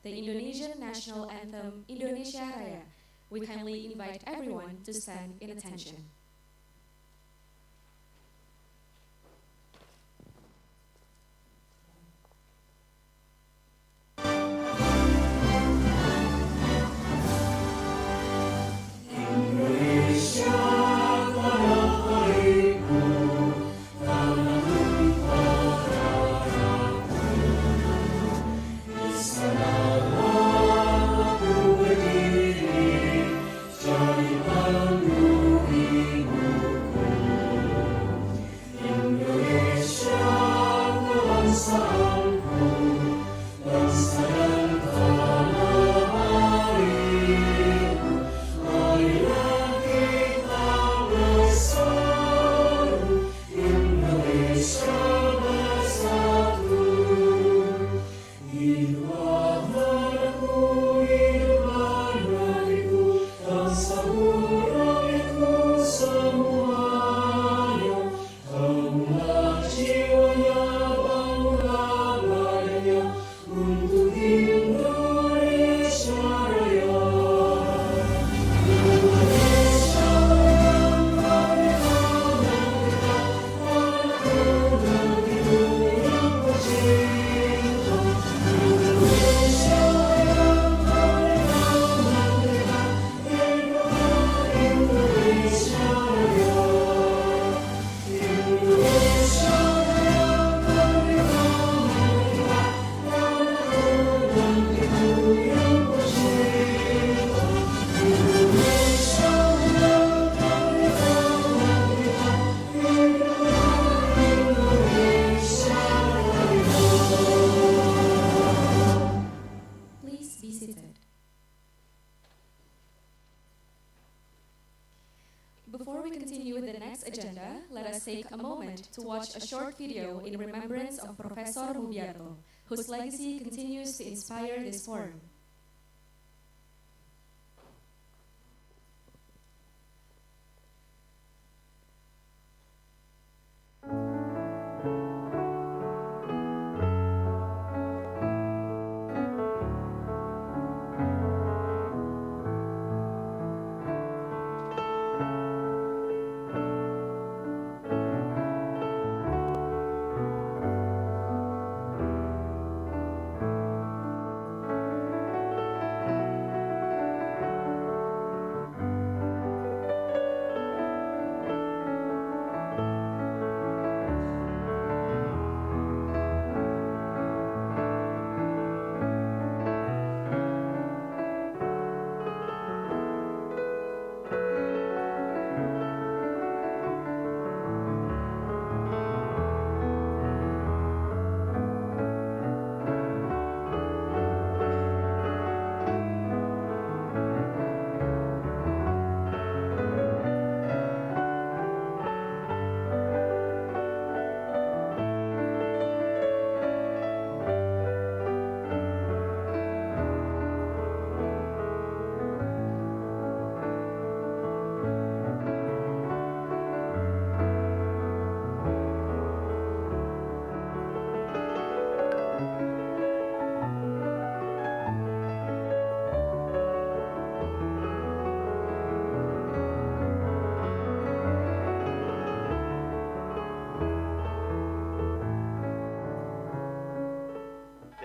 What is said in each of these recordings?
the Indonesian national anthem Indonesia Raya. We kindly invite everyone to stand in attention. Before we continue with the next agenda, let us take a moment to watch a short video in remembrance of Professor Mubyarto, whose legacy continues to inspire this forum.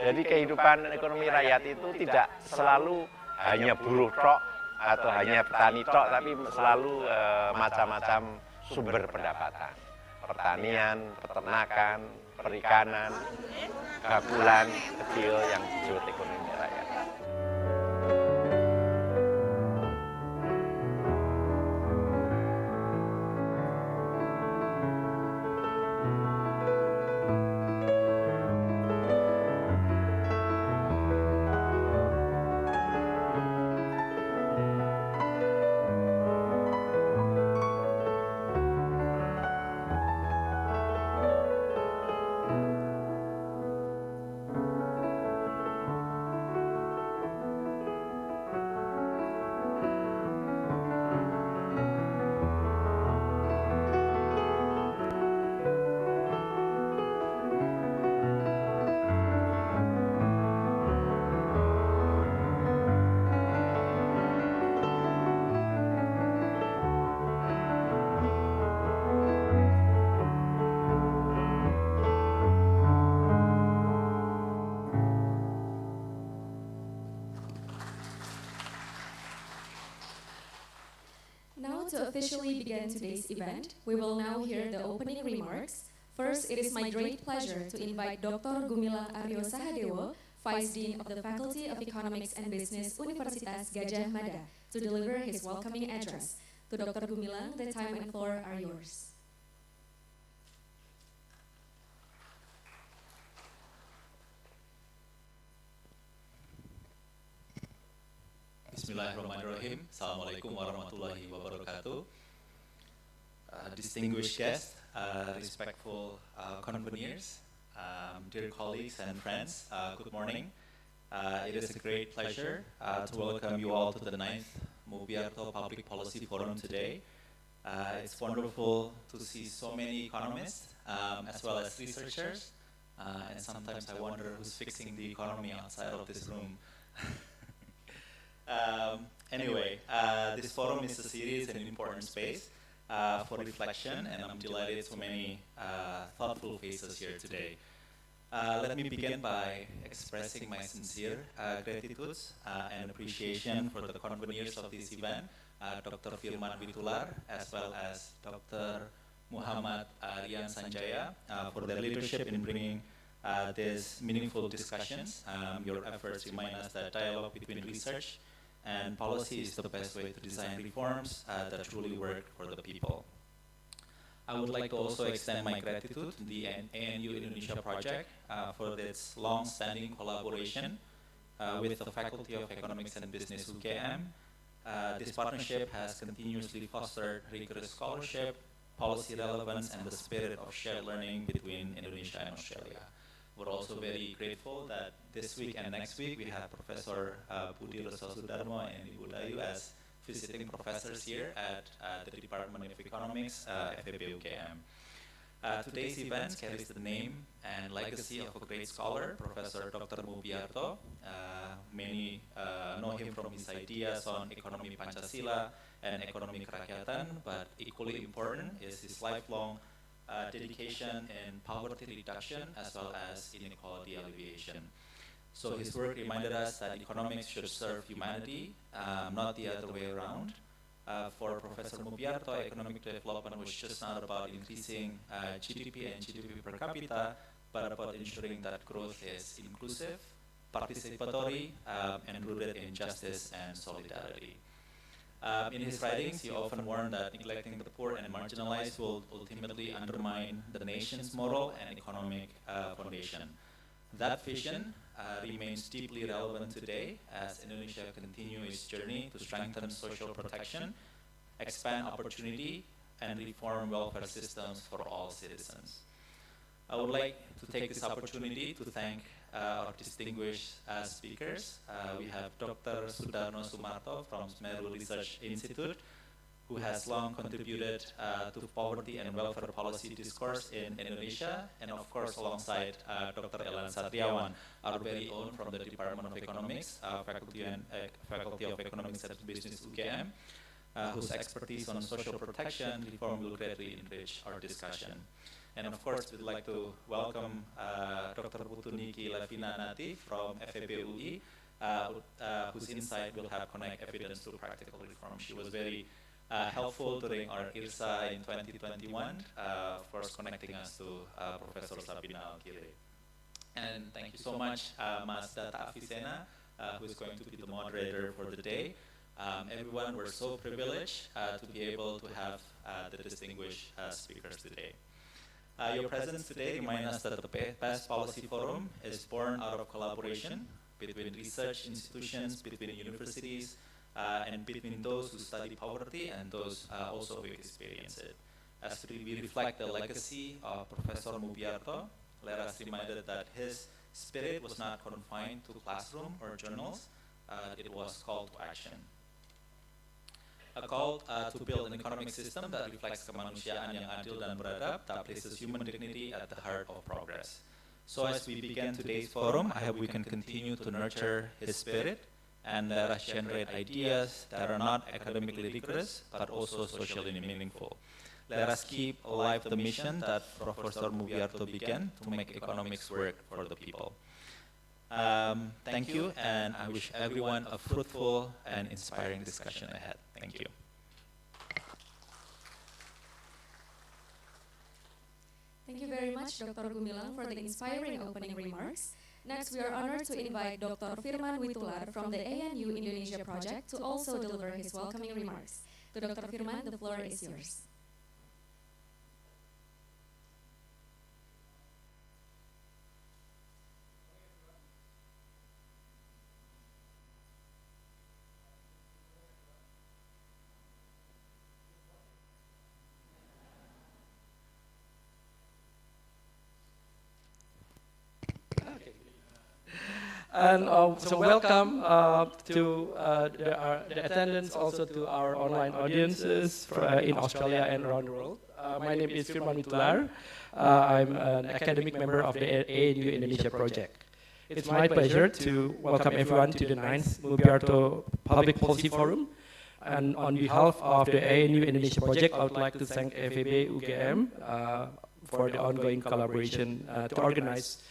Jadi kehidupan ekonomi rakyat itu tidak selalu hanya buruh tok atau hanya petani tok, tapi selalu macam-macam sumber pendapatan. Pertanian, peternakan, perikanan, gakulan kecil yang disebut ekonomi rakyat. to officially begin today's event, we will now hear the opening remarks. First, it is my great pleasure to invite Dr. Gumilang Aryo Sahadewo, Vice Dean of the Faculty of Economics and Business Universitas Gadjah Mada, to deliver his welcoming address. To Dr. Gumilang, the time and floor are yours. Bismillahirrahmanirrahim. Assalamualaikum warahmatullahi wabarakatuh. Distinguished guests, respectful conveners, dear colleagues and friends, good morning. It is a great pleasure to welcome you all to the 9th Mubyarto Public Policy Forum today. It's wonderful to see so many economists as well as researchers, and sometimes I wonder who's fixing the economy outside of this room. Anyway, this forum is a series and important space for reflection, and I'm delighted so many thoughtful faces here today. Let me begin by expressing my sincere gratitude and appreciation for the conveners of this event, Dr. Firman Witular, as well as Dr. Muhammad Rian Sanjaya, for their leadership in bringing these meaningful discussions. Your efforts remind us that dialogue between research and policy is the best way to design reforms that truly work for the people. I would like to also extend my gratitude to the ANU Indonesia project for its long-standing collaboration with the Faculty of Economics and Business UGM. This partnership has continuously fostered rigorous scholarship, policy relevance, and the spirit of shared learning between Indonesia and Australia. We're also very grateful that this week and next week we have Professor Budi Reso Sudarmo and Ibu Dayu as visiting professors here at the Department of Economics, FEB UGM. Today's event carries the name and legacy of a great scholar, Professor Dr. Mubyarto. Many know him from his ideas on ekonomi Pancasila and ekonomi kerakyatan, but equally important is his lifelong dedication in poverty reduction as well as inequality alleviation. So his work reminded us that economics should serve humanity, not the other way around. For Professor Mubyarto, economic development was just not about increasing GDP and GDP per capita, but about ensuring that growth is inclusive, participatory, and rooted in justice and solidarity. In his writings, he often warned that neglecting the poor and marginalized will ultimately undermine the nation's moral and economic foundation. That vision remains deeply relevant today as Indonesia continues its journey to strengthen social protection, expand opportunity, and reform welfare systems for all citizens. I would like to take this opportunity to thank our distinguished speakers. We have Dr. Sudarno Sumarto from Semeru Research Institute, who has long contributed to poverty and welfare policy discourse in Indonesia, and of course alongside Dr. Elan Satriawan, our very own from the Department of Economics, Faculty of Economics and Business UGM, whose expertise on social protection reform will greatly enrich our discussion. And of course, we'd like to welcome Dr. Putuniki Levina Nati from FEB UI, whose insight will help connect evidence to practical reform. She was very helpful during our IRSA in 2021, of course connecting us to Professor Sabina Alkire. And thank you so much, Mas Data Avicenna, who is going to be the moderator for the day. Everyone, we're so privileged to be able to have the distinguished speakers today. Your presence today reminds us that the best policy forum is born out of collaboration between research institutions, between universities, and between those who study poverty and those also who experience it. As we reflect the legacy of Professor Mubyarto, let us reminded that his spirit was not confined to classroom or journals, it was call to action. A call to build an economic system that reflects kemanusiaan yang adil dan beradab, that places human dignity at the heart of progress. So as we begin today's forum, I hope we can continue to nurture his spirit and let us generate ideas that are not academically rigorous, but also socially meaningful. Let us keep alive the mission that Professor Mubyarto began to make economics work for the people. Thank you, and I wish everyone a fruitful and inspiring discussion ahead. Thank you. Thank you very much, Dr. Gumilang, for the inspiring opening remarks. Next, we are honored to invite Dr. Firman Witular from the ANU Indonesia project to also deliver his welcoming remarks. To Dr. Firman, the floor is yours. And so welcome to the attendance, also to our online audiences in Australia and around the world. My name is Firman Witular. I'm an academic member of the ANU Indonesia project. It's my pleasure to welcome everyone to the 9th Mubyarto Public Policy Forum. And on behalf of the ANU Indonesia project, I would like to thank FEB UGM for the ongoing collaboration to organize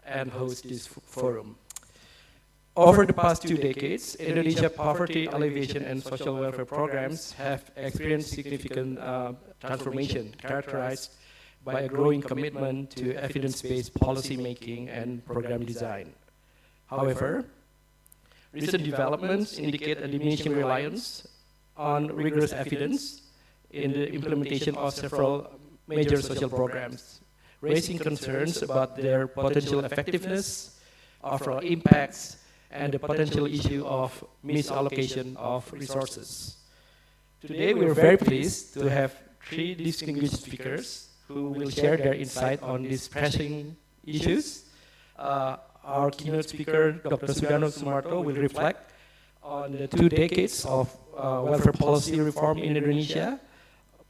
and host this forum. Over the past 2 decades, Indonesia poverty alleviation and social welfare programs have experienced significant transformation characterized by a growing commitment to evidence-based policy making and program design. However, recent developments indicate a diminishing reliance on rigorous evidence in the implementation of several major social programs, raising concerns about their potential effectiveness, overall impacts, and the potential issue of misallocation of resources. Today, we are very pleased to have 3 distinguished speakers who will share their insight on these pressing issues. Our keynote speaker, Dr. Sudarno Sumarto, will reflect on the 2 decades of welfare policy reform in Indonesia,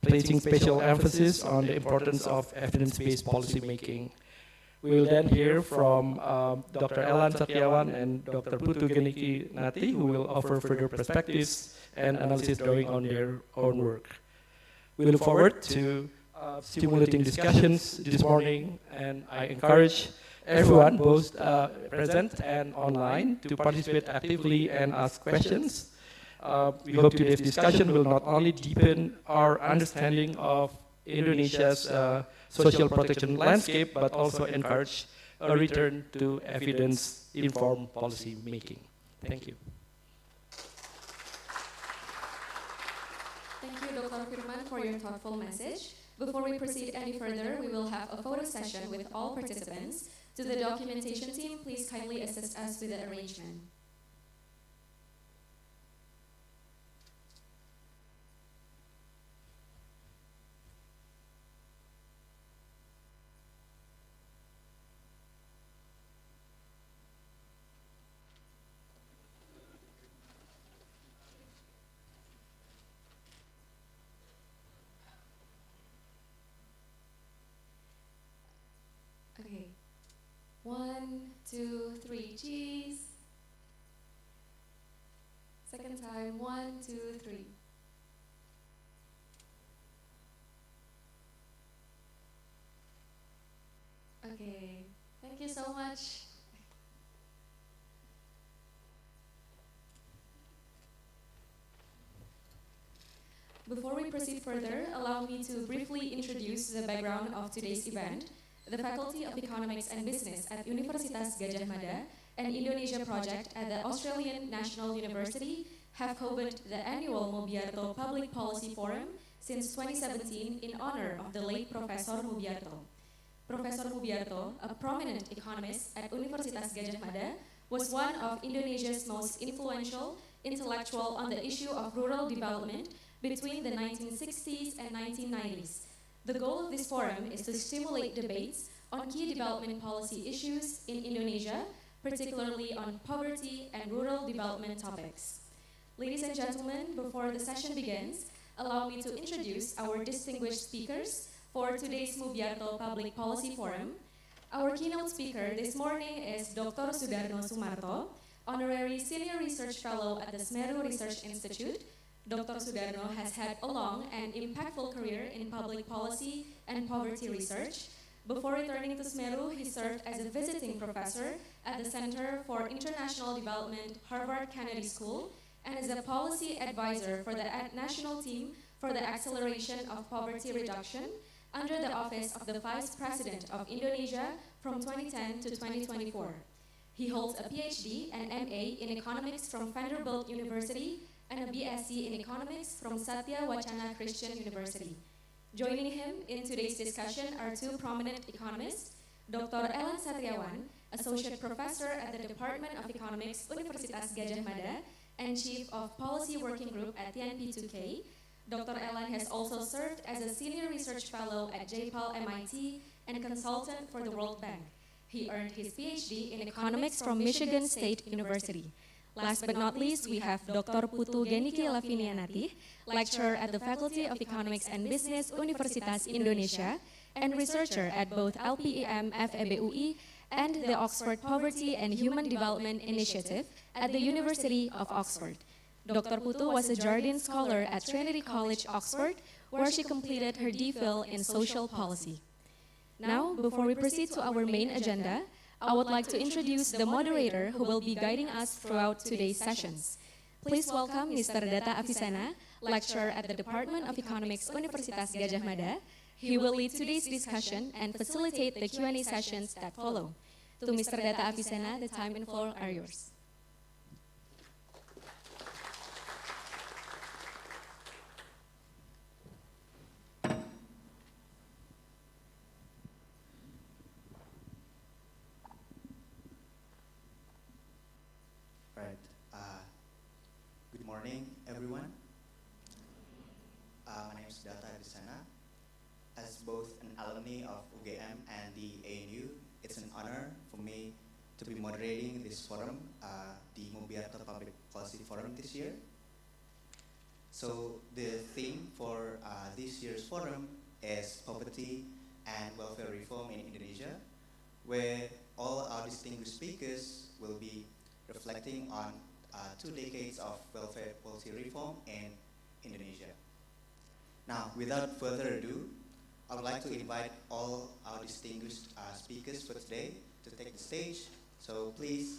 placing special emphasis on the importance of evidence-based policy making. We will then hear from Dr. Elan Satyawan and Dr. Putu Geniki Nati, who will offer further perspectives and analysis drawing on their own work. We look forward to stimulating discussions this morning, and I encourage everyone, both present and online, to participate actively and ask questions. We hope today's discussion will not only deepen our understanding of Indonesia's social protection landscape, but also encourage a return to evidence-informed policy making. Thank you. Thank you, Dr. Firman, for your thoughtful message. Before we proceed any further, we will have a photo session with all participants. To the documentation team, please kindly assist us with the arrangement. Okay. 1, 2, 3, cheese. Second time, 1, 2, 3. Okay, thank you so much. Before we proceed further, allow me to briefly introduce the background of today's event. The Faculty of Economics and Business at Universitas Gadjah Mada and Indonesia project at the Australian National University have co-owned the annual Mubyarto Public Policy Forum since 2017 in honor of the late Professor Mubyarto. Professor Mubyarto, a prominent economist at Universitas Gadjah Mada, was one of Indonesia's most influential intellectual on the issue of rural development between the 1960s and 1990s. The goal of this forum is to stimulate debates on key development policy issues in Indonesia, particularly on poverty and rural development topics. Ladies and gentlemen, before the session begins, allow me to introduce our distinguished speakers for today's Mubyarto Public Policy Forum. Our keynote speaker this morning is Dr. Sudarno Sumarto, Honorary Senior Research Fellow at the Semeru Research Institute. Dr. Sudarno has had a long and impactful career in public policy and poverty research. Before returning to Semeru, he served as a visiting professor at the Center for International Development, Harvard Kennedy School, and as a policy advisor for the national team for the acceleration of poverty reduction under the office of the Vice President of Indonesia from 2010 to 2024. He holds a PhD and MA in Economics from Vanderbilt University and a BSc in Economics from Satya Wacana Christian University. Joining him in today's discussion are two prominent economists, Dr. Ellen Satriawan, Associate Professor at the Department of Economics, Universitas Gadjah Mada, and Chief of Policy Working Group at TNP2K. Dr. Ellen has also served as a Senior Research Fellow at JPAL MIT and consultant for the World Bank. He earned his PhD in Economics from Michigan State University. Last but not least, we have Dr. Putu Geniki Lavinianati, lecturer at the Faculty of Economics and Bisnis Universitas Indonesia, and researcher at both LPEM FEBUI and the Oxford Poverty and Human Development Initiative at the University of Oxford. Dr. Putu was a Jardine Scholar at Trinity College, Oxford, where she completed her DPhil in Social Policy. Now, before we proceed to our main agenda, I would like to introduce the moderator who will be guiding us throughout today's sessions. Please welcome Mr. Data Avicenna, lecturer at the Department of Economics, Universitas Gadjah Mada. He will lead today's discussion and facilitate the Q&A sessions that follow. To Mr. Data Avicenna, the time and floor are yours. Good morning, everyone. My name is Data Avicenna. As both an alumni of UGM and the ANU, it's an honor for me to be moderating this forum, the Mubyarto Public Policy Forum this year. So the theme for this year's forum is poverty and welfare reform in Indonesia, where all our distinguished speakers will be reflecting on 2 decades of welfare policy reform in Indonesia. Now, without further ado, I would like to invite all our distinguished speakers for today to take the stage. So please,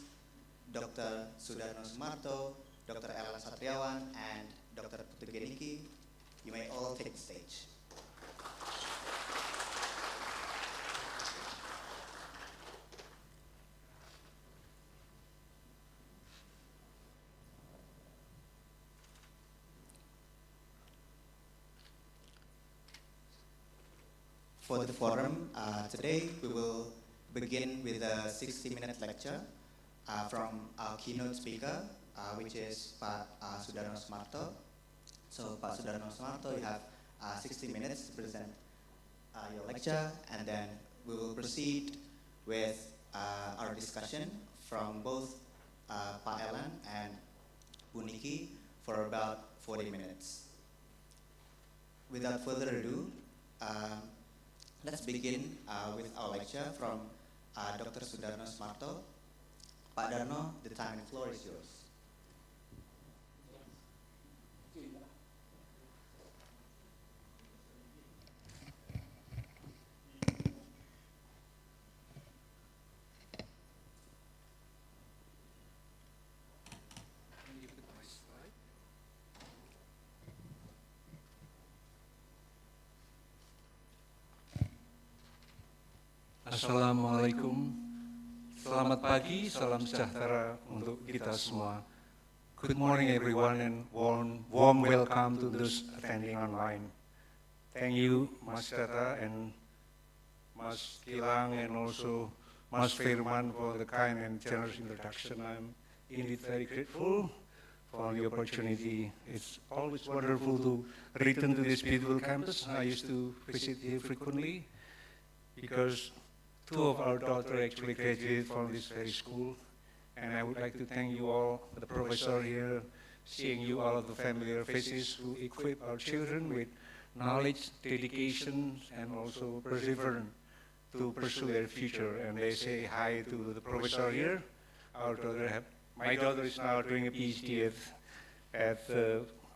Dr. Sudarno Sumarto, Dr. Ellen Satriawan, and Dr. Putu Geniki, you may all take the stage. For the forum, today we will begin with a 60-minute lecture from our keynote speaker, which is Pak Sudarno Sumarto. So, Pak Sudarno Sumarto, you have 60 minutes to present your lecture, and then we will proceed with our discussion from both Pak Ellen and Bu Niki for about 40 minutes. Without further ado, let's begin with our lecture from Dr. Sudarno Sumarto. Pak Darno, the time and floor is yours. Assalamualaikum, selamat pagi, salam sejahtera untuk kita semua. Good morning everyone and warm welcome to those attending online. Thank you Mas Data and Mas Gilang and also Mas Firman for the kind and generous introduction. I'm indeed very grateful for the opportunity. It's always wonderful to return to this beautiful campus. I used to visit here frequently because 2 of our daughters actually graduated from this very school, and I would like to thank you all, the professor here, seeing you all of the familiar faces who equip our children with knowledge, dedication, and also perseverance to pursue their future. And they say hi to the professor here. My daughter is now doing a PhD at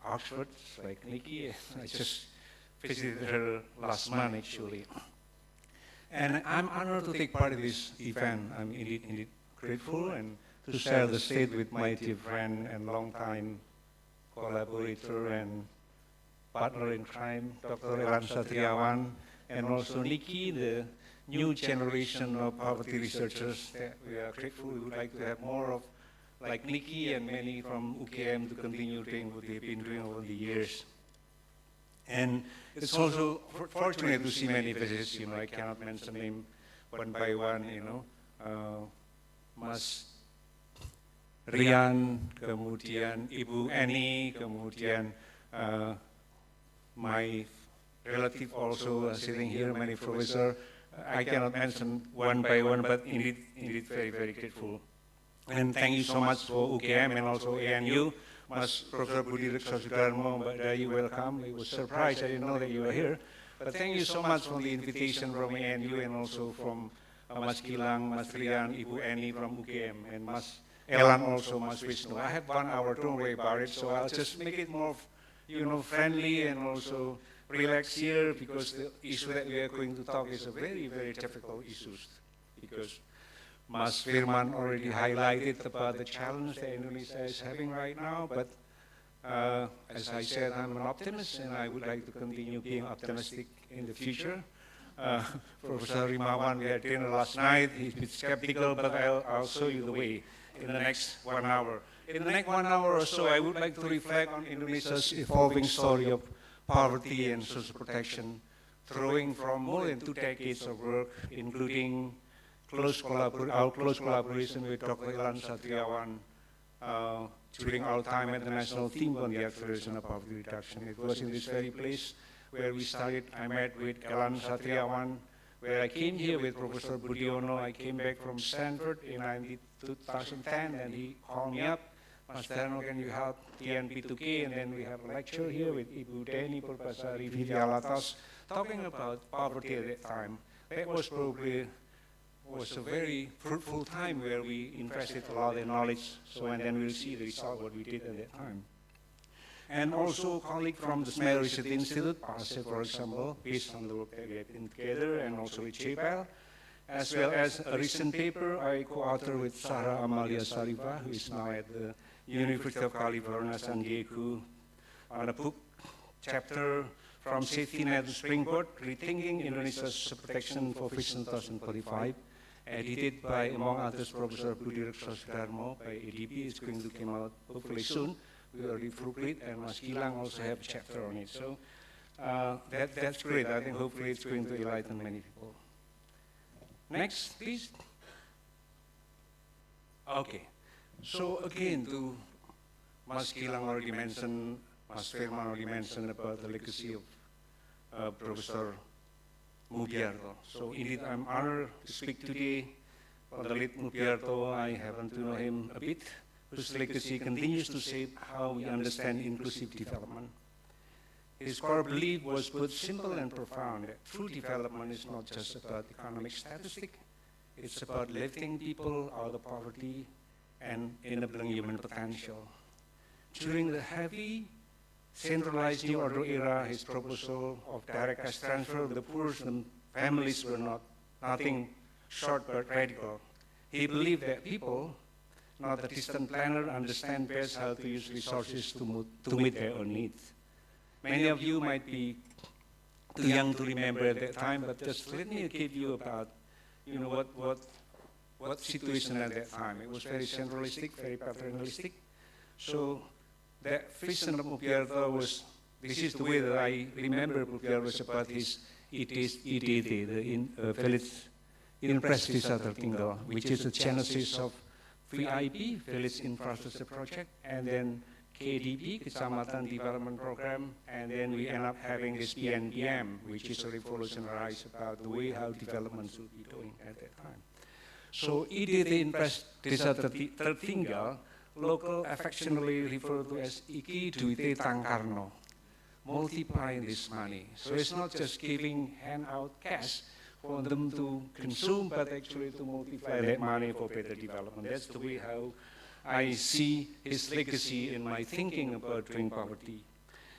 Oxford, like Nikki. I just visited her last month actually. And I'm honored to take part in this event. I'm indeed grateful and to share the stage with my dear friend and longtime collaborator and partner in crime, Dr. Ellen Satriawan, and also Nikki, the new generation of poverty researchers that we are grateful. We would like to have more of like Nikki and many from UKM to continue doing what they've been doing over the years. And it's also fortunate to see many faces, I cannot mention them one by one, Mas Rian, kemudian Ibu Annie, kemudian my relative also sitting here, many professor. I cannot mention one by one, but indeed very, very grateful. And thank you so much for UKM and also ANU. Mas Professor Budireksa Sudarmo, Mbak Dayu, welcome. I was surprised, I didn't know that you were here. But thank you so much for the invitation from ANU and also from Mas Gilang, Mas Rian, Ibu Annie from UKM, and Mas Elan also, Mas Vishnu. I have 1 hour, don't worry about it, so I'll just make it more, friendly and also relax here, because the issue that we are going to talk is a very, very difficult issue, because Mas Firman already highlighted about the challenge that Indonesia is having right now, but as I said, I'm an optimist and I would like to continue being optimistic in the future. Professor Rimawan, we had dinner last night, he's been skeptical, but I'll show you the way in the next 1 hour. In the next 1 hour or so, I would like to reflect on Indonesia's evolving story of poverty and social protection, drawing from more than 2 decades of work, including our close collaboration with Dr. Ilan Satriawan during our time at the National Team on the Acceleration of Poverty Reduction. It was in this very place where we started. I met with Ilan Satriawan, where I came here with Professor Budiono. I came back from Stanford in 2010, and he called me up. Mas Sudarno, can you help TNP2K? And then we have a lecture here with Ibu Deni Purpasari Vidyalatas, talking about poverty at that time. That was probably a very fruitful time where we invested a lot in knowledge. So, and then we'll see the result, what we did at that time. And also a colleague from the Smell Research Institute, Pase, for example, based on the work that we have been together, and also with JPAL, as well as a recent paper I co-authored with Sarah Amalia Sariva, who is now at the University of California, San Diego, on a book chapter From Safety Net to Springboard, Rethinking Indonesia's Protection for Vision 2045, edited by, among others, Professor Budireksa Sudarmo by ADB. It's going to come out hopefully soon. We already proofread, and Mas Gilang also have a chapter on it. So that's great. I think hopefully it's going to enlighten many people. Next, please. Okay. So again, Mas Gilang already mentioned, Mas Firman already mentioned about the legacy of Professor Mubyarto. So indeed, I'm honored to speak today on the late Mubyarto. I happen to know him a bit, whose legacy continues to shape how we understand inclusive development. His core belief was both simple and profound, that true development is not just about economic statistic, it's about lifting people out of poverty and enabling human potential. During the heavy, centralized New Order era, his proposal of direct cash transfer of the poor and families were nothing short but radical. He believed that people, not the distant planner, understand best how to use resources to meet their own needs. Many of you might be too young to remember at that time, but just let me give you about, what situation at that time. It was very centralistic, very paternalistic. So that vision of Mubyarto was, this is the way that I remember Mubyarto, was about his IDT, the Village Infrastructure Tertinggal, which is the genesis of VIP, Village Infrastructure Project, and then KDP, Kecamatan Development Program, and then we end up having this PNBM, which is a revolutionized about the way how development should be doing at that time. So IDT Infrastructure Tertinggal, local affectionately referred to as Iki Duite Tangkarno, multiplying this money. So it's not just giving hand out cash for them to consume, but actually to multiply that money for better development. That's the way how I see his legacy in my thinking about doing poverty.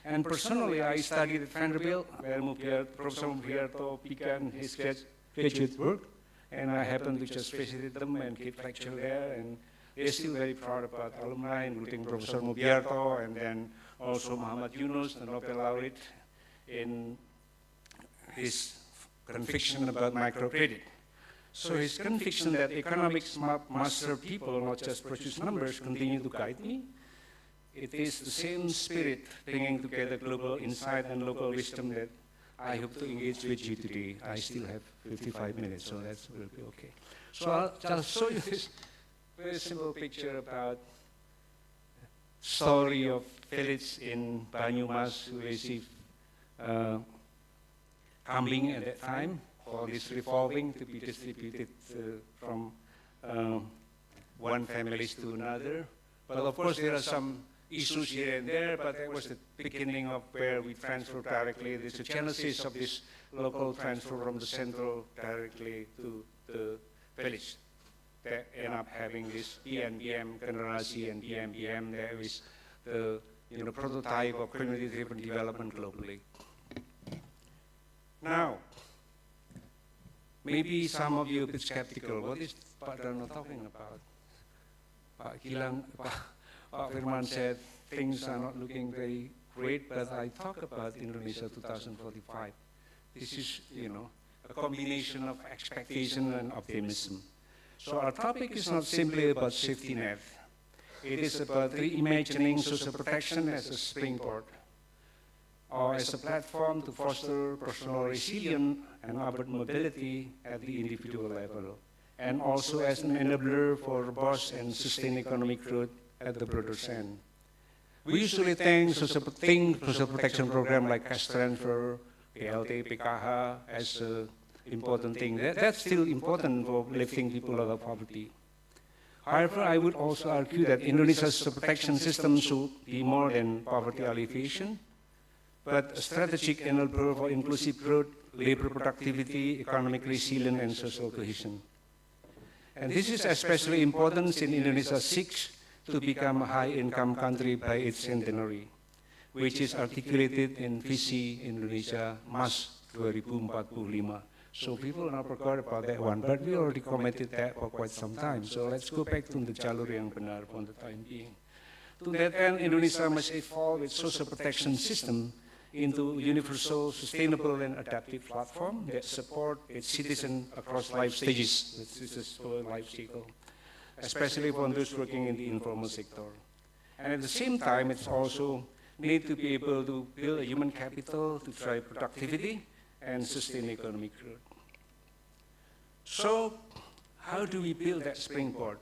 And personally, I studied at Vanderbilt, where Professor Mubyarto began his graduate work, and I happened to just visit them and give lecture there, and they're still very proud about alumni, including Professor Mubyarto, and then also Muhammad Yunus, the Nobel laureate, in his conviction about microcredit. So his conviction that economics must serve people, not just produce numbers, continue to guide me. It is the same spirit bringing together global insight and local wisdom that I hope to engage with you today. I still have 55 minutes, so that will be okay. So I'll just show you this very simple picture about story of village in Banyumas who received kambing at that time, for this revolving to be distributed from one family to another. But of course there are some issues here and there, but that was the beginning of where we transfer directly. There's a genesis of this local transfer from the central directly to the village. That end up having this PNBM, generasi and PNBM. There is the prototype of community-driven development globally. Now, maybe some of you are a bit skeptical. What is Pak Darno talking about? Pak Firman said things are not looking very great, but I talk about Indonesia 2045. This is, a combination of expectation and optimism. So our topic is not simply about safety net. It is about reimagining social protection as a springboard, or as a platform to foster personal resilience and upward mobility at the individual level, and also as an enabler for robust and sustained economic growth at the broader sense. We usually think social protection program like cash transfer, PLT, PKH as an important thing. That's still important for lifting people out of poverty. However, I would also argue that Indonesia's social protection system should be more than poverty alleviation, but a strategic enabler for inclusive growth, labor productivity, economic resilience, and social cohesion. And this is especially important since Indonesia seeks to become a high-income country by its centenary, which is articulated in Visi Indonesia Mas 2045. So people now forgot about that one, but we already committed that for quite some time. So let's go back to the jalur yang benar for the time being. To that end, Indonesia must evolve its social protection system into a universal, sustainable, and adaptive platform that support its citizens across life stages. This is for life cycle, especially for those working in the informal sector. And at the same time, it's also need to be able to build a human capital to drive productivity and sustain economic growth. So, how do we build that springboard?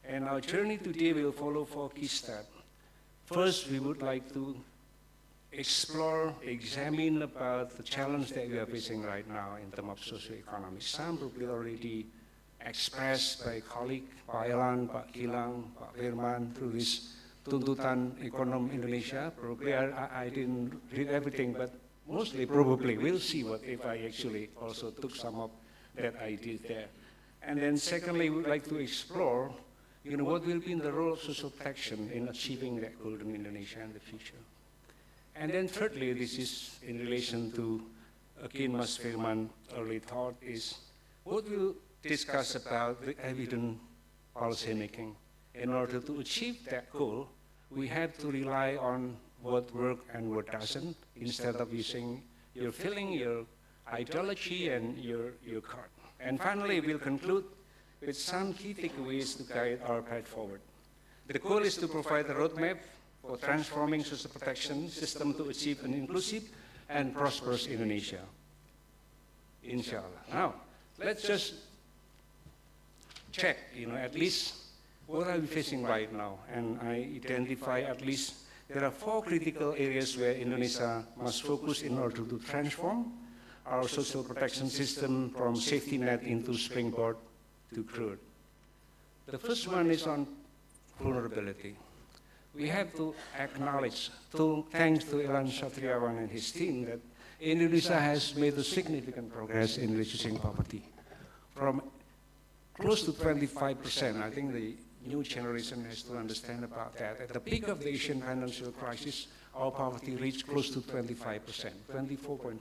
And our journey today will follow 4 key steps. First, we would like to explore, examine about the challenge that we are facing right now in terms of socioeconomic. Some probably already expressed by colleague Pak Elan, Pak Gilang, Pak Firman through this tuntutan ekonomi Indonesia. Probably I didn't read everything, but mostly probably we'll see what if I actually also took some of that ideas there. And then secondly, we'd like to explore, what will be the role of social protection in achieving that golden Indonesia in the future. And then thirdly, this is in relation to, again, Mas Firman early thought is, what we'll discuss about the evident policy making. In order to achieve that goal, we had to rely on what works and what doesn't, instead of using your feeling, your ideology, and your card. And finally, we'll conclude with some key takeaways to guide our path forward. The goal is to provide a roadmap for transforming social protection system to achieve an inclusive and prosperous Indonesia. Inshallah. Now, let's just check, at least what are we facing right now? And I identify at least there are 4 critical areas where Indonesia must focus in order to transform our social protection system from safety net into springboard to growth. The first one is on vulnerability. We have to acknowledge, thanks to Elan Satriawan and his team, that Indonesia has made a significant progress in reducing poverty. From close to 25%, I think the new generation has to understand about that. At the peak of the Asian financial crisis, our poverty reached close to 25%, 24.5.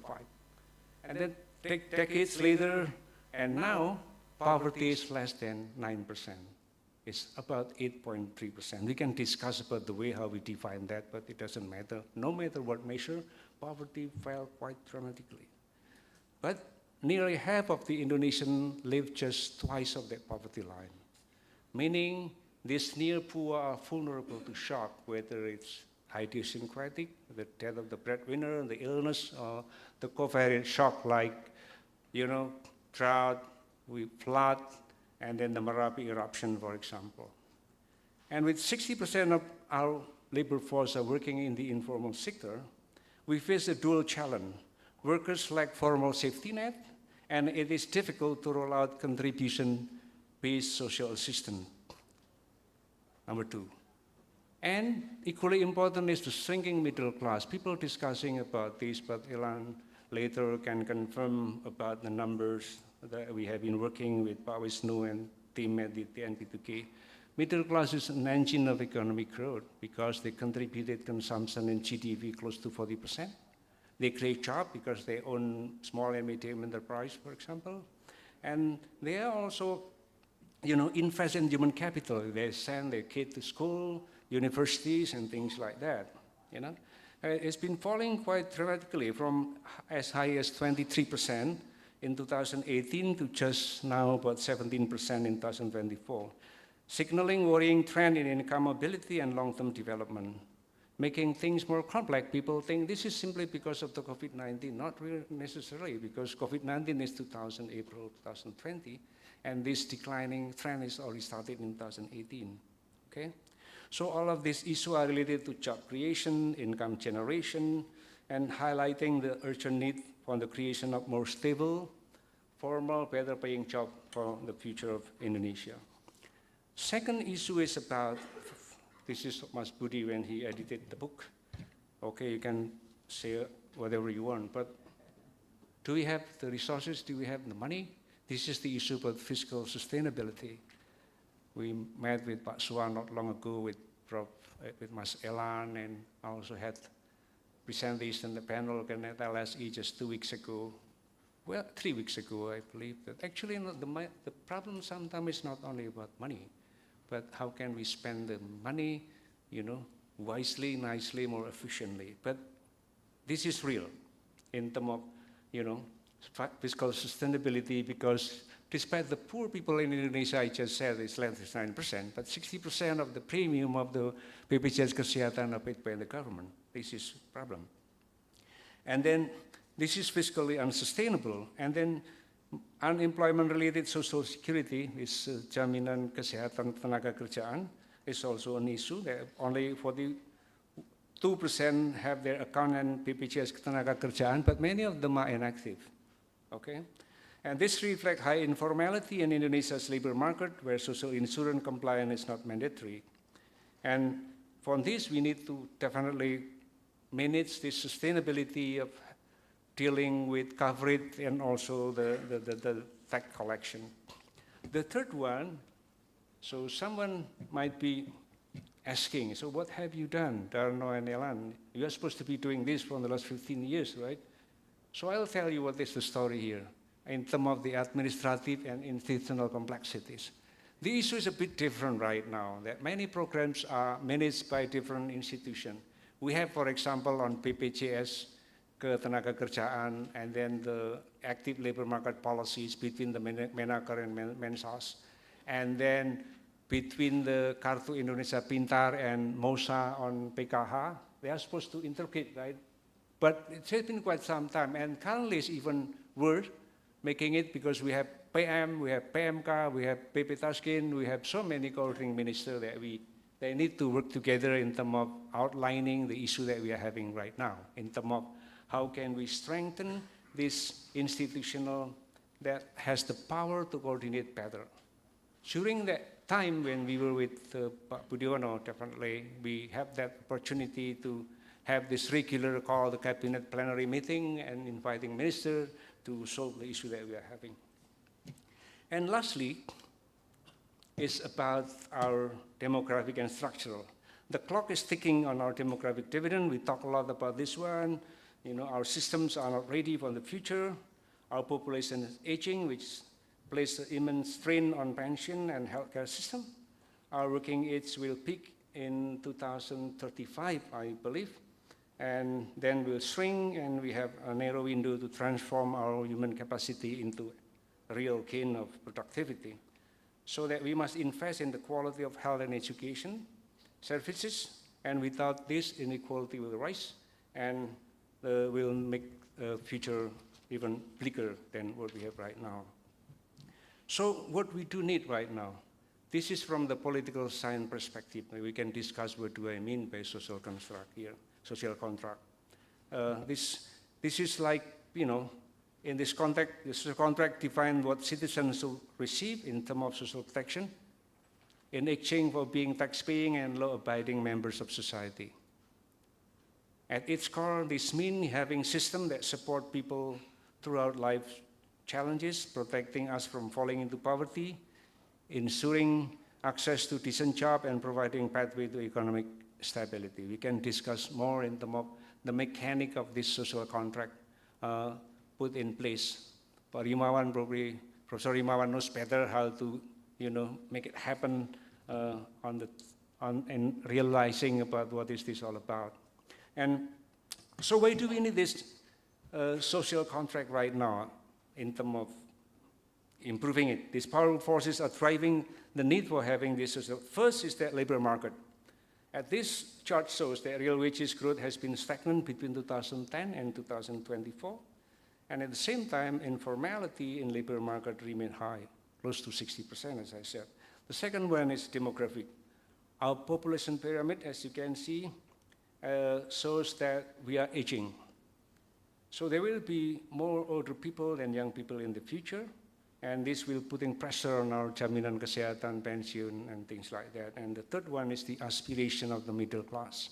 And then decades later, and now, poverty is less than 9%. It's about 8.3%. We can discuss about the way how we define that, but it doesn't matter. No matter what measure, poverty fell quite dramatically. But nearly half of the Indonesians live just twice of that poverty line, meaning these near poor are vulnerable to shock, whether it's idiosyncratic, the death of the breadwinner, the illness, or the covariant shock like, drought, flood, and then the Merapi eruption, for example. And with 60% of our labor force are working in the informal sector, we face a dual challenge. Workers lack formal safety net, and it is difficult to roll out contribution-based social assistance. Number two. And equally important is the shrinking middle class. People discussing about this, but Elan later can confirm about the numbers that we have been working with Pak Wisnu and team at the NP2K. Middle class is an engine of economic growth because they contributed consumption and GDP close to 40%. They create jobs because they own small and medium enterprise, for example. And they are also, invest in human capital. They send their kids to school, universities, and things like that. It's been falling quite dramatically from as high as 23% in 2018 to just now about 17% in 2024, signaling worrying trend in income mobility and long-term development. Making things more complex, people think this is simply because of the COVID-19, not really necessarily, because COVID-19 is April 2020, and this declining trend is already started in 2018, okay? So all of these issues are related to job creation, income generation, and highlighting the urgent need for the creation of more stable, formal, better paying job for the future of Indonesia. Second issue is about, this is Mas Budi when he edited the book. Okay, you can say whatever you want, but do we have the resources? Do we have the money? This is the issue about fiscal sustainability. We met with Pak Suwan not long ago with Mas Elan, and I also had presented this in the panel at LSE just 2 weeks ago. Well, 3 weeks ago, I believe that actually the problem sometimes is not only about money, but how can we spend the money, wisely, nicely, more efficiently. But this is real in terms of, fiscal sustainability, because despite the poor people in Indonesia, I just said it's less than 9%, but 60% of the premium of the BPJS Kesehatan are paid by the government. This is a problem. And then this is fiscally unsustainable. And then unemployment-related social security is jaminan kesehatan tenaga kerjaan is also an issue. That only 42% have their account in BPJS tenaga kerjaan, but many of them are inactive. Okay, and this reflects high informality in Indonesia's labor market, where social insurance compliance is not mandatory. And for this, we need to definitely manage the sustainability of dealing with coverage and also the tax collection. The third one, so someone might be asking, so what have you done, Darno and Elan? You are supposed to be doing this for the last 15 years, right? So I'll tell you what is the story here in terms of the administrative and institutional complexities. The issue is a bit different right now, that many programs are managed by different institutions. We have, for example, on BPJS, Ketenagakerjaan, and then the active labor market policies between the Menaker and Mensas, and then between the Kartu Indonesia Pintar and MOSA on PKH. They are supposed to integrate, right? But it's been quite some time, and currently it's even worse, making it because we have PM, we have PMK, we have PP Taskin, we have so many coordinating ministers that they need to work together in terms of outlining the issue that we are having right now, in terms of how can we strengthen this institutional that has the power to coordinate better. During that time when we were with Pak Budiono, definitely we have that opportunity to have this regular call, the cabinet plenary meeting, and inviting ministers to solve the issue that we are having. And lastly, is about our demographic and structural. The clock is ticking on our demographic dividend. We talk a lot about this one. Our systems are not ready for the future. Our population is aging, which places an immense strain on pension and healthcare system. Our working age will peak in 2035, I believe. and then we'll shrink, and we have a narrow window to transform our human capacity into a real gain of productivity. So that we must invest in the quality of health and education services, and without this, inequality will rise, and will make the future even bleaker than what we have right now. So what we do need right now, this is from the political science perspective. We can discuss what do I mean by social construct here, social contract. This is like, you know, in this context, the social contract defines what citizens should receive in terms of social protection in exchange for being tax-paying and law-abiding members of society. At its core, this means having systems that support people throughout life challenges, protecting us from falling into poverty, ensuring access to decent job, and providing pathway to economic stability. We can discuss more in terms of the mechanic of this social contract put in place. But Professor Rimawan knows better how to, you know, make it happen in realizing about what is this all about. And so why do we need this social contract right now in terms of improving it? These powerful forces are driving the need for having this social. First is the labor market. This chart shows that real wages growth has been stagnant between 2010 and 2024. And at the same time, informality in labor market remained high, close to 60%, as I said. The second one is demographic. Our population pyramid, as you can see, shows that we are aging. So there will be more older people than young people in the future, and this will putting pressure on our jaminan kesehatan, pension, and things like that. And the third one is the aspiration of the middle class.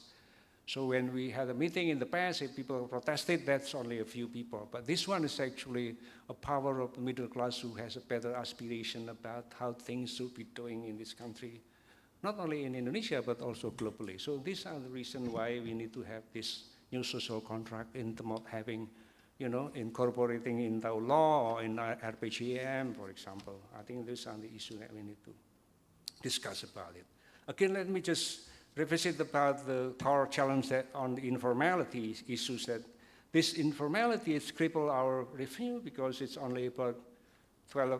So when we had a meeting in the past, if people protested, that's only a few people. But this one is actually a power of the middle class who has a better aspiration about how things should be doing in this country, not only in Indonesia, but also globally. So these are the reasons why we need to have this new social contract in terms of having, you know, incorporating in the law or in RPJM, for example. I think these are the issues that we need to discuss about it. Again, let me just revisit about the core challenge that on the informality issues, that this informality has crippled our revenue because it's only about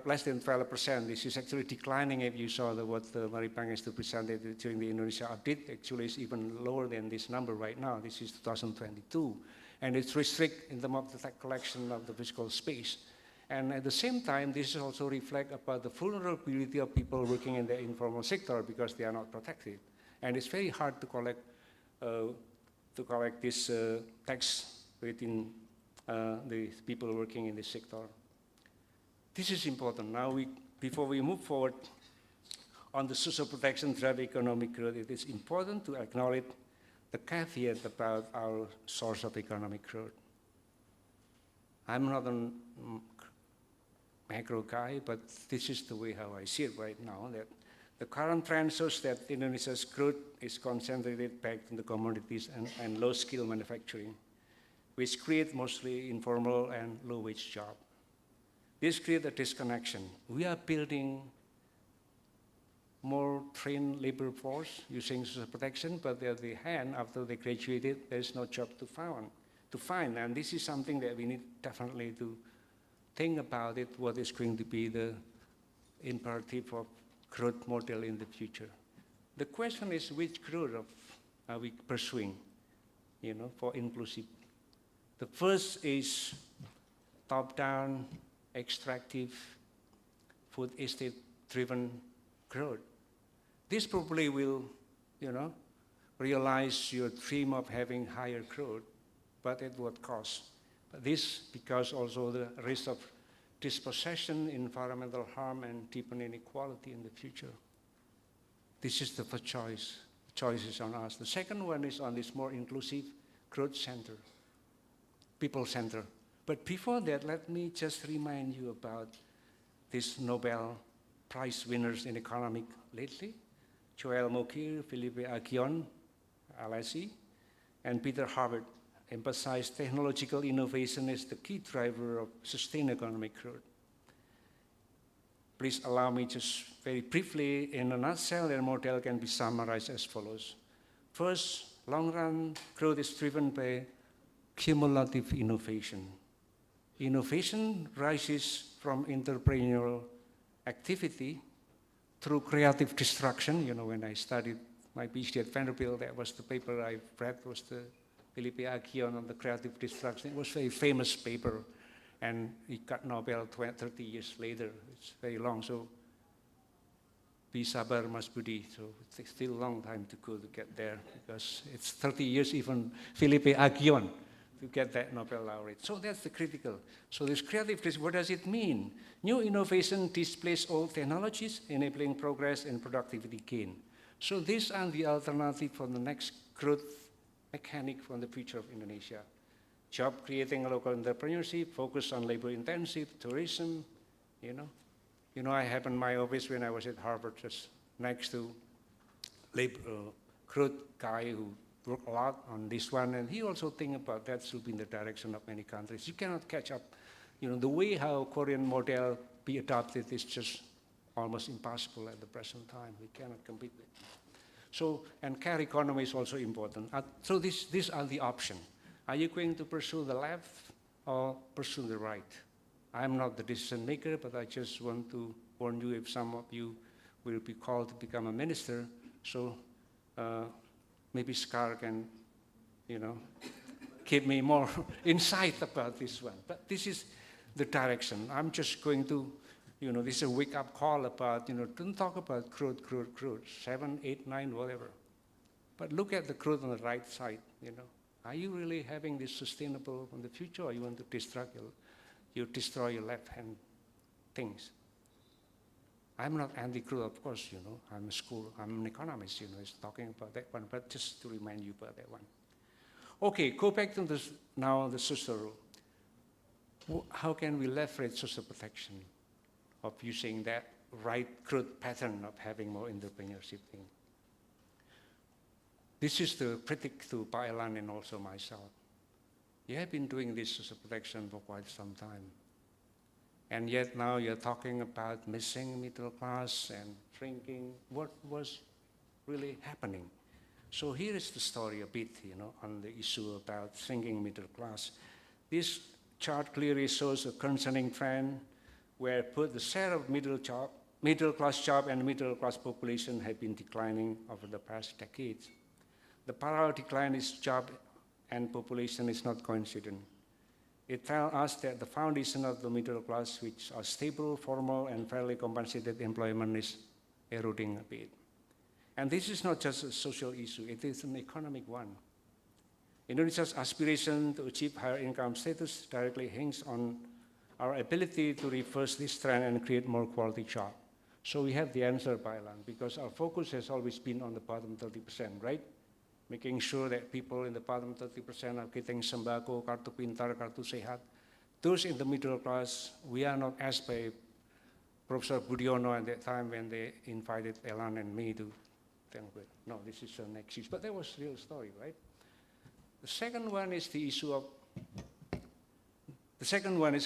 less than 12%. This is actually declining. If you saw what the Maripang has presented during the Indonesia update, actually is even lower than this number right now. This is 2022. And it's restrict in terms of the tax collection of the fiscal space. And at the same time, this is also reflect about the vulnerability of people working in the informal sector because they are not protected. And it's very hard to collect this tax within the people working in this sector. This is important. Now, before we move forward on the social protection drive economic growth, it is important to acknowledge the caveat about our source of economic growth. I'm not a macro guy, but this is the way how I see it right now, that the current trend shows that Indonesia's growth is concentrated back in the commodities and low-skill manufacturing, which create mostly informal and low-wage jobs. This creates a disconnection. We are building more trained labor force using social protection, but at the hand, after they graduated, there's no job to find. And this is something that we need definitely to think about it, what is going to be the imperative of growth model in the future. The question is, which growth are we pursuing, you know, for inclusive? The first is top-down, extractive, food estate-driven growth. This probably will, you know, realize your dream of having higher growth, but at what cost? But this because also the risk of dispossession, environmental harm, and deepen inequality in the future. This is the first choice. The choice is on us. The second one is on this more inclusive growth center, people center. But before that, let me just remind you about these Nobel Prize winners in economics lately. Joel Mokyr, Philippe Aghion, LSE, and Peter Harvard emphasized technological innovation as the key driver of sustained economic growth. Please allow me just very briefly, in a nutshell, their model can be summarized as follows. First, long-run growth is driven by cumulative innovation. Innovation rises from entrepreneurial activity through creative destruction. You know, when I studied my PhD at Vanderbilt, that was the paper I read, was the Felipe Aguillon on the creative destruction. It was a very famous paper, and it got Nobel 30 years later. It's very long, so be sabar Mas Budi. So it's still a long time to go to get there, because it's 30 years even Felipe Aguillon to get that Nobel laureate. So that's the critical. So this creative, what does it mean? New innovation displace old technologies, enabling progress and productivity gain. So these are the alternative for the next growth mechanic for the future of Indonesia. Job creating local entrepreneurship, focus on labor intensive, tourism, you know. You know, I have in my office when I was at Harvard, just next to labor, growth guy who worked a lot on this one, and he also think about that should be in the direction of many countries. You cannot catch up. You know, the way how Korean model be adopted is just almost impossible at the present time. We cannot compete with it. So, and care economy is also important. So these are the options. Are you going to pursue the left or pursue the right? I'm not the decision maker, but I just want to warn you if some of you will be called to become a minister. So maybe Scar can, you know, give me more insight about this one. But this is the direction. I'm just going to, you know, this is a wake-up call about, you know, don't talk about growth, 7, 8, 9, whatever. But look at the growth on the right side, you know. Are you really having this sustainable in the future, or you want to destroy your left-hand things? I'm not anti-growth, of course, you know. I'm an economist, you know, it's talking about that one, but just to remind you about that one. Okay, go back to this, now the social rule. How can we leverage social protection of using that right growth pattern of having more entrepreneurship thing? This is the critic to Pak Elan and also myself. You have been doing this social protection for quite some time. And yet now you're talking about missing middle class and shrinking. What was really happening? So here is the story a bit, you know, on the issue about shrinking middle class. This chart clearly shows a concerning trend where both the share of middle class job and middle class population have been declining over the past decades. The parallel decline is job and population is not coincident. It tells us that the foundation of the middle class, which are stable, formal, and fairly compensated employment, is eroding a bit. And this is not just a social issue, it is an economic one. Indonesia's aspiration to achieve higher income status directly hangs on our ability to reverse this trend and create more quality jobs. So we have the answer, Pak Elan, because our focus has always been on the bottom 30%, right? Making sure that people in the bottom 30% are getting sembako, kartu pintar, kartu sehat. Those in the middle class, we are not asked by Professor Budiono at that time when they invited Elan and me to tell them, no, this is an excuse. But that was a real story, right? The second one is the issue of,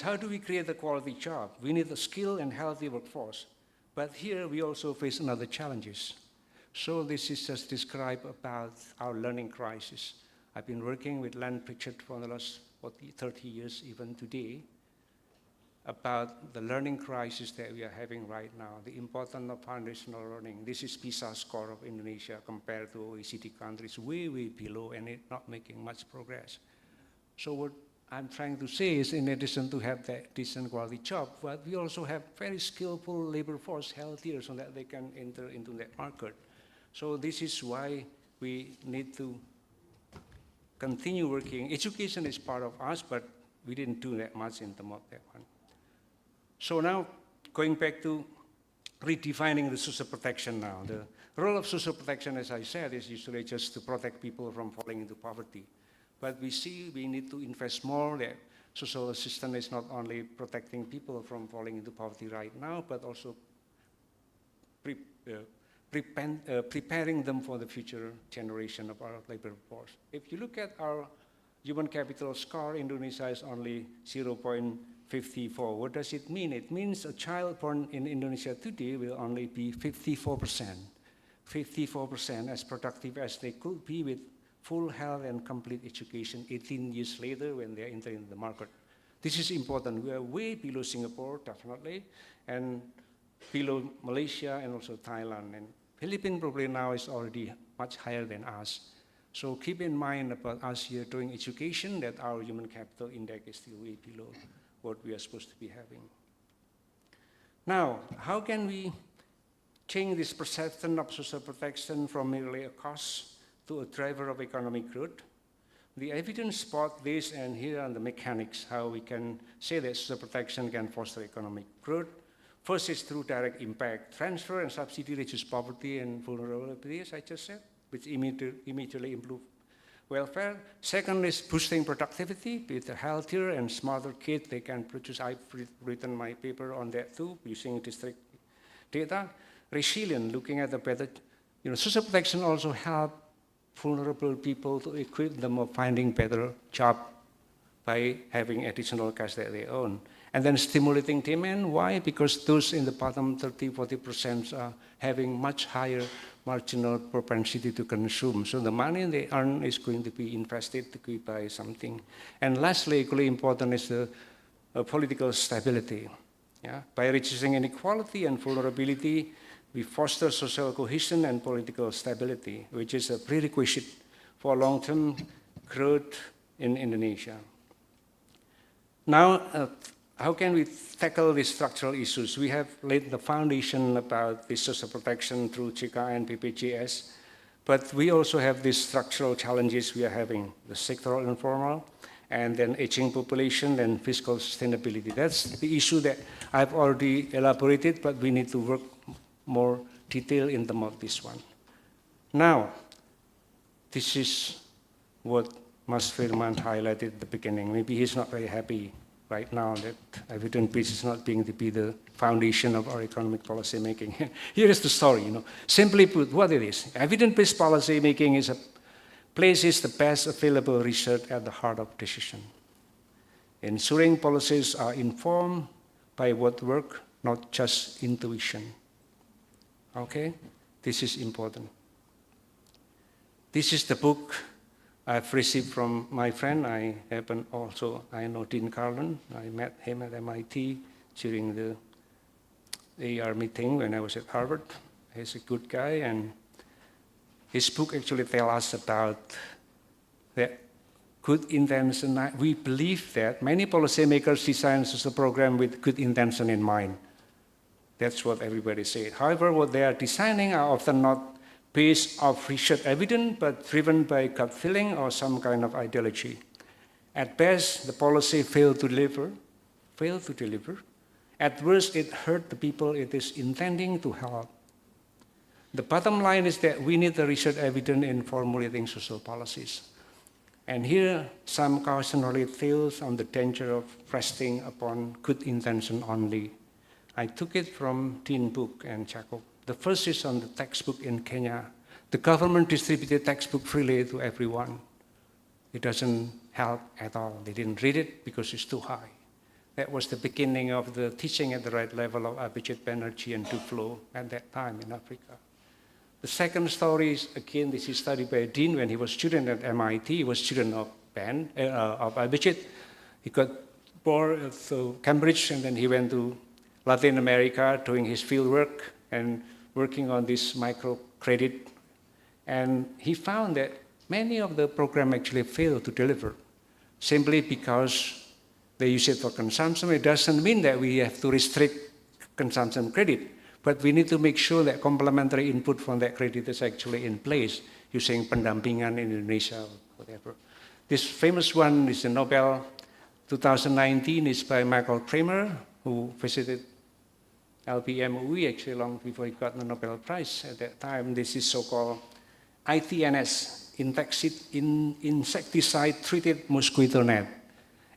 how do we create a quality job? We need a skilled and healthy workforce. But here we also face another challenges. So this is just described about our learning crisis. I've been working with Len Pritchard for the last 30 years, even today, about the learning crisis that we are having right now, the importance of foundational learning. This is PISA score of Indonesia compared to OECD countries, way, way below, and it's not making much progress. So what I'm trying to say is, in addition to have that decent quality job, but we also have very skillful labor force, healthier, so that they can enter into that market. So this is why we need to continue working. Education is part of us, but we didn't do that much in terms of that one. So now, going back to redefining the social protection now. The role of social protection, as I said, is usually just to protect people from falling into poverty. But we see we need to invest more. That social assistance is not only protecting people from falling into poverty right now, but also preparing them for the future generation of our labor force. If you look at our human capital score, Indonesia is only 0.54. What does it mean? It means a child born in Indonesia today will only be 54%. 54% as productive as they could be with full health and complete education 18 years later when they're entering the market. This is important. We are way below Singapore, definitely, and below Malaysia and also Thailand. And Philippines probably now is already much higher than us. So keep in mind about us here doing education that our human capital index is still way below what we are supposed to be having. Now, how can we change this perception of social protection from merely a cost to a driver of economic growth? The evidence support this, and here are the mechanics, how we can say that social protection can foster economic growth. First is through direct impact. Transfer and subsidy reduce poverty and vulnerability, as I just said, which immediately improve welfare. Second is boosting productivity. With a healthier and smarter kids, they can produce. I've written my paper on that too, using district data. Resilient, looking at the better, social protection also help vulnerable people to equip them of finding better job by having additional cash that they own. And then stimulating demand. Why? Because those in the bottom 30–40% are having much higher marginal propensity to consume. So the money they earn is going to be invested to buy something. And lastly, equally important is the political stability. Yeah? By reducing inequality and vulnerability, we foster social cohesion and political stability, which is a prerequisite for long-term growth in Indonesia. Now, how can we tackle these structural issues? We have laid the foundation about this social protection through JK and BPJS, but we also have these structural challenges we are having, the sectoral informal, and then aging population and fiscal sustainability. That's the issue that I've already elaborated, but we need to work more detail in terms of this one. Now, this is what Mas Firman highlighted at the beginning. Maybe he's not very happy right now that evidence-based is not being to be the foundation of our economic policy making. Here is the story. Simply put, what it is. Evidence-based policy making is places the best available research at the heart of decision, ensuring policies are informed by what works, not just intuition. Okay, this is important. This is the book I've received from my friend. I know Dean Carlin. I met him at MIT during the AR meeting when I was at Harvard. He's a good guy, and his book actually tells us about that good intention. We believe that many policymakers design social program with good intention in mind. That's what everybody says. However, what they are designing are often not based off research evidence, but driven by gut feeling or some kind of ideology. At best, the policy failed to deliver. At worst, it hurt the people it is intending to help. The bottom line is that we need the research evidence in formulating social policies. And here, some cautionary tales on the danger of resting upon good intention only. I took it from Dean book and Jacob. The first is on the textbook in Kenya. The government distributed textbook freely to everyone. It doesn't help at all. They didn't read it because it's too high. That was the beginning of the teaching at the right level of Abhijit Banerjee and Duflo at that time in Africa. The second story is, again, this is studied by Dean when he was student at MIT. He was student of Abhijit. He got bored at Cambridge, and then he went to Latin America doing his field work and working on this microcredit. And he found that many of the programs actually fail to deliver simply because they use it for consumption. It doesn't mean that we have to restrict consumption credit, but we need to make sure that complementary input from that credit is actually in place using pendampingan in Indonesia or whatever. This famous one is the Nobel 2019 is by Michael Kramer, who visited LBMUE actually long before he got the Nobel Prize at that time. This is so-called ITNS, insecticide-treated mosquito net.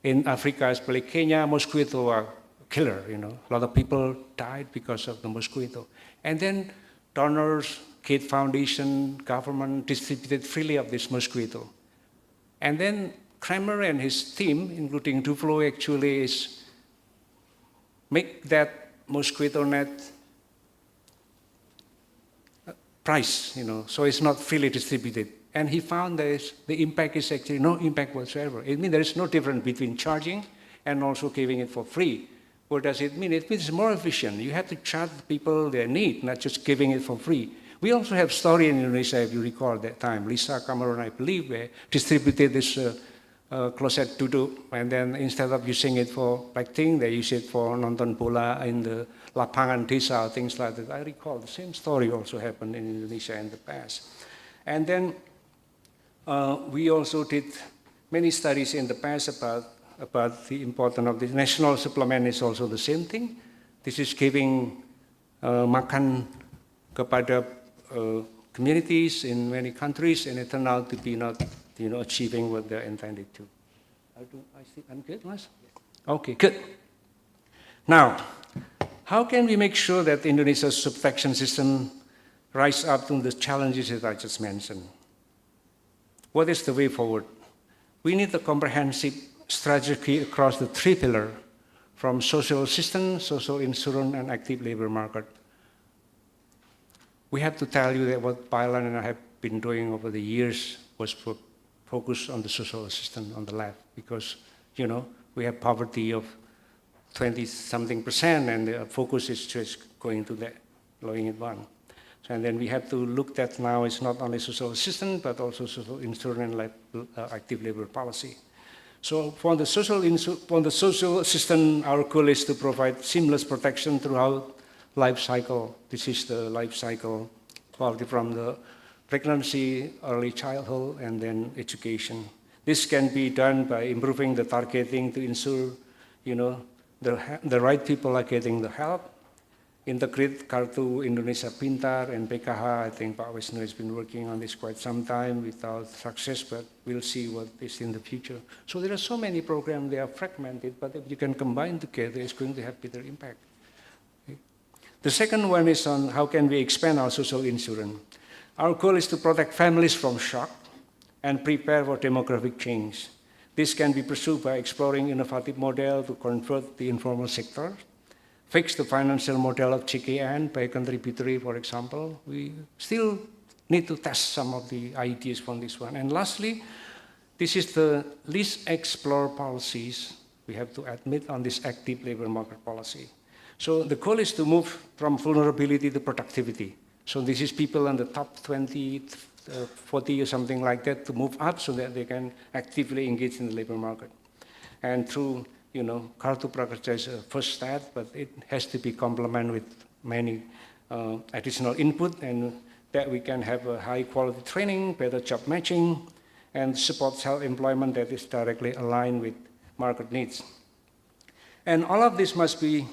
In Africa, especially Kenya, mosquito are killer, A lot of people died because of the mosquito. And then donors, Gates Foundation, government distributed freely of this mosquito. And then Kramer and his team, including Duflo, actually make that mosquito net price, so it's not freely distributed. And he found that the impact is actually no impact whatsoever. It means there is no difference between charging and also giving it for free. What does it mean? It means it's more efficient. You have to charge people their need, not just giving it for free. We also have story in Indonesia, if you recall at that time. Lisa Cameron, I believe, distributed this closet duduk, and then instead of using it for acting, they use it for nonton bola in the lapangan desa, things like that. I recall the same story also happened in Indonesia in the past. And then we also did many studies in the past about the importance of this. National supplement is also the same thing. This is giving makan kepada communities in many countries, and it turned out to be not achieving what they're intended to. I'm good, Mas? Okay, good. Now, how can we make sure that Indonesia's subtraction system rise up to the challenges that I just mentioned? What is the way forward? We need a comprehensive strategy across the three pillars, from social system, social insurance, and active labor market. We have to tell you that what Pailan and I have been doing over the years was focus on the social assistance on the left, because we have poverty of 20-something%, and the focus is just going to that, lowering it one. And then we have to look at now it's not only social assistance but also social insurance and active labor policy. So for the social system, our goal is to provide seamless protection throughout life cycle. This is the life cycle quality from the pregnancy, early childhood, and then education. This can be done by improving the targeting to ensure, the right people are getting the help. Integrate Kartu Indonesia Pintar and PKH. I think Pak Wisnu has been working on this quite some time without success, but we'll see what is in the future. So there are so many programs, they are fragmented, but if you can combine together, it's going to have better impact. Okay. The second one is on how can we expand our social insurance. Our goal is to protect families from shock and prepare for demographic change. This can be pursued by exploring innovative models to convert the informal sector, fix the financial model of CKN by contributory, for example. We still need to test some of the ideas from this one. And lastly, this is the least explored policies we have to admit on this active labor market policy. So the goal is to move from vulnerability to productivity. So this is people on the top 20, 40 or something like that to move up so that they can actively engage in the labor market. And through Kartu Prakerja is a first step, but it has to be complemented with many additional input, and that we can have a high quality training, better job matching, and support self-employment that is directly aligned with market needs. And all of this must be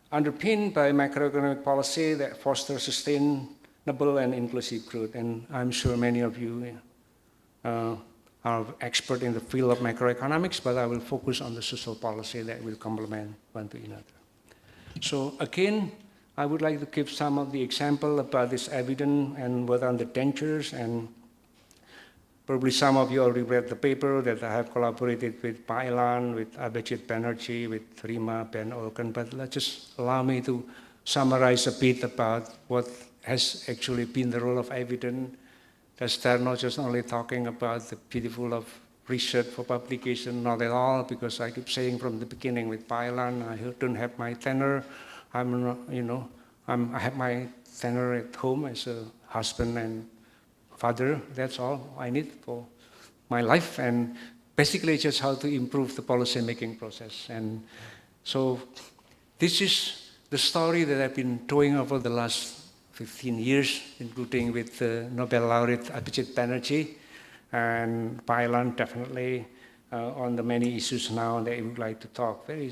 underpinned by macroeconomic policy that fosters sustainable and inclusive growth. And I'm sure many of you are expert in the field of macroeconomics, but I will focus on the social policy that will complement one to another. So again, I would like to give some of the example about this evidence and what are the dangers, and probably some of you already read the paper that I have collaborated with Pailan, with Abhijit Banerjee, with Rima Ben Olken, but let's just allow me to summarize a bit about what has actually been the role of evidence. Sudarno just only talking about the beautiful of research for publication, not at all, because I keep saying from the beginning with Pailan, I don't have my tenure. I have my tenure at home as a husband and father. That's all I need for my life, and basically just how to improve the policy making process. And so this is the story that I've been doing over the last 15 years, including with Nobel laureate Abhijit Banerjee and Pailan, definitely on the many issues now that I would like to talk very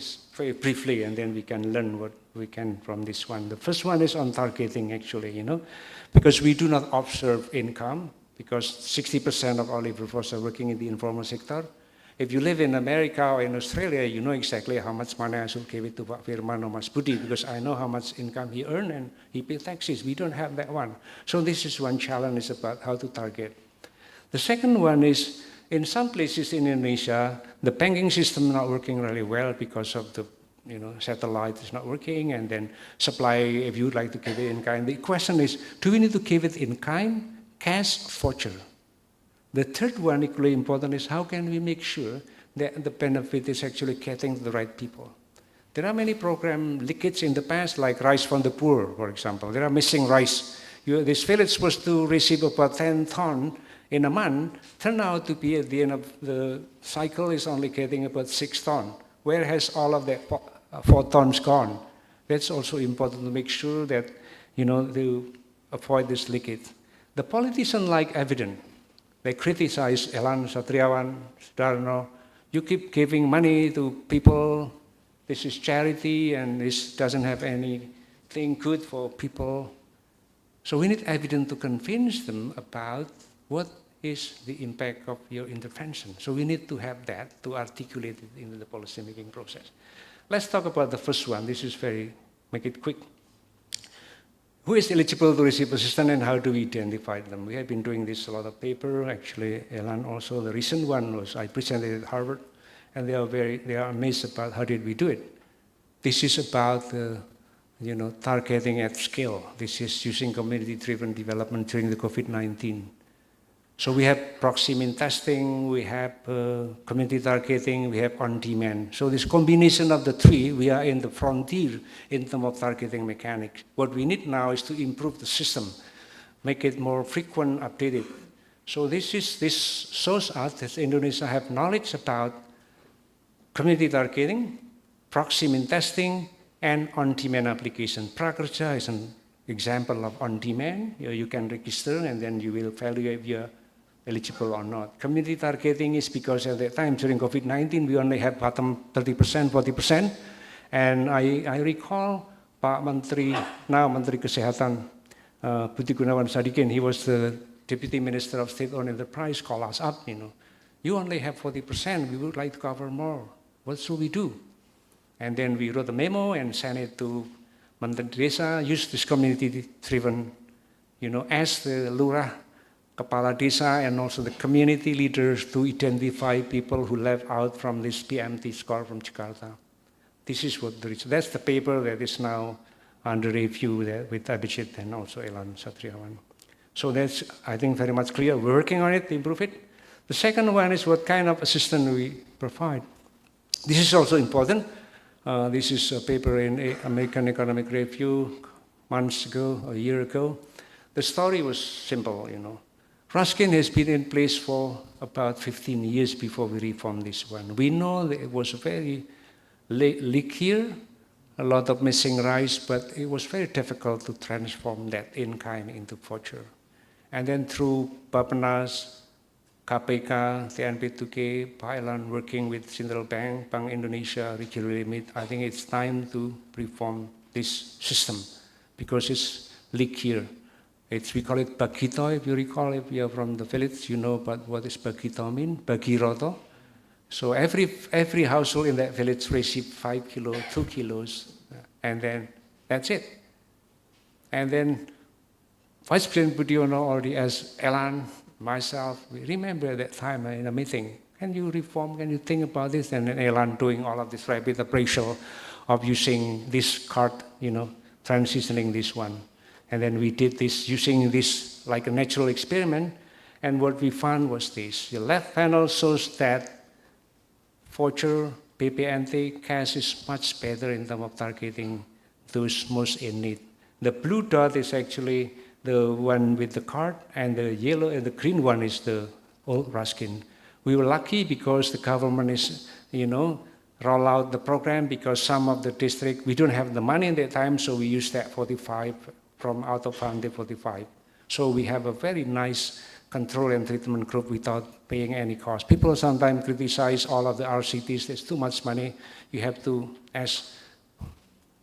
briefly, and then we can learn what we can from this one. The first one is on targeting, actually, because we do not observe income, because 60% of our labor force are working in the informal sector. If you live in America or in Australia, you know exactly how much money I should give it to Pak Firman or Mas Budi, because I know how much income he earned and he pays taxes. We don't have that one. So this is one challenge, is about how to target. The second one is, in some places in Indonesia, the banking system not working really well because of the satellite is not working, and then supply, if you would like to give it in kind. The question is, do we need to give it in kind, cash, voucher? The third one, equally important, is how can we make sure that the benefit is actually getting to the right people? There are many program leakage in the past, like Rice from the Poor, for example. There are missing rice. This village was supposed to receive about 10 tons in a month, turned out to be at the end of the cycle is only getting about 6 tons. Where has all of that 4 tons gone? That's also important to make sure that, to avoid this leakage. The politicians like evidence. They criticize Elan, Satriawan, Sudarno. You keep giving money to people. This is charity, and this doesn't have anything good for people. So we need evidence to convince them about what is the impact of your intervention. So we need to have that to articulate it in the policy-making process. Let's talk about the first one. This is make it quick. Who is eligible to receive assistance and how do we identify them? We have been doing this a lot of paper. Actually, Elan also, the recent one was I presented at Harvard, and they are amazed about how did we do it. This is about targeting at scale. This is using community-driven development during the COVID-19. So we have proximity testing, we have community targeting, we have on-demand. So this combination of the three, we are in the frontier in terms of targeting mechanics. What we need now is to improve the system, make it more frequent, updated. So this shows us that Indonesia have knowledge about community targeting, proximity testing, and on-demand application. Prakerja is an example of on-demand. You can register and then you will evaluate if you're eligible or not. Community targeting is because at that time during COVID-19 we only had bottom 30%, 40%. And I recall Pak Menteri, now Menteri Kesehatan, Budi Gunawan Sadikin, he was the Deputy Minister of State-Owned Enterprise, called us up, you only have 40%, we would like to cover more. What should we do? And then we wrote a memo and sent it to Menteri Desa, use this community-driven, as the Lurah, Kepala Desa, and also the community leaders to identify people who left out from this PMT score from Jakarta. This is what there is. That's the paper that is now under review with Abhijit and also Elan Satriawan. So that's, I think, very much clear. We're working on it to improve it. The second one is what kind of assistance we provide. This is also important. This is a paper in American Economic Review months ago, a year ago. The story was simple, Ruskin has been in place for about 15 years before we reformed this one. We know that it was very leakier, a lot of missing rice, but it was very difficult to transform that in-kind into voucher. And then through Bappenas, KPK, TNP2K, Thailand, working with Central Bank, Bank Indonesia, regional limit, I think it's time to reform this system because it's leakier. We call it Bagito, if you recall, if you're from the village, you know about what is Bagito mean, Bagiroto. So every household in that village received 5 kilos, 2 kilos, and then that's it. And then Vice President Budiono already asked Elan, myself, we remember that time in a meeting, can you reform, can you think about this? And then Elan doing all of this rapid appraisal of using this card, transitioning this one. And then we did this using this like a natural experiment. And what we found was this. The left panel shows that voucher, PPNT, cash is much better in terms of targeting those most in need. The blue dot is actually the one with the card, and the yellow and the green one is the old Ruskin. We were lucky because the government is, roll out the program because some of the district, we don't have the money at that time, so we use that 45 from out of funded 45. So we have a very nice control and treatment group without paying any cost. People sometimes criticize all of the RCTs, there's too much money. You have to ask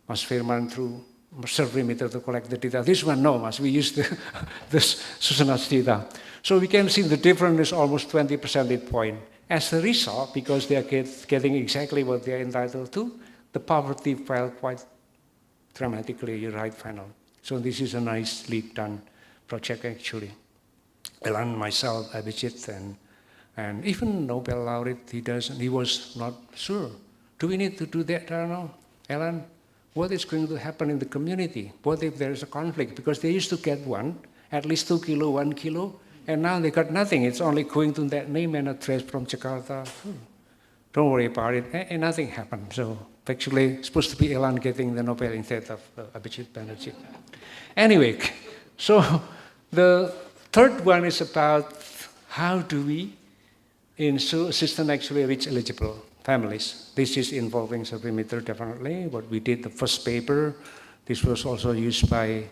Mas Firman through survey method to collect the data. This one, no, we use this Susan's data. So we can see the difference is almost 20 percentage point. As a result, because they are getting exactly what they are entitled to, the poverty fell quite dramatically, you're right, final. So this is a nicely done project, actually. Elan, myself, Abhijit, and even Nobel laureate, he was not sure. Do we need to do that or no? Alan, what is going to happen in the community? What if there is a conflict? Because they used to get at least 2 kilo, 1 kilo, and now they got nothing. It's only going to that name and address from Jakarta. Don't worry about it. And nothing happened. So actually, it's supposed to be Elan getting the Nobel instead of Abhijit Banerjee. Anyway, so the third one is about how do we ensure system actually reach eligible families. This is involving survey method definitely. What we did, the first paper, this was also used by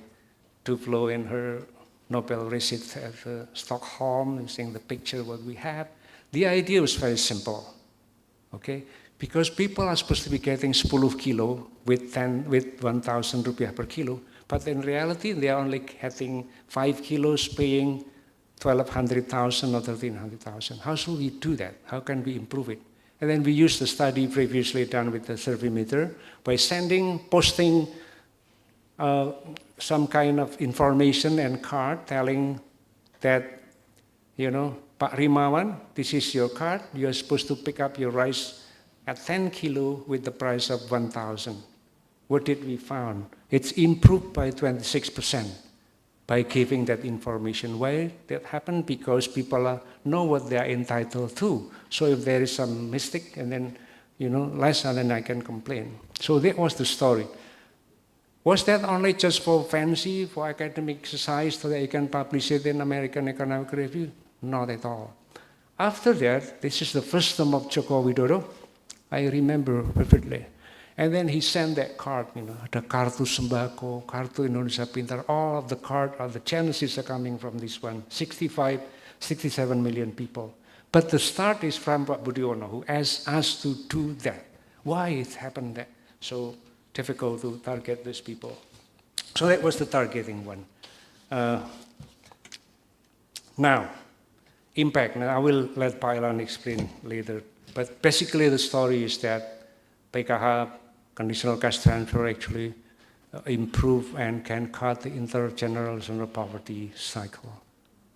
Duflo in her Nobel receipt at Stockholm, and seeing the picture what we have. The idea was very simple, okay? Because people are supposed to be getting 10 kilo with 1,000 rupiah per kilo, but in reality they are only getting 5 kilos paying 1,200,000 or 1,300,000. How should we do that? How can we improve it? And then we used the study previously done with the survey meter by posting some kind of information and card telling that, Pak Rimawan, this is your card. You're supposed to pick up your rice at 10 kilo with the price of 1,000. What did we found? It's improved by 26% by giving that information. Why that happened? Because people know what they are entitled to. So if there is some mistake, and then, less than I can complain. So that was the story. Was that only just for fancy, for academic exercise, so that you can publish it in American Economic Review? Not at all. After that, this is the first term of Joko Widodo. I remember vividly. And then he sent that card, the Kartu Sembako, Kartu Indonesia Pintar, all of the card, all the genesis are coming from this one, 67 million people. But the start is from Pak Budiono, who asked us to do that. Why it happened that? So difficult to target these people. So that was the targeting one. Now, impact. Now I will let Pak Elan explain later. But basically the story is that PKH, conditional cash transfer, actually improve and can cut the intergenerational poverty cycle.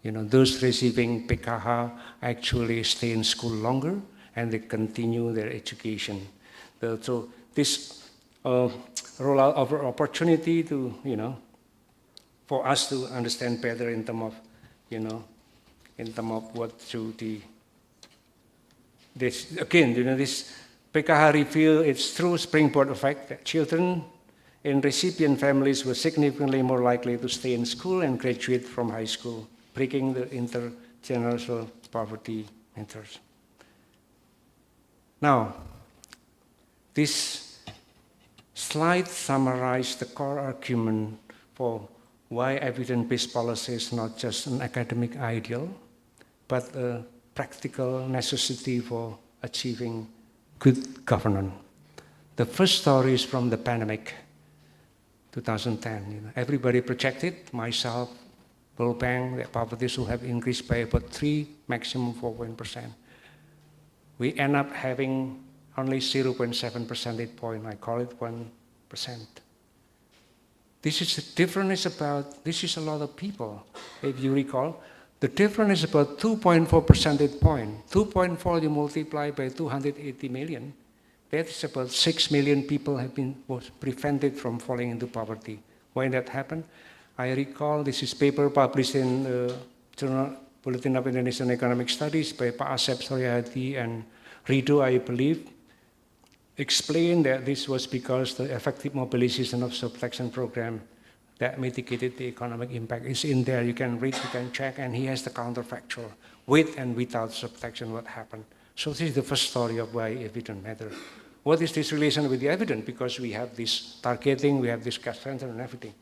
Those receiving PKH actually stay in school longer and they continue their education. So this rollout of opportunity to, for us to understand better in terms of, in terms of what should this PKH reveal its true springboard effect that children in recipient families were significantly more likely to stay in school and graduate from high school, breaking the intergenerational poverty meters. Now, this slide summarizes the core argument for why evidence-based policy is not just an academic ideal, but a practical necessity for achieving good governance. The first story is from the pandemic, 2010. Everybody projected, myself, World Bank, that poverty should have increased by about 3, maximum 4%. We end up having only 0.7 percentage point. I call it 1%. This is the difference this is a lot of people. If you recall, the difference is about 2.4 percentage point. 2.4 you multiply by 280 million. That's about 6 million people was prevented from falling into poverty. Why that happened? I recall this is paper published in the Journal Bulletin of Indonesian Economic Studies by Pak Asep Suryadi and Rido, I believe, explained that this was because the effective mobilization of subtraction program that mitigated the economic impact is in there. You can read, you can check, and he has the counterfactual. With and without subtraction, what happened? So this is the first story of why evidence matters. What is this relation with the evidence? Because we have this targeting, we have this cash transfer and everything.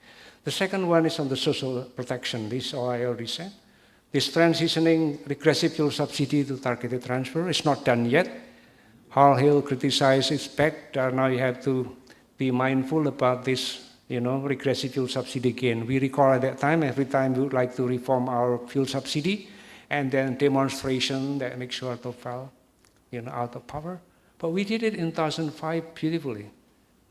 The second one is on the social protection. This all I already said. This transitioning regressive fuel subsidy to targeted transfer is not done yet. Hal Hill criticized its back. Now you have to be mindful about this, regressive fuel subsidy again. We recall at that time, every time we would like to reform our fuel subsidy, and then demonstration that makes sure to fell, out of power. But we did it in 2005 beautifully.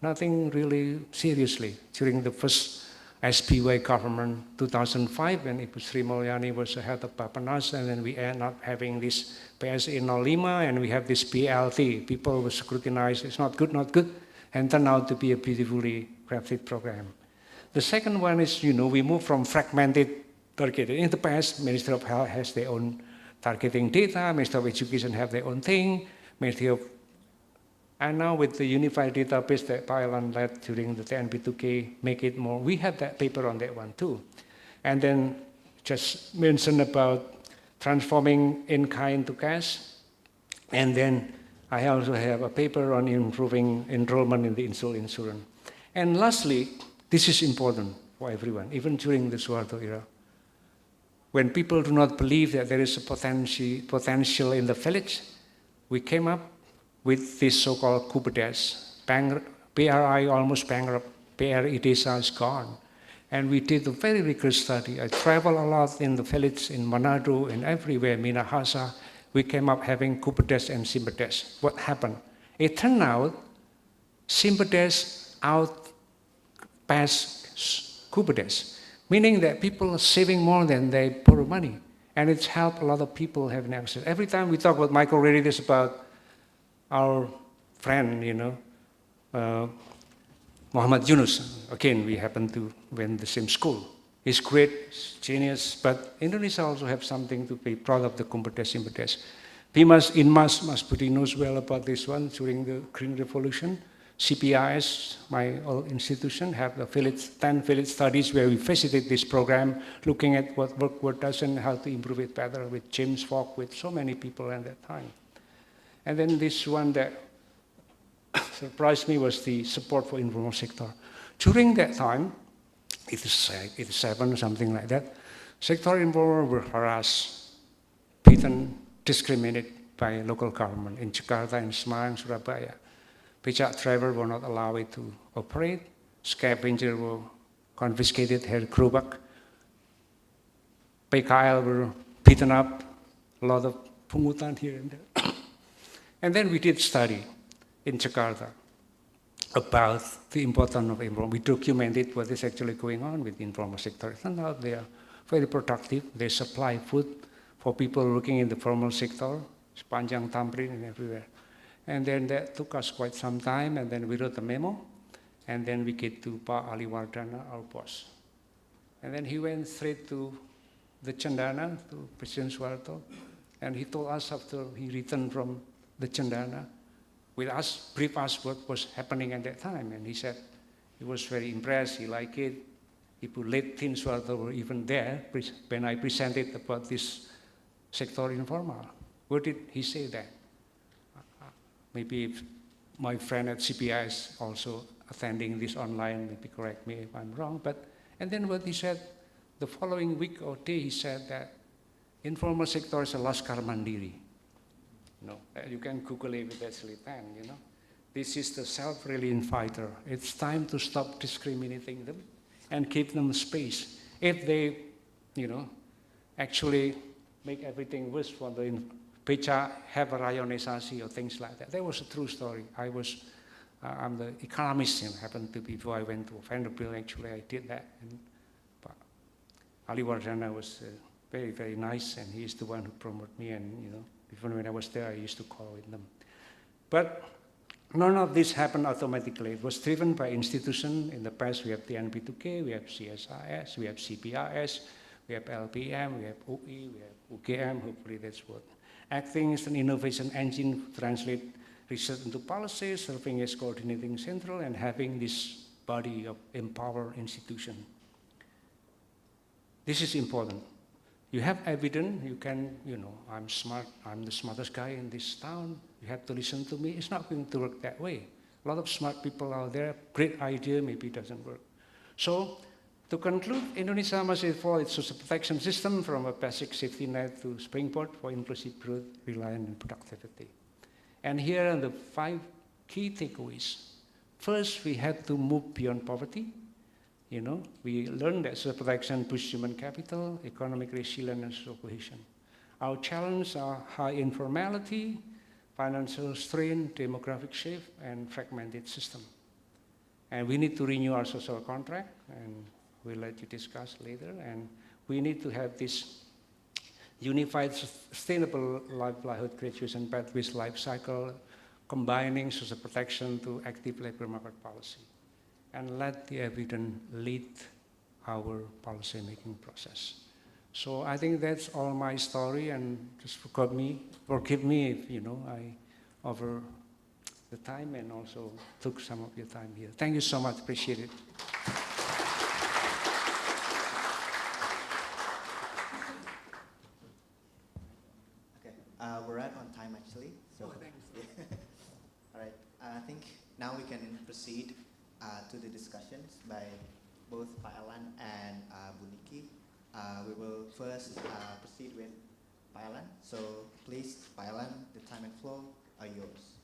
Nothing really seriously during the first SPY government, 2005, when Ibu Sri Mulyani was the head of Bapenas, and then we end up having this PSE 05, and we have this BLT. People will scrutinize, it's not good, not good. and turned out to be a beautifully crafted program. The second one is, we move from fragmented targeting. In the past, Ministry of Health has their own targeting data, Ministry of Education have their own thing, and now with the unified database that Thailand led during the TNP2K, make it more, we have that paper on that one too. And then just mention about transforming in-kind to cash. And then I also have a paper on improving enrollment in the insurance. And lastly, this is important for everyone, even during the Suharto era. When people do not believe that there is a potential in the village, we came up with this so-called Kupedes. PRI almost bankrupt, PRI Desa is gone. And we did a very rigorous study. I traveled a lot in the village, in Manado, and everywhere, Minahasa. We came up having Kupedes and Simpedes. What happened? It turned out Simpedes outpassed Kupedes, meaning that people are saving more than they borrow money. And it's helped a lot of people having access. Every time we talk about microcredit, about our friend, Muhammad Yunus. Again, we happen to went the same school. He's great, he's genius, but Indonesia also have something to be proud of, the Kupedes, Simpedes. Inmas, Mas Budi knows well about this one during the Green Revolution. CPIS, my old institution, have the 10 village studies where we visited this program, looking at what worked, what doesn't, how to improve it better with James Falk, with so many people at that time. And then this one that surprised me was the support for informal sector. During that time, 87, something like that, sector informal were harassed, beaten, discriminated by local government in Jakarta, in Semarang, Surabaya. Becak driver were not allowed to operate, scavenger were confiscated, had gerobak. PKL were beaten up, a lot of pungutan here and there. And then we did study in Jakarta about the importance of informal. We documented what is actually going on with the informal sector. It turned out they are very productive. They supply food for people working in the formal sector, Sepanjang Tamrin and everywhere. And then that took us quite some time, and then we wrote a memo, and then we get to Pak Ali Wardana, our boss. And then he went straight to the Cendana, to President Suharto, and he told us after he returned from the Cendana, with us, brief us what was happening at that time. And he said he was very impressed, he liked it. People late Tin Suharto were even there when I presented about this sector informal. Where did he say that? Maybe if my friend at CPI is also attending this online, maybe correct me if I'm wrong. And then what he said, the following week or day, he said that informal sector is a laskar mandiri. You can Google it with Ashley Tan, This is the self-reliant fighter. It's time to stop discriminating them and give them space. If they, actually make everything worse for the Pecha, have a rayonisasi or things like that. That was a true story. I'm the economist, happened to be, before I went to Vanderbilt, actually I did that. But Ali Wardana was very, very nice, and he's the one who promoted me, and even when I was there, I used to call with them. But none of this happened automatically. It was driven by institutions. In the past, we have the TNP2K, we have CSIS, we have CPIS, we have LPM, we have UE, we have UGM, hopefully that's what. Acting as an innovation engine to translate research into policy, serving as coordinating central, and having this body of empowered institution. This is important. You have evidence, you can, I'm smart, I'm the smartest guy in this town, you have to listen to me. It's not going to work that way. A lot of smart people out there, great idea, maybe it doesn't work. So, to conclude, Indonesia must evolve its social protection system from a basic safety net to springboard for inclusive growth, reliance, and productivity. And here are the 5 key takeaways. First, we have to move beyond poverty. We learned that social protection boosts human capital, economic resilience, and social cohesion. Our challenges are high informality, financial strain, demographic shift, and fragmented system. And we need to renew our social contract, and we'll let you discuss later. And we need to have this unified, sustainable livelihood graduation pathways life cycle, combining social protection to active labor market policy, and let the evidence lead our policy making process. So I think that's all my story, and just forgive me if I over the time and also took some of your time here. Thank you so much, appreciate it. Okay, we're right on time actually. So, all right, I think now we can proceed to the discussions by both Pak Elan and Bu Niki. We will first proceed with Pak Elan. So please, Pak Elan, the time and floor are yours.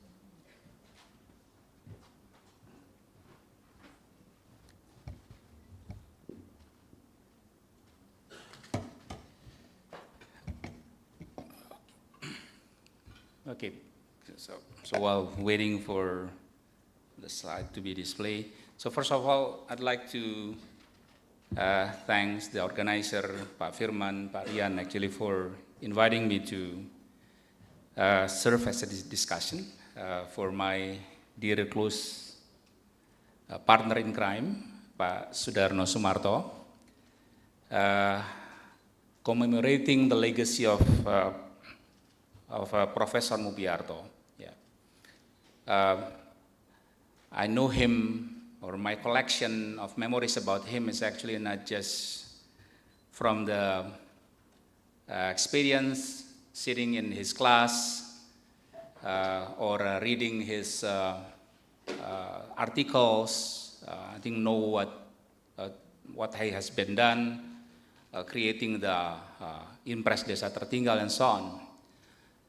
Okay, so while waiting for the slide to be displayed, so first of all, I'd like to thank the organizer, Pak Firman, Pak Rian, actually for inviting me to serve as a discussion for my dear close partner in crime, Pak Sudarno Sumarto, commemorating the legacy of Professor Mubyarto. Yeah. I know him, or my collection of memories about him is actually not just from the experience sitting in his class or reading his articles. I think know what he has been done, creating the Impres Desa Tertinggal and so on.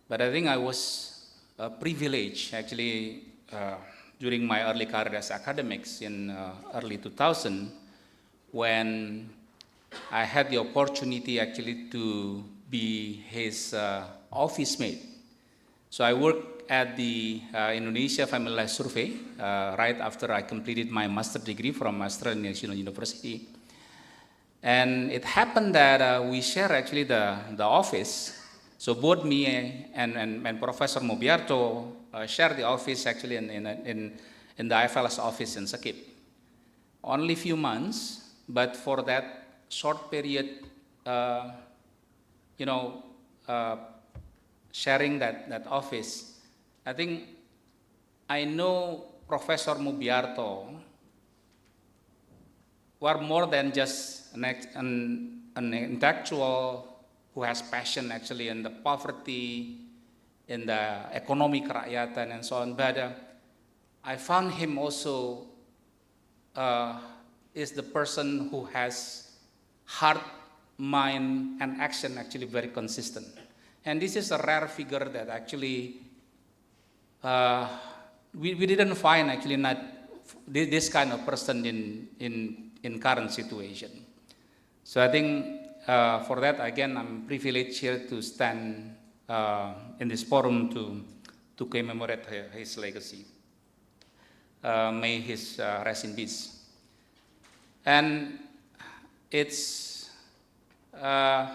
But I think I was privileged actually during my early career as academics in early 2000, when I had the opportunity actually to be his office mate. So I worked at the Indonesia Family Life Survey right after I completed my master's degree from Australian National University. And it happened that we share actually the office. So both me and Professor Mubyarto share the office actually in the IFLS office in Sakip. Only few months, but for that short period, sharing that office, I think I know Professor Mubyarto were more than just an intellectual who has passion actually in the poverty, in the economic kerakyatan and so on, but I found him also is the person who has heart, mind, and action actually very consistent. And this is a rare figure that actually we didn't find actually not this kind of person in current situation. So I think for that, again, I'm privileged here to stand in this forum to commemorate his legacy. May his rest in peace. And it's a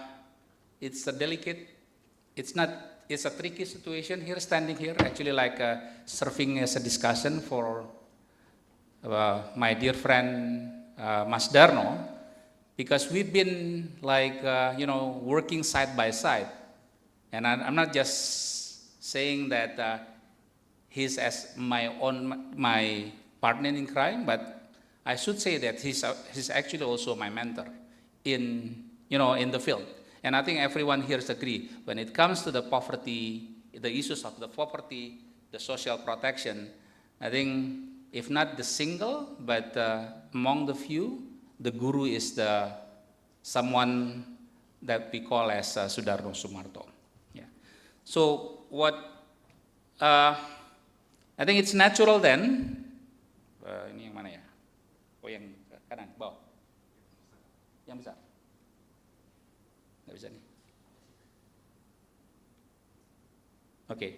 delicate, it's a tricky situation here, standing here, actually like serving as a discussion for my dear friend Mas Darno, because we've been like, working side by side. And I'm not just saying that he's as my partner in crime, but I should say that he's actually also my mentor in the field. And I think everyone here agree, when it comes to the poverty, the issues of the poverty, the social protection, I think if not the single, but among the few, the guru is someone that we call as Sudarno Sumarto. Yeah. So what I think it's natural then. Ini yang mana ya? Oh, yang kanan, bawah. Yang besar. Nggak bisa nih. Okay.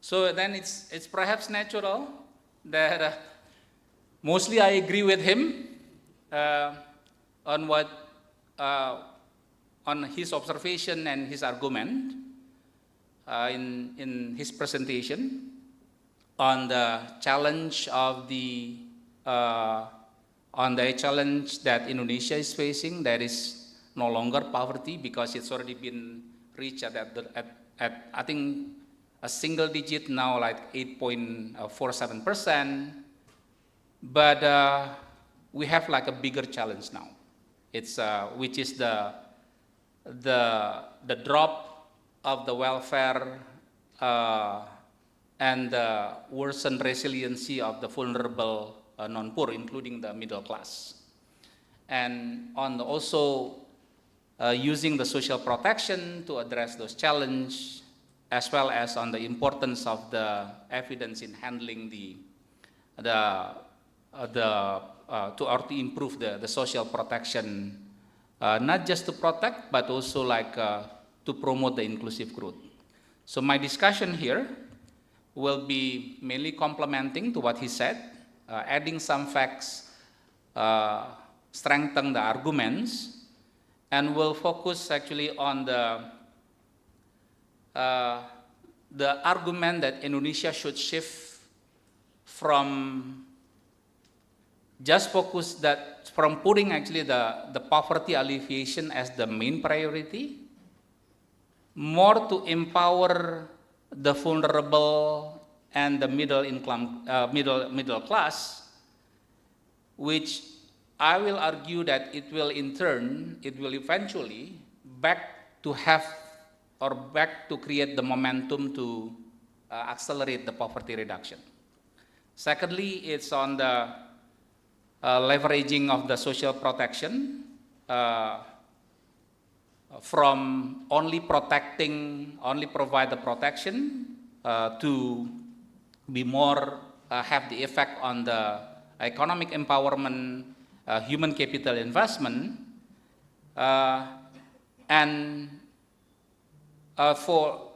So then it's perhaps natural that mostly I agree with him on what on his observation and his argument in his presentation. on the challenge of on the challenge that Indonesia is facing, that is no longer poverty because it's already been reached at I think a single digit now, like 8.47%. But we have like a bigger challenge now. It's which is the drop of the welfare and the worsened resiliency of the vulnerable non-poor, including the middle class. And on also using the social protection to address those challenges, as well as on the importance of the evidence in handling to improve the social protection, not just to protect, but also like to promote the inclusive growth. So my discussion here will be mainly complementing to what he said, adding some facts, strengthen the arguments, and will focus actually on the argument that Indonesia should shift from just focus that from putting actually the poverty alleviation as the main priority, more to empower the vulnerable and the middle class, which I will argue that it will eventually back to create the momentum to accelerate the poverty reduction. Secondly, it's on the leveraging of the social protection from only provide the protection to be more, have the effect on the economic empowerment, human capital investment, and for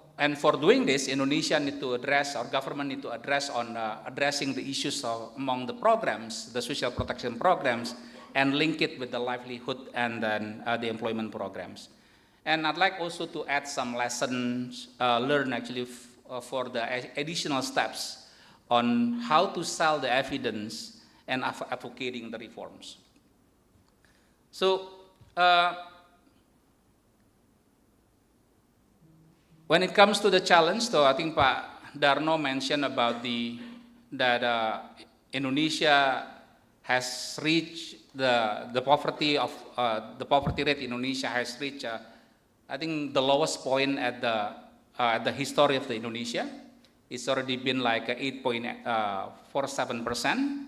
doing this, Indonesia need to address, our government need to address on addressing the issues among the programs, the social protection programs, and link it with the livelihood and then the employment programs. And I'd like also to add some lessons learned actually for the additional steps on how to sell the evidence and advocating the reforms. So, when it comes to the challenge, so I think Pak Darno mentioned about that Indonesia has reached the poverty rate. Indonesia has reached, I think, the lowest point at the history of the Indonesia. It's already been like 8.47%.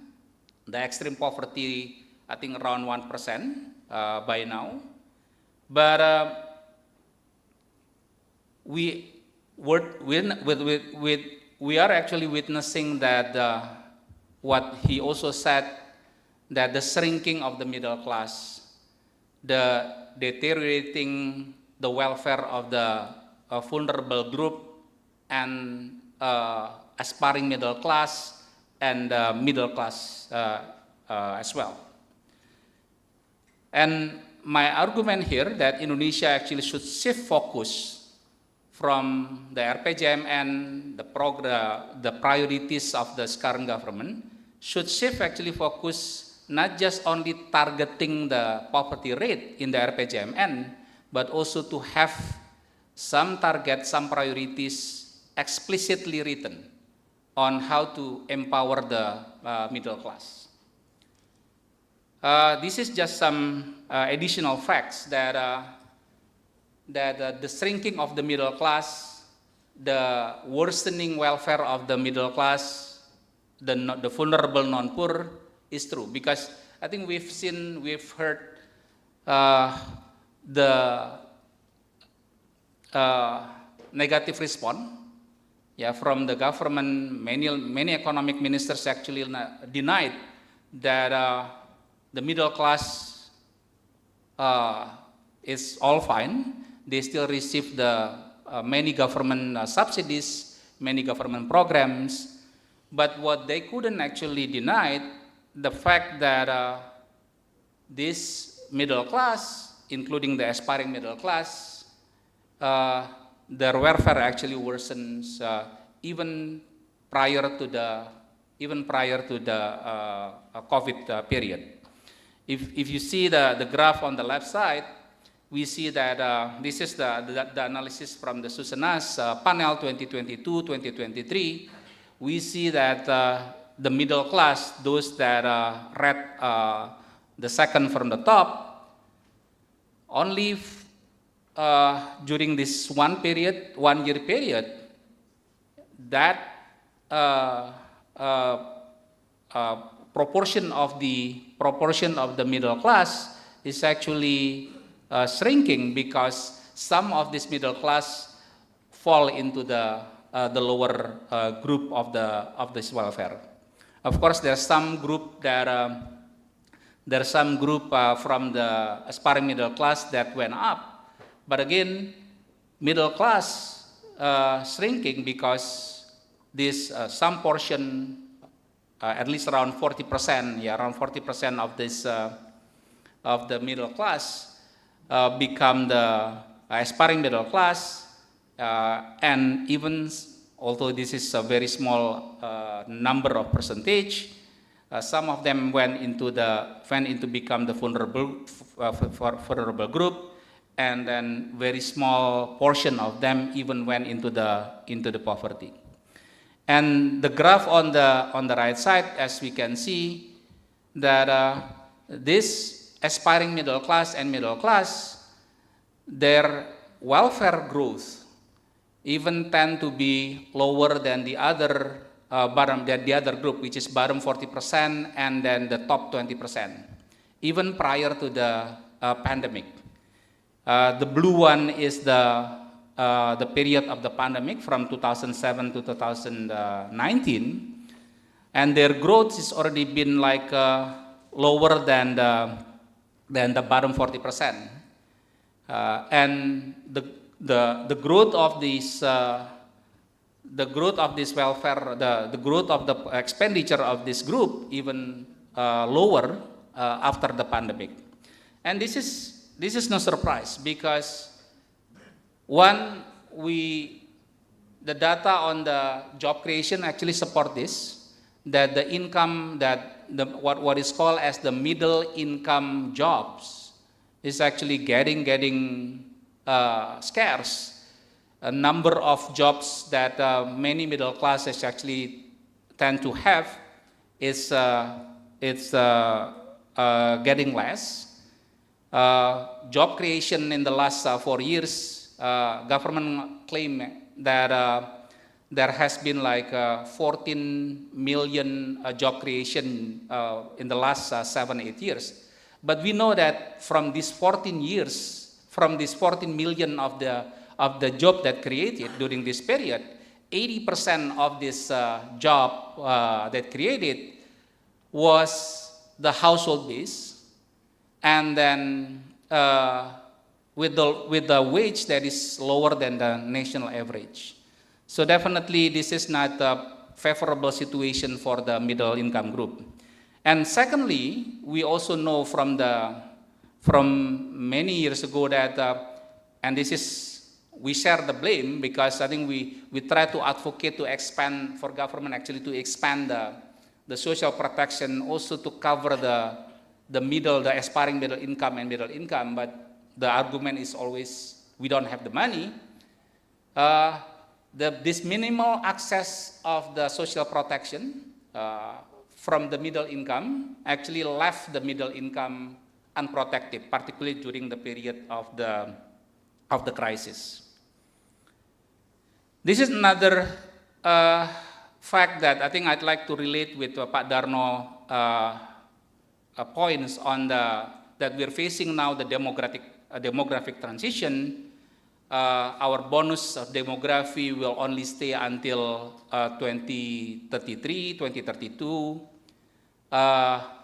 The extreme poverty, I think, around 1% by now. But we are actually witnessing that what he also said, that the shrinking of the middle class, the deteriorating the welfare of the vulnerable group, and aspiring middle class and middle class as well. And my argument here that Indonesia actually should shift focus from the RPJMN, the priorities of the current government, should shift actually focus not just only targeting the poverty rate in the RPJMN, but also to have some targets, some priorities explicitly written on how to empower the middle class. This is just some additional facts that the shrinking of the middle class, the worsening welfare of the middle class, the vulnerable non-poor is true, because I think we've heard the negative response from the government. Many economic ministers actually denied that the middle class is all fine. They still receive the many government subsidies, many government programs, but what they couldn't actually deny, the fact that this middle class, including the aspiring middle class, their welfare actually worsens even even prior to the COVID period. If you see the graph on the left side, we see that this is the analysis from the Susanas panel 2022-2023. We see that the middle class, those that read the second from the top, only during this 1 year period, that proportion of the middle class is actually shrinking, because some of this middle class fall into the lower group of this welfare. Of course, there's some group from the aspiring middle class that went up, but again, middle class shrinking, because this some portion, at least around 40%, around 40% of this of the middle class become the aspiring middle class, and even although this is a very small number of percentage, some of them went into become the vulnerable group, and then very small portion of them even went into the poverty. And the graph on the right side, as we can see, that this aspiring middle class and middle class, their welfare growth even tend to be lower than the other group, which is bottom 40% and then the top 20%, even prior to the pandemic. The blue one is the period of the pandemic from 2007 to 2019, and their growth has already been like lower than the bottom 40%, and the growth of this welfare, the growth of the expenditure of this group even lower after the pandemic. And this is no surprise, because one, the data on the job creation actually support this, that the income, what is called as the middle income jobs is actually getting scarce. A number of jobs that many middle classes actually tend to have is getting less. Job creation in the last 4 years, government claim that there has been like 14 million job creation in the last 7-8 years. But we know that from these 14 million of the job that created during this period, 80% of this job that created was the household base, and then with the wage that is lower than the national average. So definitely this is not a favorable situation for the middle income group. And secondly, we also know from many years ago that, and this is, we share the blame, because I think we try to advocate to expand, for government actually to expand the social protection also to cover the aspiring middle income and middle income, but the argument is always, we don't have the money. This minimal access of the social protection from the middle income actually left the middle income unprotected, particularly during the period of the crisis. This is another fact that I think I'd like to relate with Pak Darno points on that we're facing now the demographic transition. Our bonus of demography will only stay until 2033, 2032,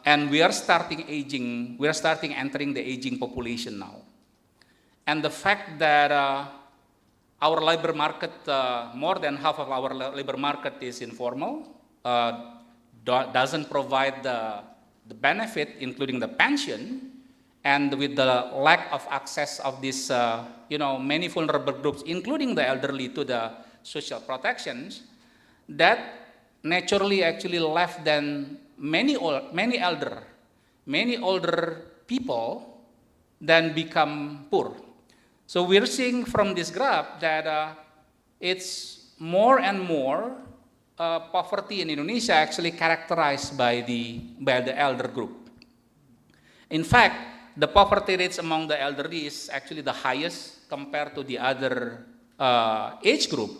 and we are starting aging. We are starting entering the aging population now, and the fact that our labor market, more than half of our labor market is informal, doesn't provide the benefit, including the pension. And with the lack of access of these, many vulnerable groups, including the elderly, to the social protections, that naturally actually left than many older people then become poor. So we're seeing from this graph that it's more and more poverty in Indonesia actually characterized by the elder group. In fact, the poverty rates among the elderly is actually the highest compared to the other age group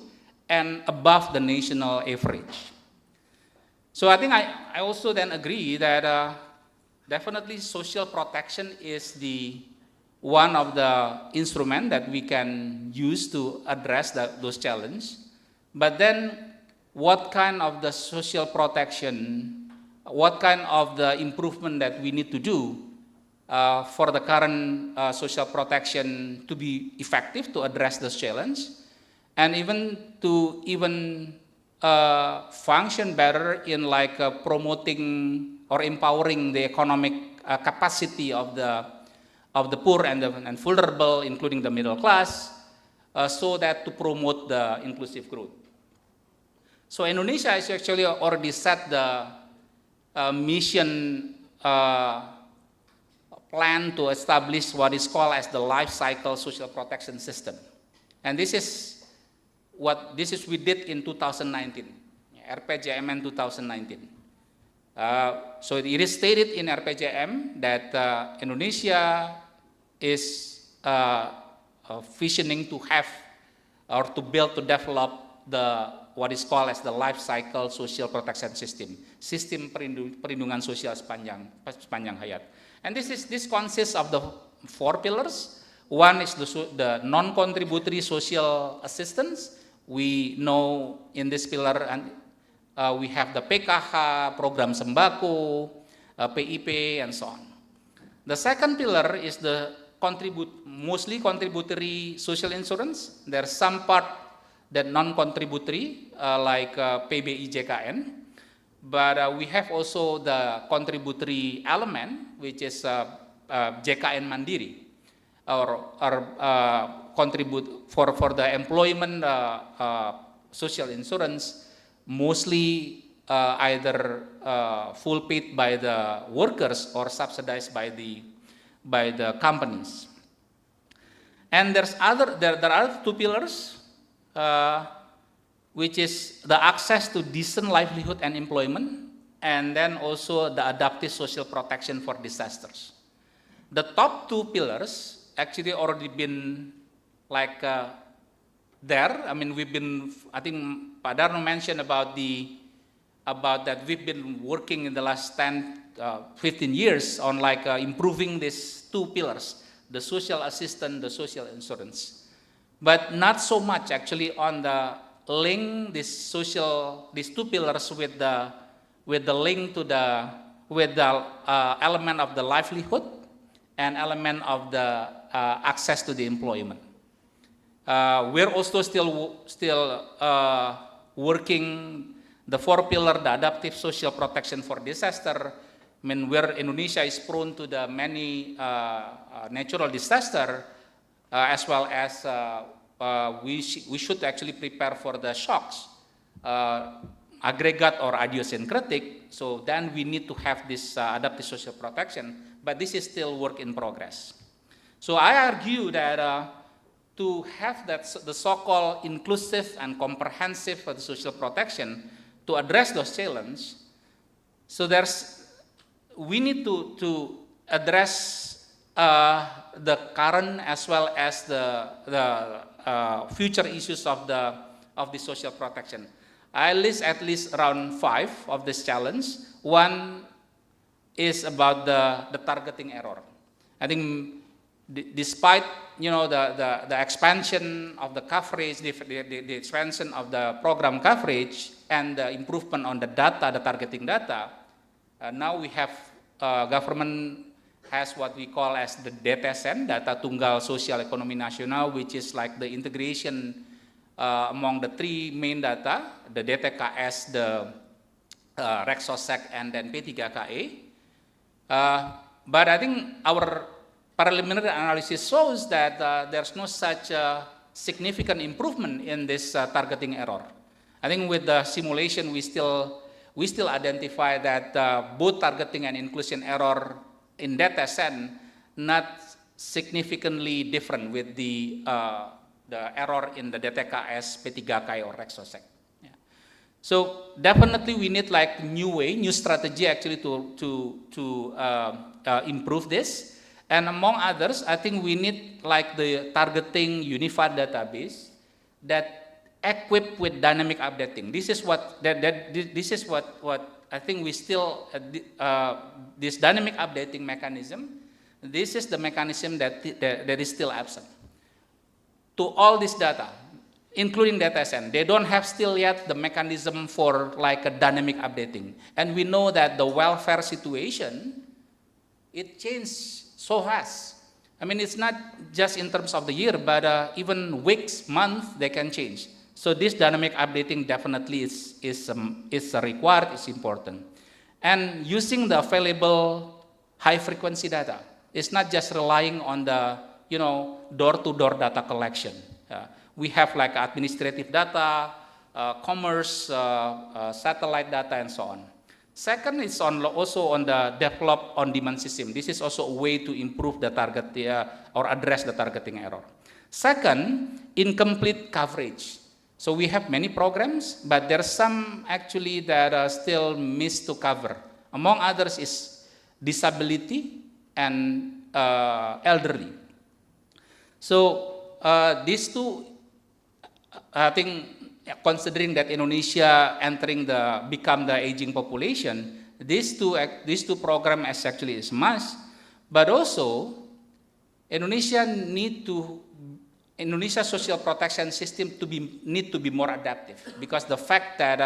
and above the national average. So I think I also then agree that definitely social protection is the one of the instruments that we can use to address those challenges. But then what kind of the social protection, what kind of the improvement that we need to do for the current social protection to be effective to address this challenge, and even to function better in like promoting or empowering the economic capacity of the poor and vulnerable, including the middle class, so that to promote the inclusive growth. So Indonesia has actually already set the mission plan to establish what is called as the life cycle social protection system. And this is we did in 2019, RPJMN 2019. So it is stated in RPJM that Indonesia is visioning to have or to build, to develop what is called as the life cycle social protection system, sistem perlindungan sosial sepanjang hayat. And this consists of the 4 pillars. One is the non-contributory social assistance. We know in this pillar we have the PKH, program sembako, PIP, and so on. The second pillar is the mostly contributory social insurance. There's some part that non-contributory, like PBI JKN, but we have also the contributory element, which is JKN Mandiri, or contribute for the employment social insurance, mostly either full paid by the workers or subsidized by the companies. And there are 2 pillars, which is the access to decent livelihood and employment, and then also the adaptive social protection for disasters. The top 2 pillars actually already been like there. I mean, I think Pak Darno mentioned about that we've been working in the last 15 years on like improving these 2 pillars, the social assistance, the social insurance. But not so much actually on the link these 2 pillars with the link to the element of the livelihood and element of the access to the employment. We're also still working the 4 pillar, the adaptive social protection for disaster. I mean, where Indonesia is prone to the many natural disaster, as well as we should actually prepare for the shocks, aggregate or idiosyncratic. So then we need to have this adaptive social protection, but this is still work in progress. So I argue that to have the so-called inclusive and comprehensive social protection to address those challenges, so we need to address the current as well as the future issues of the social protection. I list at least around 5 of this challenge. One is about the targeting error. I think despite the expansion of the coverage, the expansion of the program coverage, and the improvement on the data, the targeting data, now we have government has what we call as the DTSN, Data Tunggal Sosial Ekonomi Nasional, which is like the integration among the 3 main data, the DTKS, the Reksosek, and then P3KE. But I think our preliminary analysis shows that there's no such significant improvement in this targeting error. I think with the simulation, we still identify that both targeting and inclusion error in that ascent not significantly different with the error in the DTKS, P3K, or Rexosec. Yeah. So definitely we need like new strategy actually to improve this. And among others, I think we need like the targeting unified database that equipped with dynamic updating. This is what I think we still this dynamic updating mechanism. This is the mechanism that is still absent to all this data, including DataSN. They don't have still yet the mechanism for like a dynamic updating. And we know that the welfare situation, it changed so fast. I mean, it's not just in terms of the year, but even weeks, months, they can change. So this dynamic updating definitely is required, is important. And using the available high frequency data, it's not just relying on the door-to-door data collection. We have like administrative data, commerce, satellite data, and so on. Second is also on the develop on-demand system. This is also a way to improve the target or address the targeting error. Second, incomplete coverage. So we have many programs, but there are some actually that are still missed to cover. Among others is disability and elderly. So these two, I think, considering that Indonesia become the aging population, these two programs actually is must, but also Indonesia social protection system need to be more adaptive, because the fact that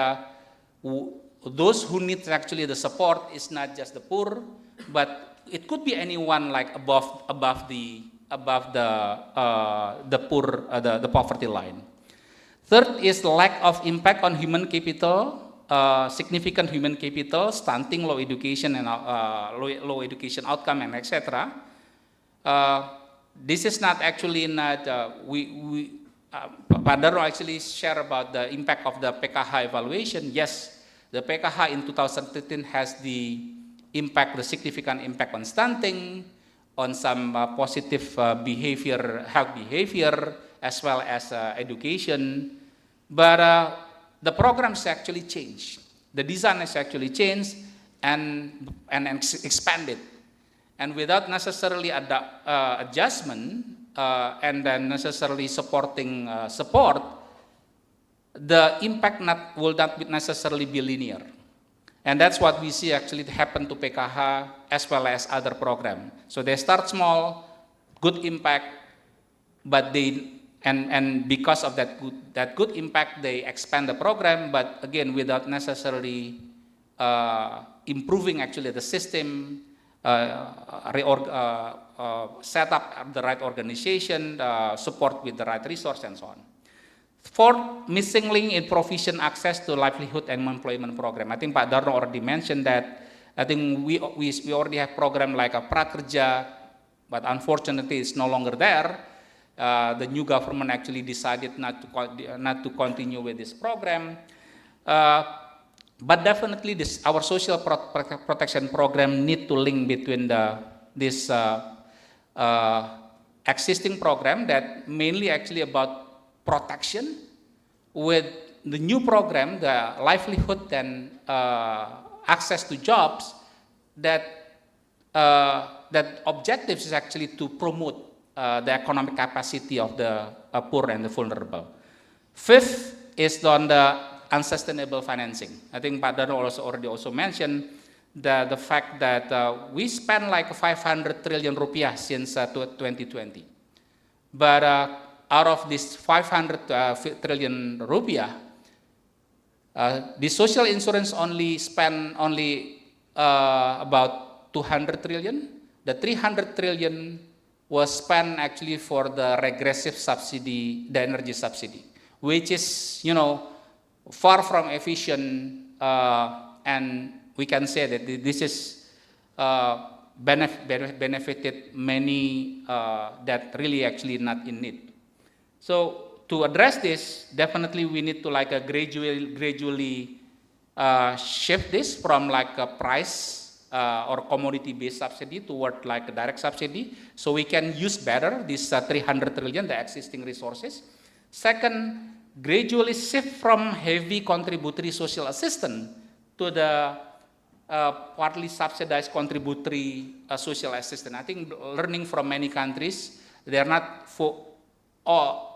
those who need actually the support is not just the poor, but it could be anyone like above the poor, the poverty line. Third is lack of impact on human capital, significant human capital, stunting, low education and low education outcome, and etc. This is not actually Pak Darno actually share about the impact of the PKH evaluation. Yes, the PKH in 2013 has the significant impact on stunting, on some positive health behavior, as well as education. But the programs actually changed. The design has actually changed and expanded. And without necessarily adjustment and then necessarily supporting support, the impact will not necessarily be linear. And that's what we see actually happen to PKH as well as other programs. So they start small, good impact, but and because of that good impact, they expand the program, but again, without necessarily improving actually the system, set up the right organization, support with the right resource, and so on. Fourth, missing link in provision access to livelihood and employment program. I think Pak Darno already mentioned that. I think we already have program like a Prakerja, but unfortunately it's no longer there. The new government actually decided not to continue with this program. But definitely our social protection program need to link between this existing program that mainly actually about protection with the new program, the livelihood and access to jobs, that objectives is actually to promote the economic capacity of the poor and the vulnerable. Fifth is on the unsustainable financing. I think Pak Darno already mentioned the fact that we spent like 500 trillion rupiah since 2020. But out of this 500 trillion rupiah, the social insurance only spent about 200 trillion. The 300 trillion was spent actually for the regressive subsidy, the energy subsidy, which is, far from efficient, and we can say that this is benefited many that really actually not in need. So to address this, definitely we need to like gradually shift this from like a price or commodity-based subsidy toward like a direct subsidy, so we can use better this 300 trillion, the existing resources. Second, gradually shift from heavy contributory social assistance to the partly subsidized contributory social assistance. I think learning from many countries, they are not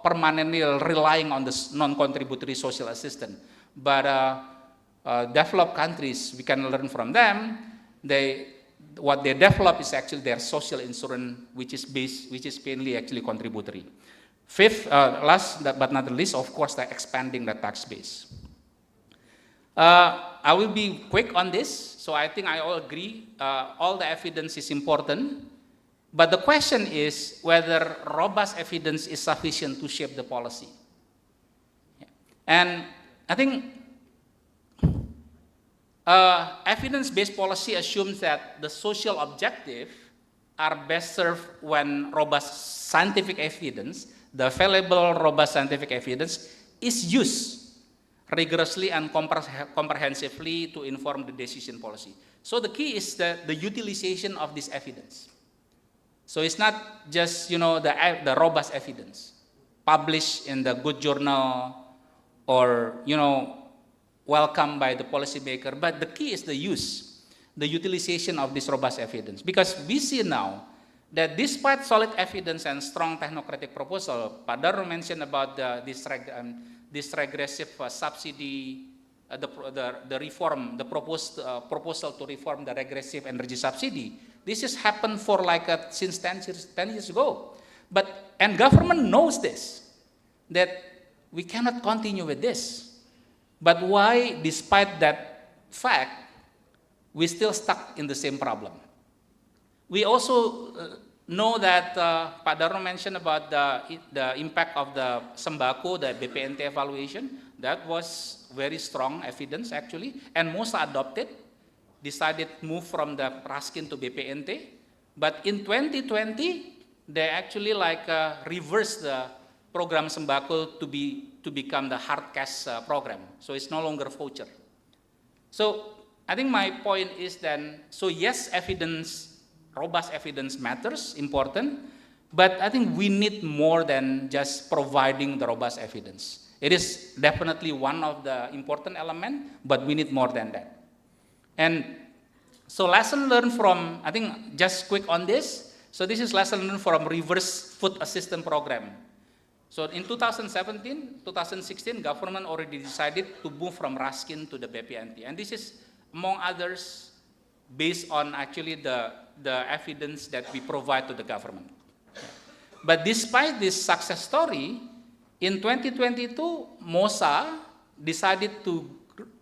permanently relying on this non-contributory social assistance, but developed countries, we can learn from them. What they develop is actually their social insurance, which is mainly actually contributory. Fifth, last but not least, of course, the expanding the tax base. I will be quick on this. So I think I all agree, all the evidence is important, but the question is whether robust evidence is sufficient to shape the policy. And I think evidence-based policy assumes that the social objectives are best served when robust scientific evidence, the available robust scientific evidence, is used rigorously and comprehensively to inform the decision policy. So the key is the utilization of this evidence. So it's not just the robust evidence published in the good journal or welcomed by the policymaker, but the key is the utilization of this robust evidence. Because we see now that despite solid evidence and strong technocratic proposal, Pak Darno mentioned about this regressive subsidy, the reform, the proposal to reform the regressive energy subsidy. This has happened for since 10 years ago. And government knows this, that we cannot continue with this. But why, despite that fact, we still stuck in the same problem? We also know that Pak Darno mentioned about the impact of the sembako, the BPNT evaluation. That was very strong evidence actually, and most adopted, decided to move from the Raskin to BPNT. But in 2020, they actually reversed the program sembako to become the hard cash program. So it's no longer voucher. So I think my point is then, so yes, robust evidence matters, important, but I think we need more than just providing the robust evidence. It is definitely one of the important elements, but we need more than that. And so lesson learned from, I think just quick on this, so this is lesson learned from reverse food assistance program. So in 2017, 2016, government already decided to move from Raskin to the BPNT. And this is, among others, based on actually the evidence that we provide to the government. But despite this success story, in 2022, MOSA decided to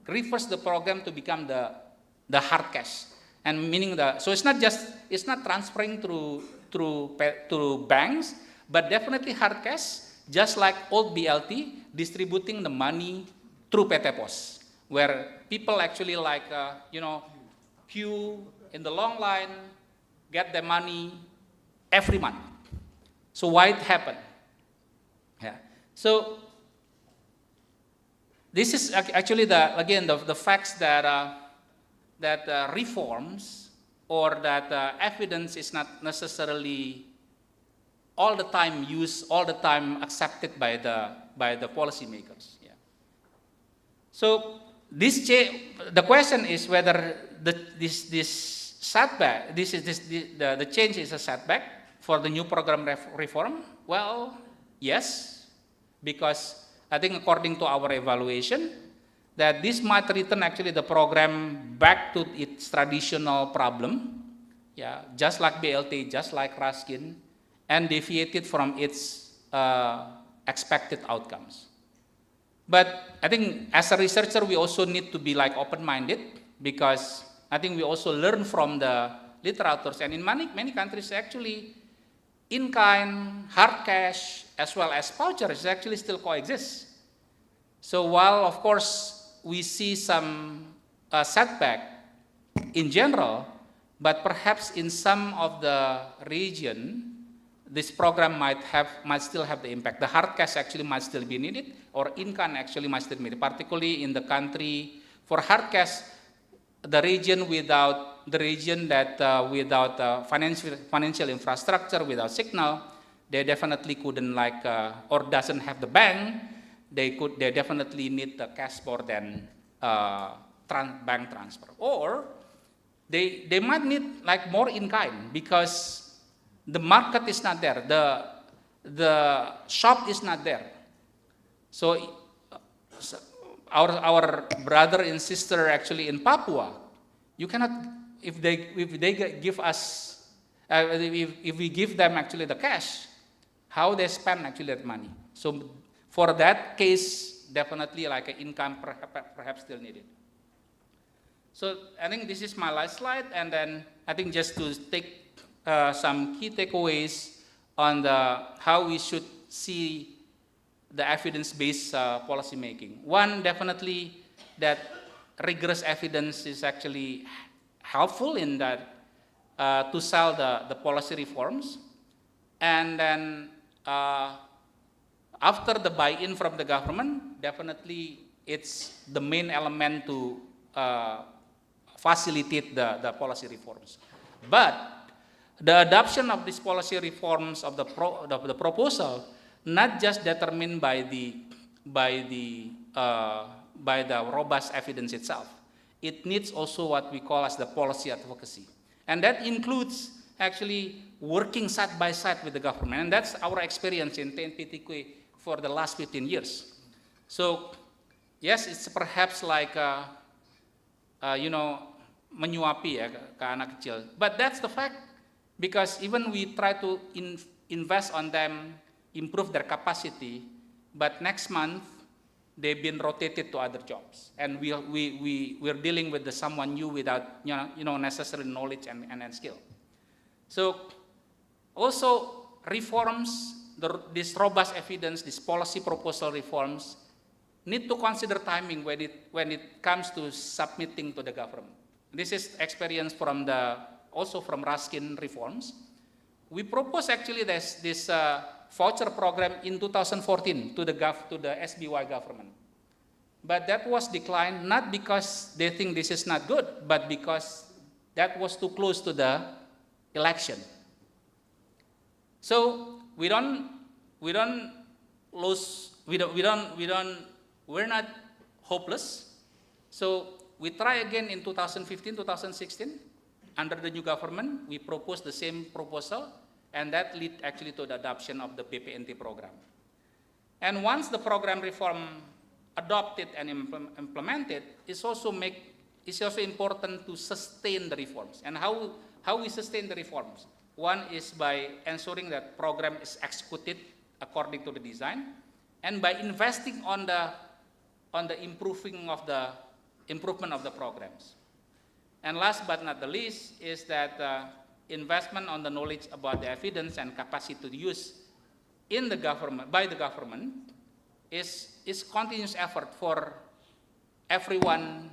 reverse the program to become the hard cash. And meaning so it's not transferring through banks, but definitely hard cash, just like old BLT, distributing the money through PT Pos, where people actually queue in the long line, get the money every month. So why it happened? Yeah. So this is actually the facts that reforms or that evidence is not necessarily all the time used, all the time accepted by the policymakers. Yeah. So the question is whether this setback, the change is a setback for the new program reform. Well, yes, because I think according to our evaluation, that this might return actually the program back to its traditional problem, yeah, just like BLT, just like Raskin, and deviated from its expected outcomes. But I think as a researcher, we also need to be open-minded, because I think we also learn from the literatures, and in many countries actually, in-kind, hard cash, as well as vouchers actually still coexist. So while of course we see some setback in general, but perhaps in some of the region, this program might still have the impact. The hard cash actually might still be needed, or in-kind actually might still be needed, particularly in the country. For hard cash, the region that without financial infrastructure, without signal, they definitely couldn't or doesn't have the bank. They definitely need the cash more than bank transfer, or they might need more in kind because the market is not there, the shop is not there. So our brother and sister actually in Papua, you cannot, if they give us, if we give them actually the cash, how they spend actually that money. So for that case, definitely an income perhaps still needed. So I think this is my last slide, and then I think just to take some key takeaways on how we should see the evidence-based policy making. One, definitely that rigorous evidence is actually helpful in that to sell the policy reforms. And then after the buy-in from the government, definitely it's the main element to facilitate the policy reforms. But the adoption of these policy reforms of the proposal not just determined by the robust evidence itself. It needs also what we call as the policy advocacy, and that includes actually working side by side with the government, and that's our experience in TNPTQ for the last 15 years. So yes, it's perhaps menyuapi ya ke anak kecil, but that's the fact, because even we try to invest on them, improve their capacity, but next month they've been rotated to other jobs, and we're dealing with someone new without necessary knowledge and skill. So also reforms, this robust evidence, this policy proposal reforms need to consider timing when it comes to submitting to the government. This is experience from also from Raskin reforms. We propose actually this voucher program in 2014 to the SBY government, but that was declined not because they think this is not good, but because that was too close to the election. So we're not hopeless. So we try again in 2015, 2016. Under the new government, we proposed the same proposal, and that led actually to the adoption of the BPNT program. And once the program reform adopted and implemented, it's also important to sustain the reforms. And how we sustain the reforms? One is by ensuring that program is executed according to the design, and by investing on the improvement of the programs. And last but not the least is that investment on the knowledge about the evidence and capacity to use in the government, by the government, is continuous effort for everyone,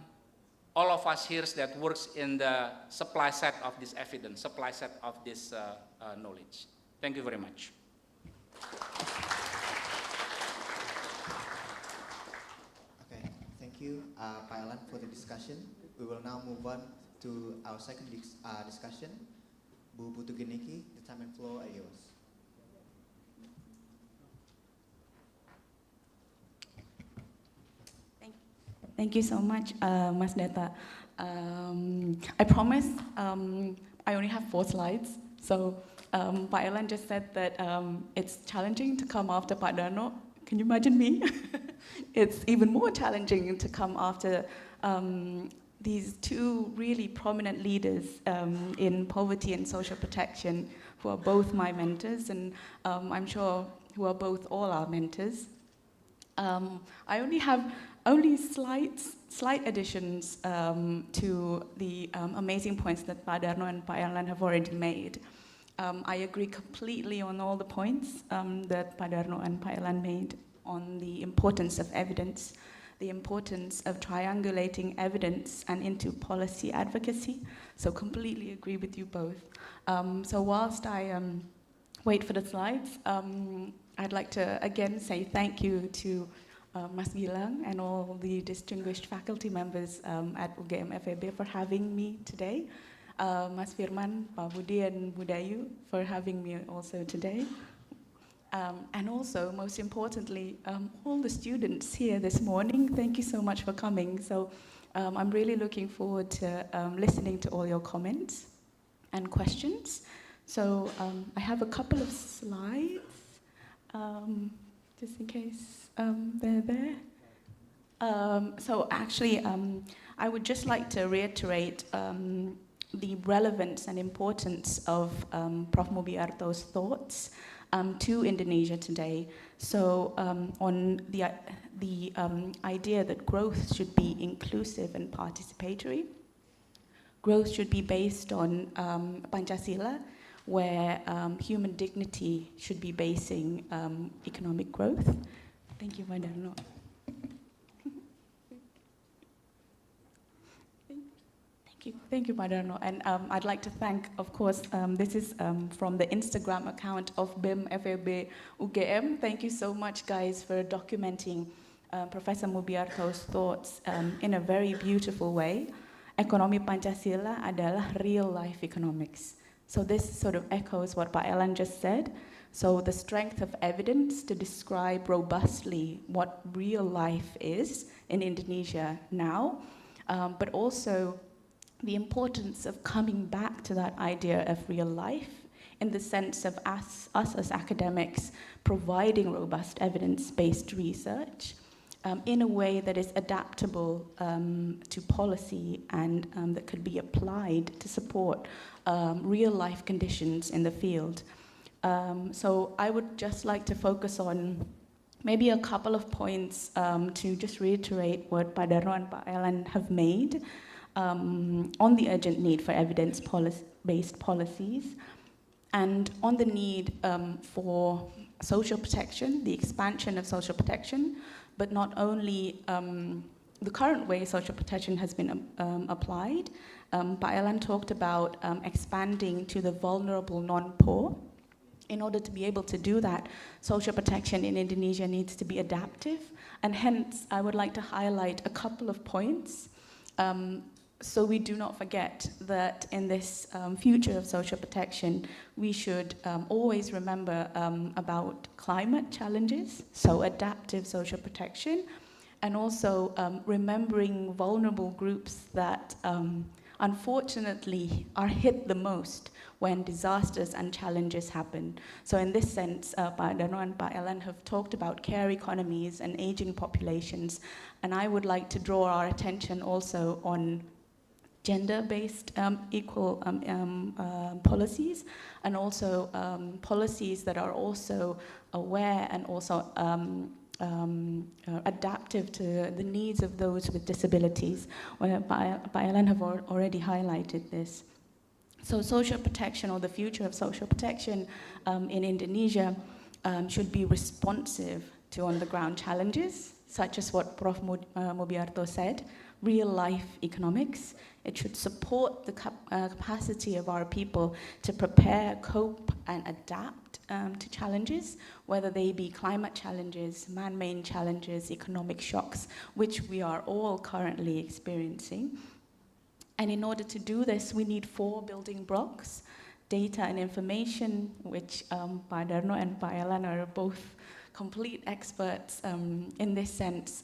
all of us here that works in the supply side of this evidence, supply side of this knowledge. Thank you very much. Okay, thank you, Pak Alan, for the discussion. We will now move on to our second discussion. Bu Putu Geniki, the time and floor are yours. Thank you so much, Mas Data. I promise I only have 4 slides. So Pak Elan just said that it's challenging to come after Pak Darno. Can you imagine me? It's even more challenging to come after these 2 really prominent leaders in poverty and social protection, who are both my mentors, and I'm sure who are both all our mentors. I only have slight additions to the amazing points that Pak Darno and Pak Alan have already made. I agree completely on all the points that Pak Darno and Pak Alan made on the importance of evidence, the importance of triangulating evidence and into policy advocacy. So completely agree with you both. So whilst I wait for the slides, I'd like to again say thank you to Mas Gilang and all the distinguished faculty members at UGM FEB for having me today. Mas Firman, Pak Budi, and Budayu for having me also today. And also, most importantly, all the students here this morning, thank you so much for coming. So I'm really looking forward to listening to all your comments and questions. So I have a couple of slides, just in case they're there. So actually, I would just like to reiterate the relevance and importance of Prof. Mubyarto's thoughts to Indonesia today. So on the idea that growth should be inclusive and participatory. Growth should be based on Pancasila, where human dignity should be basing economic growth. Thank you, Sudarno. Thank you, Sudarno. And I'd like to thank, of course, this is from the Instagram account of BEM FEB UGM. Thank you so much, guys, for documenting Professor Mubyarto's thoughts in a very beautiful way. Ekonomi Pancasila adalah real life economics. So this sort of echoes what Pak Elan just said. So the strength of evidence to describe robustly what real life is in Indonesia now, but also the importance of coming back to that idea of real life in the sense of us as academics providing robust evidence-based research in a way that is adaptable to policy and that could be applied to support real life conditions in the field. So I would just like to focus on maybe a couple of points to just reiterate what Pak Sudarno and Pak Elan have made on the urgent need for evidence-based policies and on the need for social protection, the expansion of social protection, but not only the current way social protection has been applied. Pak Elan talked about expanding to the vulnerable non-poor. In order to be able to do that, social protection in Indonesia needs to be adaptive, and hence I would like to highlight a couple of points so we do not forget that in this future of social protection, we should always remember about climate challenges, so adaptive social protection, and also remembering vulnerable groups that unfortunately are hit the most when disasters and challenges happen. So in this sense, Pak Sudarno and Pak Elan have talked about care economies and aging populations, and I would like to draw our attention also on gender-based equal policies, and also policies that are also aware and also adaptive to the needs of those with disabilities. Pak Elan have already highlighted this. So social protection, or the future of social protection in Indonesia, should be responsive to on-the-ground challenges, such as what Prof. Mubyarto said, real-life economics. It should support the capacity of our people to prepare, cope, and adapt to challenges, whether they be climate challenges, man-made challenges, economic shocks, which we are all currently experiencing. And in order to do this, we need 4 building blocks: data and information, which Pak Sudarno and Pak Elan are both complete experts in this sense.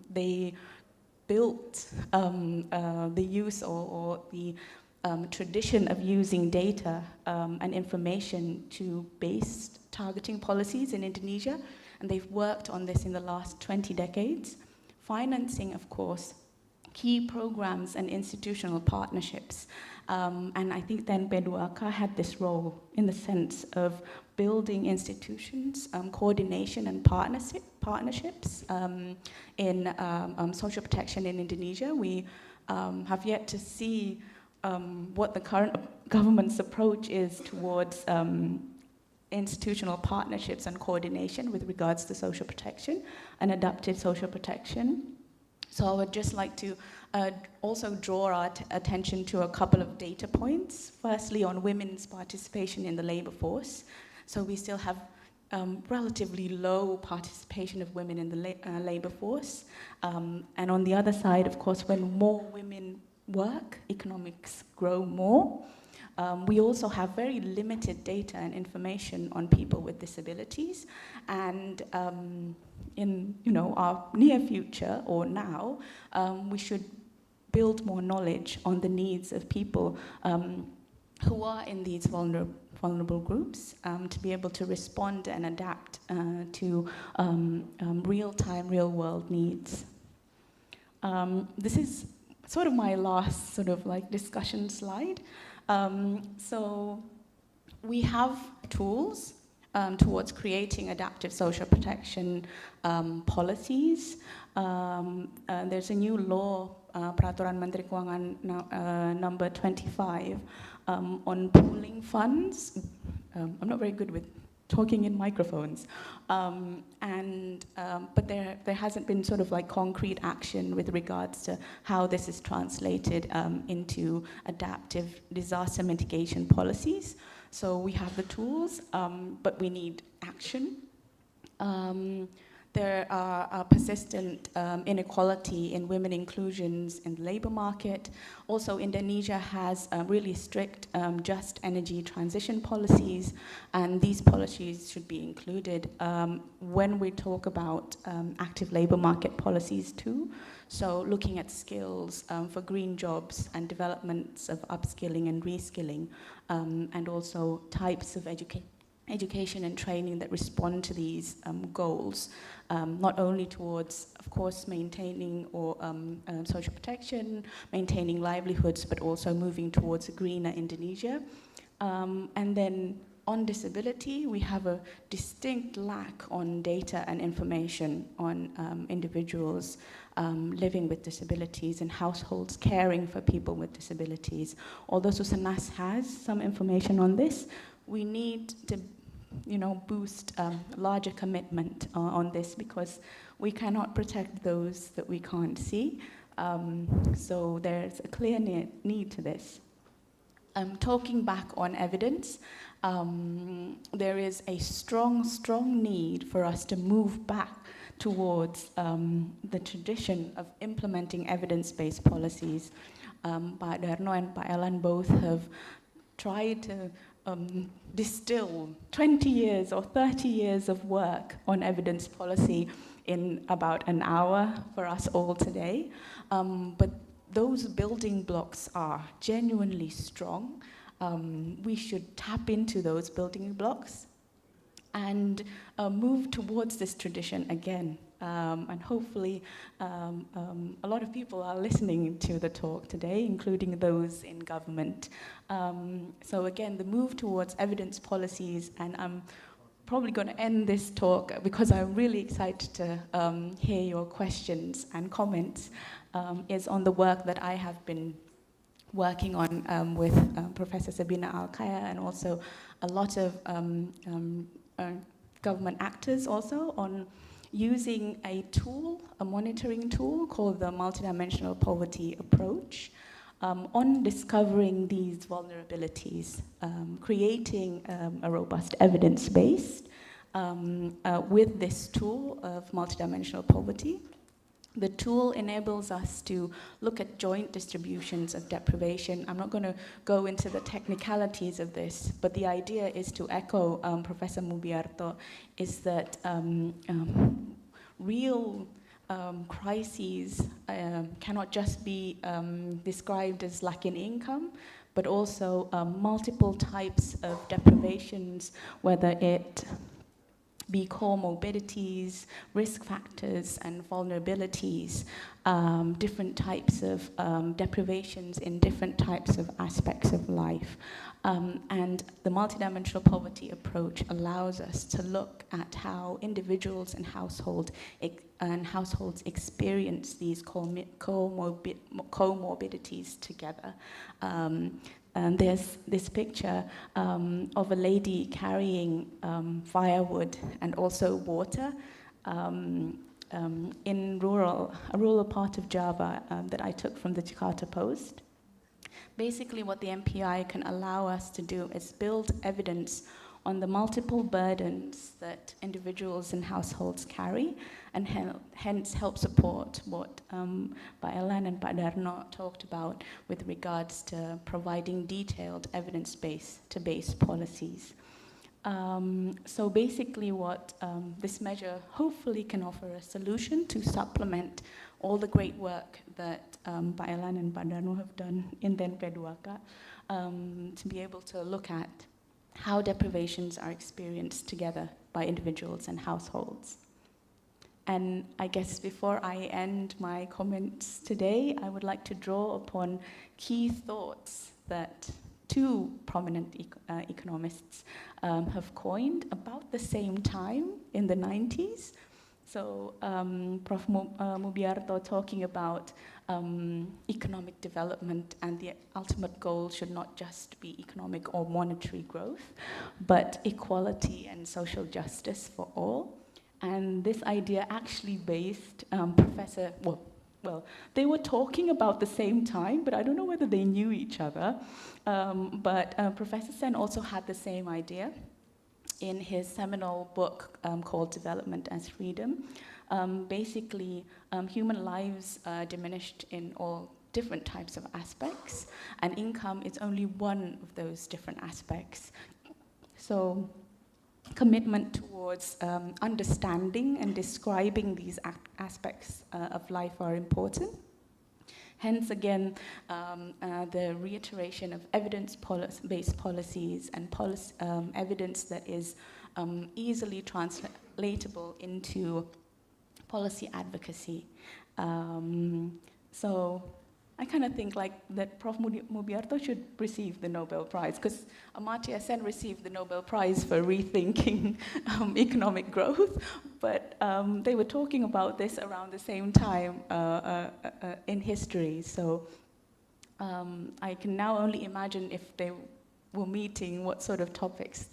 They built the use or the tradition of using data and information to base targeting policies in Indonesia, and they've worked on this in the last 20 decades. Financing, of course, key programs and institutional partnerships. And I think then P2AK had this role in the sense of building institutions, coordination and partnerships in social protection in Indonesia. We have yet to see what the current government's approach is towards institutional partnerships and coordination with regards to social protection and adaptive social protection. So I would just like to also draw our attention to a couple of data points. Firstly, on women's participation in the labor force. So we still have relatively low participation of women in the labor force. And on the other side, of course, when more women work, economics grow more. We also have very limited data and information on people with disabilities. And in our near future or now, we should build more knowledge on the needs of people who are in these vulnerable groups to be able to respond and adapt to real-time, real-world needs. This is sort of my last sort of like discussion slide. So we have tools towards creating adaptive social protection policies. There's a new law, Peraturan Menteri Keuangan number 25, on pooling funds. I'm not very good with talking in microphones, but there hasn't been sort of like concrete action with regards to how this is translated into adaptive disaster mitigation policies. So we have the tools, but we need action. There are persistent inequality in women inclusions in the labor market. Also, Indonesia has really strict just energy transition policies, and these policies should be included when we talk about active labor market policies too. So looking at skills for green jobs and developments of upskilling and reskilling, and also types of education and training that respond to these goals, not only towards, of course, maintaining or social protection, maintaining livelihoods, but also moving towards a greener Indonesia. And then on disability, we have a distinct lack on data and information on individuals living with disabilities and households caring for people with disabilities. Although Susanas has some information on this, we need to boost larger commitment on this, because we cannot protect those that we can't see. So there's a clear need to this. Talking back on evidence, there is a strong need for us to move back towards the tradition of implementing evidence-based policies. Pak Darno and Pak Elan both have tried to distill 20 years or 30 years of work on evidence policy in about an hour for us all today. But those building blocks are genuinely strong. We should tap into those building blocks and move towards this tradition again. And hopefully a lot of people are listening to the talk today, including those in government. So again, the move towards evidence policies, and I'm probably going to end this talk because I'm really excited to hear your questions and comments, is on the work that I have been working on with Professor Sabina Alkaya, and also a lot of government actors also, on using a tool, a monitoring tool called the multidimensional poverty approach, on discovering these vulnerabilities, creating a robust evidence base with this tool of multidimensional poverty. The tool enables us to look at joint distributions of deprivation. I'm not going to go into the technicalities of this, but the idea is to echo Professor Mubyarto, is that real crises cannot just be described as lack in income, but also multiple types of deprivations, whether it be comorbidities, risk factors, and vulnerabilities, different types of deprivations in different types of aspects of life. And the multidimensional poverty approach allows us to look at how individuals and households experience these comorbidities together. And there's this picture of a lady carrying firewood and also water in a rural part of Java that I took from the Jakarta Post. Basically, what the MPI can allow us to do is build evidence on the multiple burdens that individuals and households carry, and hence help support what Pak Elan and Pak Darno talked about with regards to providing detailed evidence-based policies. So basically what this measure hopefully can offer a solution to supplement all the great work that Pak Elan and Pak Darno have done in the NP2K, to be able to look at how deprivations are experienced together by individuals and households. And I guess before I end my comments today, I would like to draw upon key thoughts that two prominent economists have coined about the same time in the 90s. So Prof. Mubyarto talking about economic development, and the ultimate goal should not just be economic or monetary growth, but equality and social justice for all. And this idea actually based well, they were talking about the same time, but I don't know whether they knew each other. But Professor Sen also had the same idea in his seminal book called Development as Freedom. Basically, human lives are diminished in all different types of aspects, and income is only one of those different aspects. So commitment towards understanding and describing these aspects of life are important. Hence, again, the reiteration of evidence-based policies and evidence that is easily translatable into policy advocacy. So I kind of think like that Prof. Mubyarto should receive the Nobel Prize, because Amartya Sen received the Nobel Prize for rethinking economic growth, but they were talking about this around the same time in history. So I can now only imagine if they were meeting, what sort of topics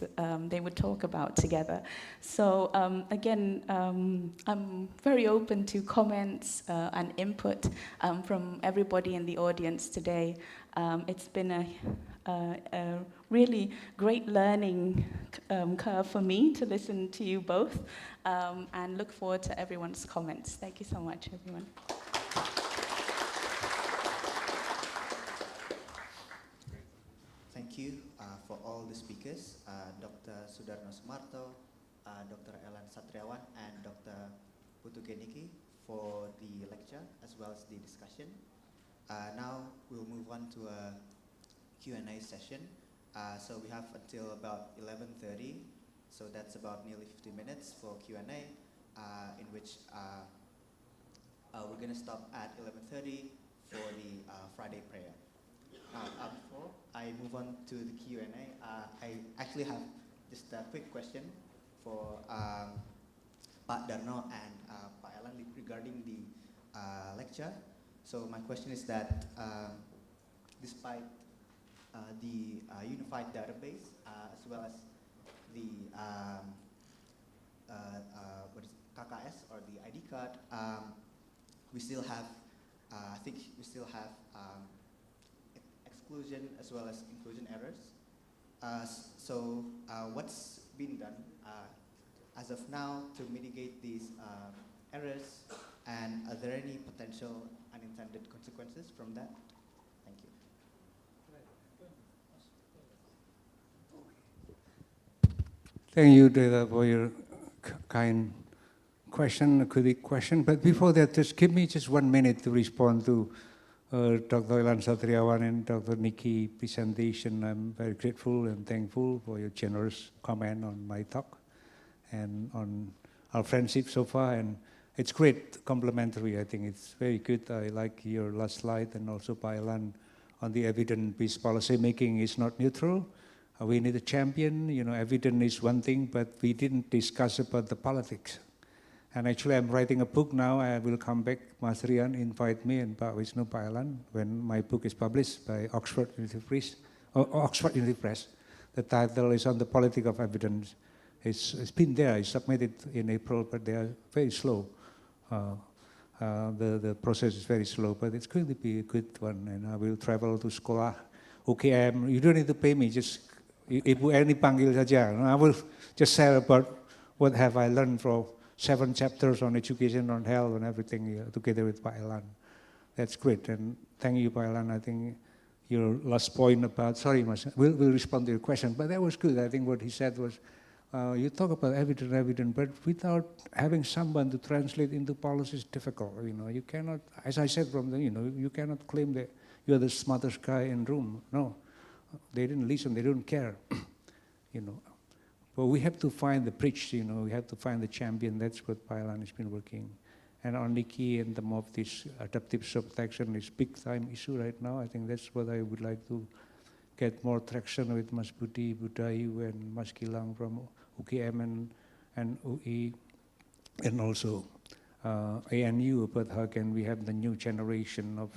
they would talk about together. So again, I'm very open to comments and input from everybody in the audience today. It's been a really great learning curve for me to listen to you both, and look forward to everyone's comments. Thank you so much, everyone. Thank you for all the speakers, Dr. Sudarno Sumarto, Dr. Elan Satriawan, and Dr. Putugeniki for the lecture as well as the discussion. Now we'll move on to a Q&A session. So we have until about 11:30, so that's about nearly 50 minutes for Q&A, in which we're going to stop at 11:30 for the Friday prayer. Before I move on to the Q&A, I actually have just a quick question for Pak Darno and Pak Elan regarding the lecture. So my question is that despite the unified database as well as the KKS or the ID card, we still have, I think we still have exclusion as well as inclusion errors. So what's been done as of now to mitigate these errors, and are there any potential unintended consequences from that? Thank you. Thank you, Dada, for your kind question, a quick question. But before that, just give me just 1 minute to respond to Dr. Elan Satriawan and Dr. Nikki presentation. I'm very grateful and thankful for your generous comment on my talk and on our friendship so far. And it's great, complimentary. I think it's very good. I like your last slide, and also by Elan on the evidence-based policy making is not neutral. We need a champion. You know, evidence is one thing, but we didn't discuss about the politics. And actually, I'm writing a book now. I will come back. Mas Rian invite me and Pak Wisnu, Pak Elan, when my book is published by Oxford University Press. The title is On the Politics of Evidence. It's been there. It's submitted in April, but they are very slow. The process is very slow, but it's going to be a good one. And I will travel to Sekolah, UGM. You don't need to pay me. Just Ibu Eni panggil saja. I will just share about what have I learned from 7 chapters on education, on health, and everything together with Pak Elan. That's great, and thank you, Pak Elan. I think your last point about, sorry, Mas, we'll respond to your question, but that was good. I think what he said was, you talk about evidence, but without having someone to translate into policy is difficult. You cannot, as I said from the, you cannot claim that you're the smartest guy in the room. No, they didn't listen, they don't care, But we have to find the bridge, we have to find the champion. That's what Pak Elan has been working. And on Nikki and the of this adaptive subtraction is big time issue right now. I think that's what I would like to get more traction with Mas Budi, Budayu, and Mas Gilang from UGM and UI, and also ANU about how can we have the new generation of,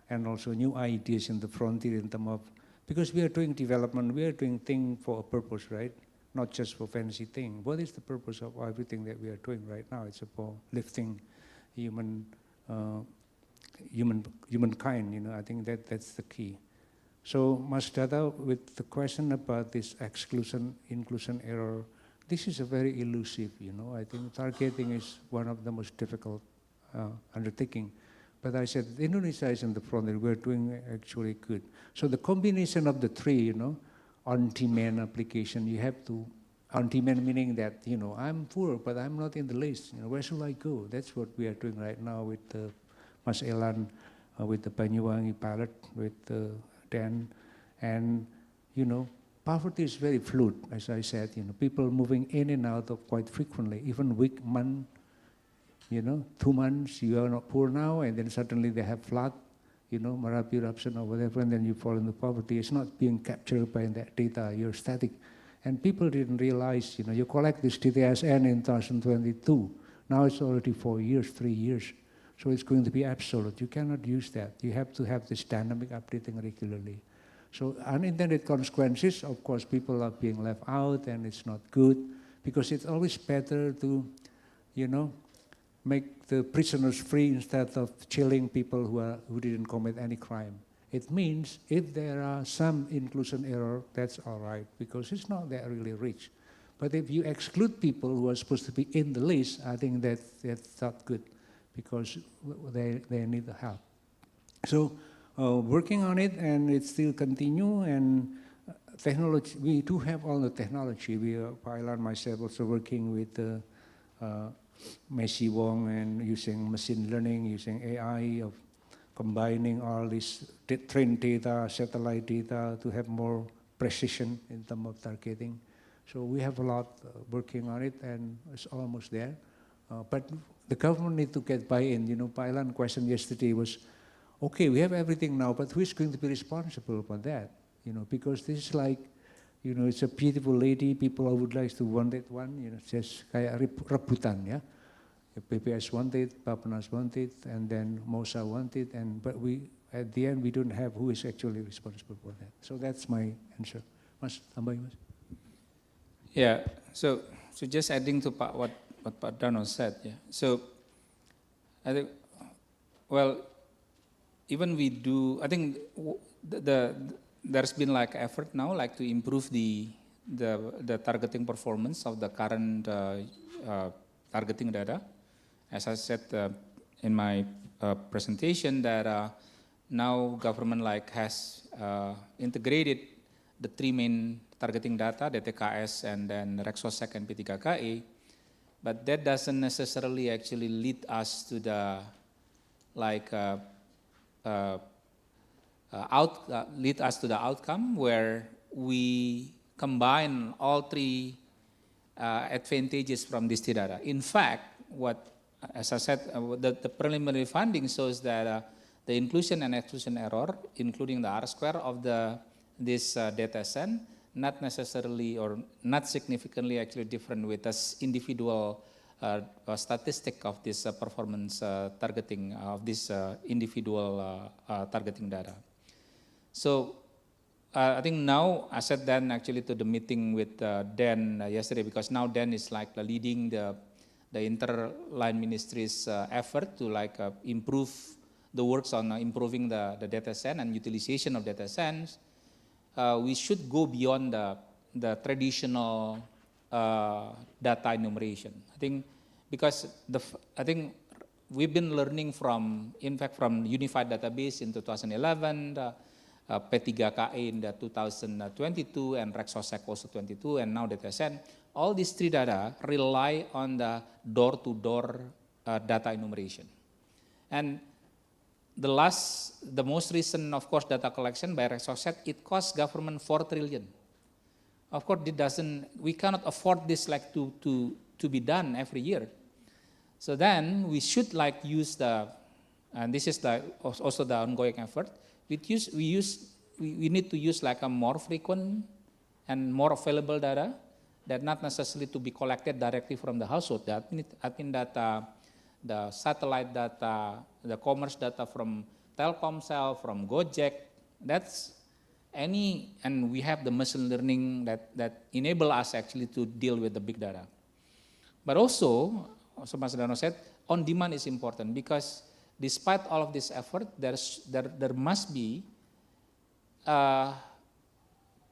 and also new ideas in the frontier in terms of, because we are doing development, we are doing things for a purpose, right? Not just for fancy thing. What is the purpose of everything that we are doing right now? It's about lifting humankind. I think that's the key. So, Mas Data, with the question about this exclusion, inclusion error, this is a very elusive. I think targeting is one of the most difficult undertaking. But I said Indonesia is in the front, and we're doing actually good. So the combination of the three, on-demand application, you have to, on-demand meaning that, I'm poor, but I'm not in the list. Where should I go? That's what we are doing right now with Mas Elan, with the Banyuwangi pilot, with Dan. And, poverty is very fluid, as I said. People moving in and out of quite frequently, even week, month, 2 months, you are not poor now, and then suddenly they have flood, Marapi eruption or whatever, and then you fall into poverty. It's not being captured by that data, you're static. And people didn't realize, you collect this TTSN in 2022. Now it's already 4 years, 3 years. So it's going to be absolute. You cannot use that. You have to have this dynamic updating regularly. So unintended consequences, of course, people are being left out, and it's not good, because it's always better to, make the prisoners free instead of chilling people who didn't commit any crime. It means if there are some inclusion error, that's all right, because it's not that really rich. But if you exclude people who are supposed to be in the list, I think that's not good, because they need the help. So working on it, and it still continue, and technology, we do have all the technology. Pak Elan, myself, also working with Messi Wong, and using machine learning, using AI, of combining all this trained data, satellite data, to have more precision in terms of targeting. So we have a lot working on it, and it's almost there. But the government need to get buy-in. Pak Elan's question yesterday was, okay, we have everything now, but who is going to be responsible for that? Because this is like, it's a beautiful lady, people would like to want that one, just kayak rebutan, ya. PPS wanted, Bappenas wanted, and then MOSA wanted, but at the end, we don't have who is actually responsible for that. So that's my answer. Mas, tambahin, Mas. Yeah, so just adding to what Pak Dano said, yeah. So I think, well, even we do, I think there's been like effort now, like to improve the targeting performance of the current targeting data. As I said in my presentation, that now government has integrated the 3 main targeting data, DTKS and then Rexosec and P3KE, but that doesn't necessarily actually lead us to the outcome where we combine all 3 advantages from this data. In fact, as I said, the preliminary finding shows that the inclusion and exclusion error, including the R-square of this data set, not necessarily or not significantly actually different with this individual statistic of this performance targeting of this individual targeting data. So I think now I said then actually to the meeting with Dan yesterday, because now Dan is like leading the interline ministry's effort to improve the works on improving the data set and utilization of data sets. we should go beyond the traditional data enumeration. I think because I think we've been learning from, in fact, from Unified Database in 2011, P3KE in the 2022, and Rexosec also 22, and now DataSen. All these three data rely on the door-to-door data enumeration. And the most recent, of course, data collection by Rexosec, it costs government 4 trillion. Of course, we cannot afford this like to be done every year. So then we should like use and this is also the ongoing effort. We need to use like a more frequent and more available data that not necessarily to be collected directly from the household. I think that the satellite data, the commerce data from Telkomsel, from Gojek, and we have the machine learning that enable us actually to deal with the big data. But also Mas Sudarno said, on demand is important because despite all of this effort, there must be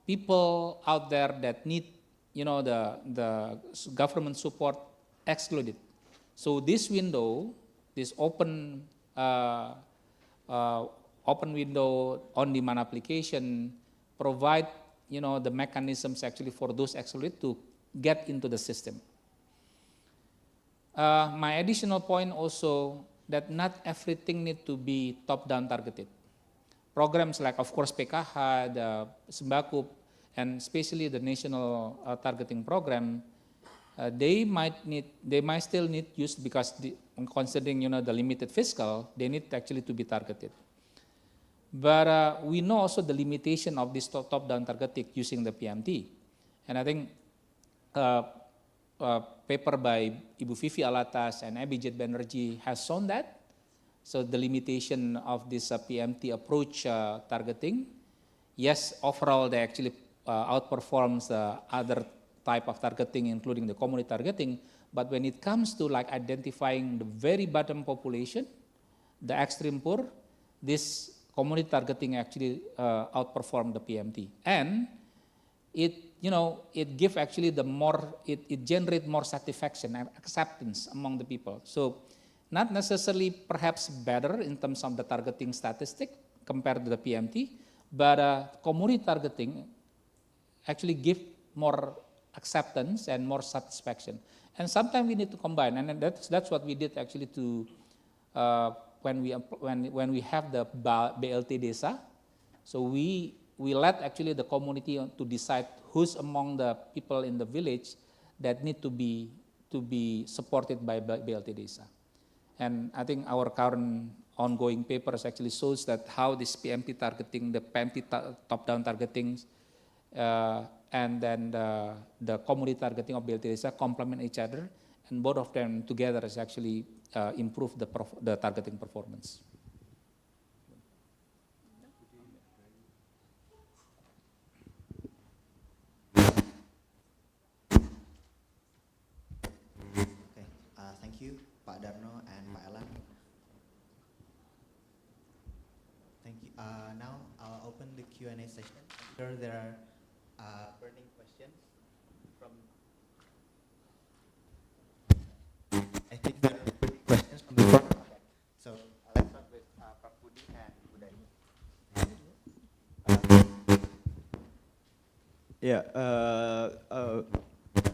people out there that need, the government support excluded. So this window, this open window on-demand application provide, the mechanisms actually for those excluded to get into the system. My additional point also that not everything need to be top-down targeted. Programs like, of course, PKH, the Sembako, and especially the national targeting program, they might still need use because considering the limited fiscal, they need actually to be targeted. But we know also the limitation of this top-down targeting using the PMT, and I think paper by Ibu Vivi Alatas and Abhijit Banerjee has shown that. So the limitation of this PMT approach targeting, yes, overall they actually outperforms the other type of targeting, including the community targeting. But when it comes to like identifying the very bottom population, the extreme poor, this community targeting actually outperformed the PMT, and it give actually it generate more satisfaction and acceptance among the people. So not necessarily perhaps better in terms of the targeting statistic compared to the PMT, but community targeting actually give more acceptance and more satisfaction. And sometimes we need to combine, and that's what we did actually to when we have the BLT Desa. So we let actually the community to decide who's among the people in the village that need to be supported by BLT Desa. And I think our current ongoing papers actually shows that how this PMT targeting, the PMT top-down targeting, and then the community targeting of BLT Desa complement each other, and both of them together has actually improved the targeting performance. Thank you, Pak Darno and Pak Elan. Thank you. Now I'll open the Q&A session. I'm sure there are burning questions from. I think there are burning questions from the floor. So let's start with Prof. Budi and Budai.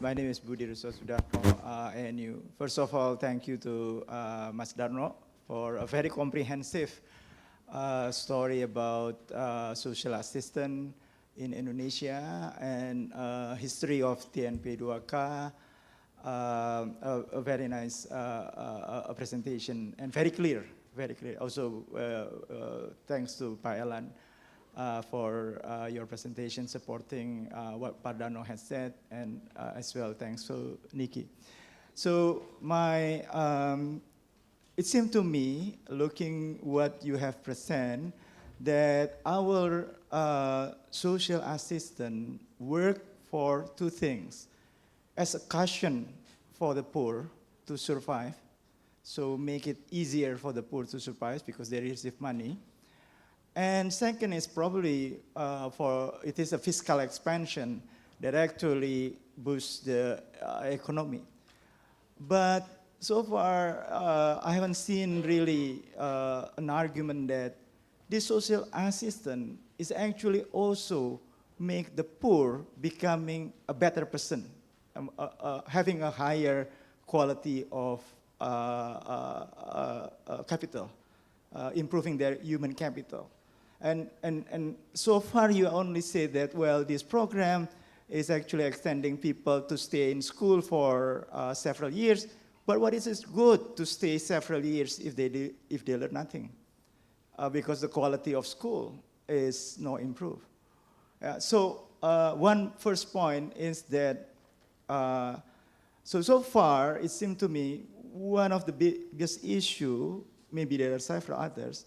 My name is Budi Sudarno, ANU. First of all, thank you to Mas Darno for a very comprehensive story about social assistance in Indonesia and history of TNP2K. A very nice presentation and very clear, very clear. Also, thanks to Pak Elan for your presentation supporting what Pak Darno has said, and as well thanks to Nikki. So it seemed to me, looking what you have presented, that our social assistance work for two things: as a cushion for the poor to survive, so make it easier for the poor to survive because they receive money, And second is probably it is a fiscal expansion that actually boosts the economy. But so far, I haven't seen really an argument that this social assistance is actually also make the poor becoming a better person, having a higher quality of capital, improving their human capital. And so far you only say that, well, this program is actually extending people to stay in school for several years, but what is it good to stay several years if they learn nothing? Because the quality of school is not improved. So one first point is that, so far it seemed to me one of the biggest issue, maybe there are several others,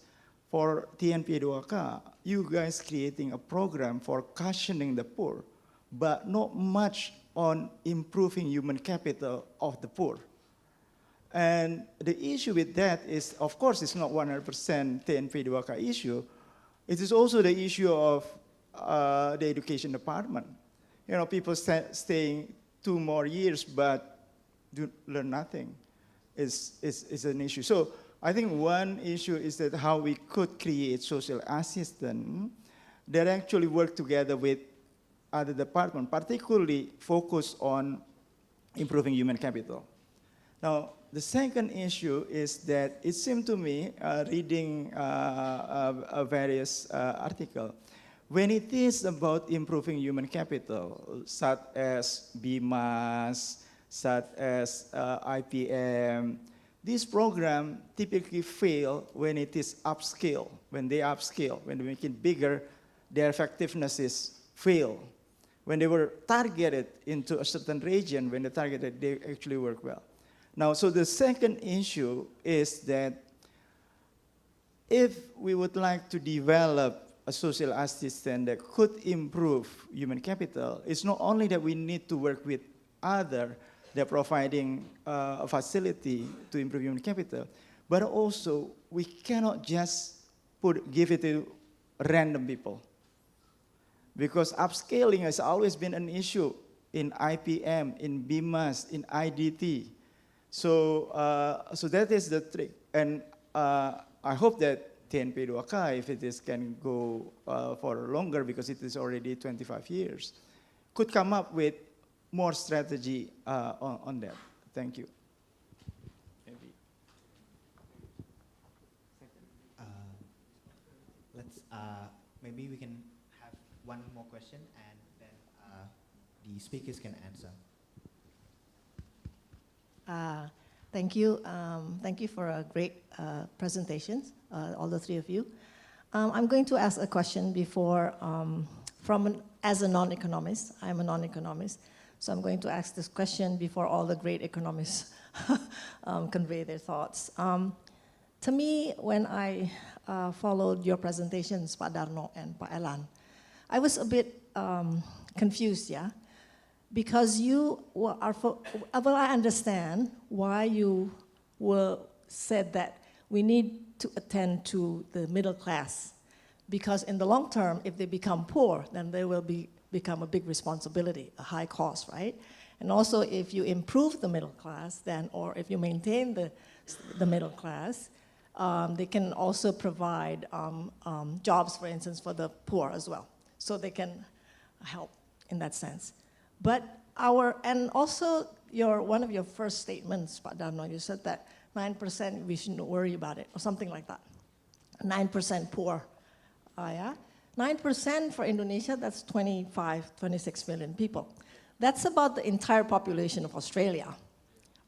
for TNP2K, you guys creating a program for cushioning the poor, but not much on improving human capital of the poor. And the issue with that is, of course, it's not 100% TNP2K issue. It is also the issue of the education department. You know, people staying 2 more years but learn nothing is an issue. So I think one issue is that how we could create social assistance that actually work together with other departments, particularly focus on improving human capital. Now, the second issue is that it seemed to me, reading various articles, when it is about improving human capital, such as BMAS, such as IPM, this program typically fail when it is upscale. When they upscale, when they make it bigger, their effectiveness is fail. When they were targeted into a certain region, when they targeted, they actually work well. Now, so the second issue is that if we would like to develop a social assistant that could improve human capital, it's not only that we need to work with others that are providing a facility to improve human capital, but also we cannot just give it to random people. Because upscaling has always been an issue in IPM, in BMAS, in IDT. So, so that is the trick. And I hope that TNP2K, if it is, can go for longer, because it is already 25 years, could come up with more strategy on that. Thank you. Maybe we can have one more question, and then the speakers can answer. Thank you. Thank you for a great presentation, all the 3 of you. I'm going to ask a question before, as a non-economist. I'm a non-economist, so I'm going to ask this question before all the great economists convey their thoughts. To me, when I followed your presentations, Pak Darno and Pak Elan, I was a bit confused, yeah? Because you are, well, I understand why you said that we need to attend to the middle class, because in the long term, if they become poor, then they will become a big responsibility, a high cost, right? And also, if you improve the middle class, then, or if you maintain the middle class, they can also provide jobs, for instance, for the poor as well. So they can help in that sense. But and also one of your first statements, Pak Darno, you said that 9% we shouldn't worry about it, or something like that. 9% poor, yeah? 9% for Indonesia, that's 26 million people. That's about the entire population of Australia,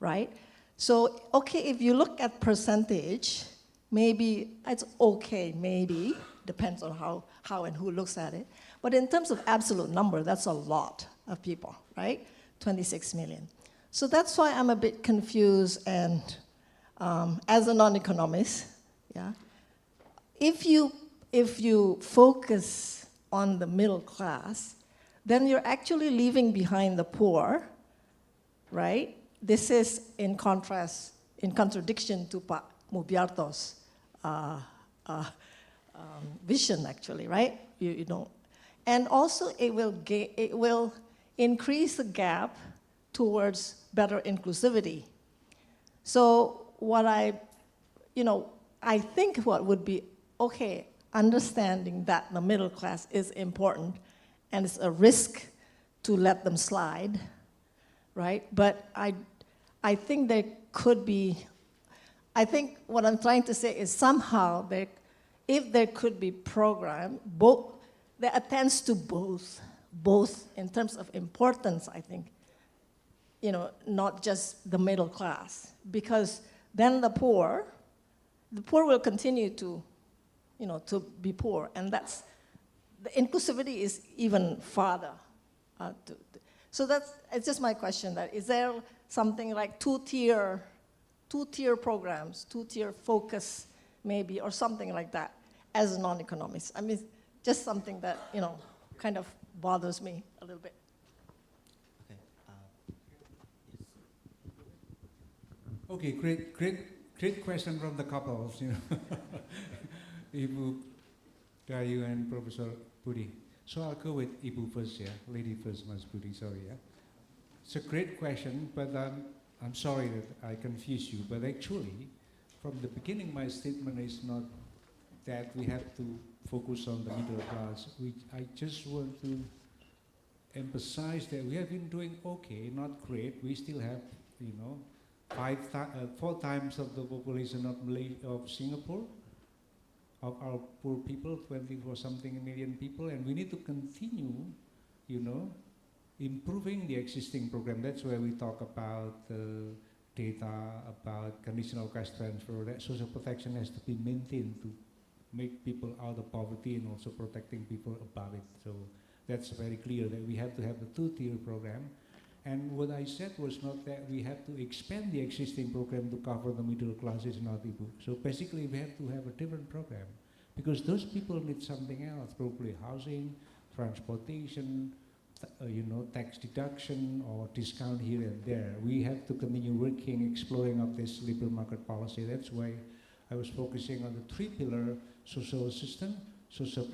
right? So, okay, if you look at percentage, maybe it's okay, maybe, depends on how and who looks at it. But in terms of absolute number, that's a lot of people, right? 26 million. So that's why I'm a bit confused, and as a non-economist, yeah, if you focus on the middle class, then you're actually leaving behind the poor, right? This is in contradiction to Pak Mubyarto's vision, actually, right? You don't. And also, it will increase the gap towards better inclusivity. So what I think what would be okay, understanding that the middle class is important and it's a risk to let them slide, right? But I think there could be, I think what I'm trying to say is somehow if there could be program, that attends to both in terms of importance, I think, not just the middle class, because then the poor will continue to be poor, and the inclusivity is even farther. So it's just my question, that is there something like two-tier programs, two-tier focus maybe, or something like that as a non-economist? I mean, just something that, kind of bothers me a little bit. Okay, great question from the couples, Ibu Dayu and Professor Budi. So I'll go with Ibu first, yeah, lady first, Mas Budi, sorry, yeah. It's a great question, but I'm sorry that I confused you, but actually, from the beginning, my statement is not that we have to focus on the middle class. I just want to emphasize that we have been doing okay, not great. We still have, 4 times of the population of Singapore, of our poor people, 24-something million people, and we need to continue, improving the existing program. That's where we talk about data, about conditional cash transfer, that social protection has to be maintained to make people out of poverty and also protecting people above it. So that's very clear that we have to have a two-tier program. And what I said was not that we have to expand the existing program to cover the middle classes, not Ibu. So basically we have to have a different program because those people need something else, probably housing, transportation, tax deduction or discount here and there. We have to continue working, exploring of this labor market policy. That's why I was focusing on the 3-pillar social system, social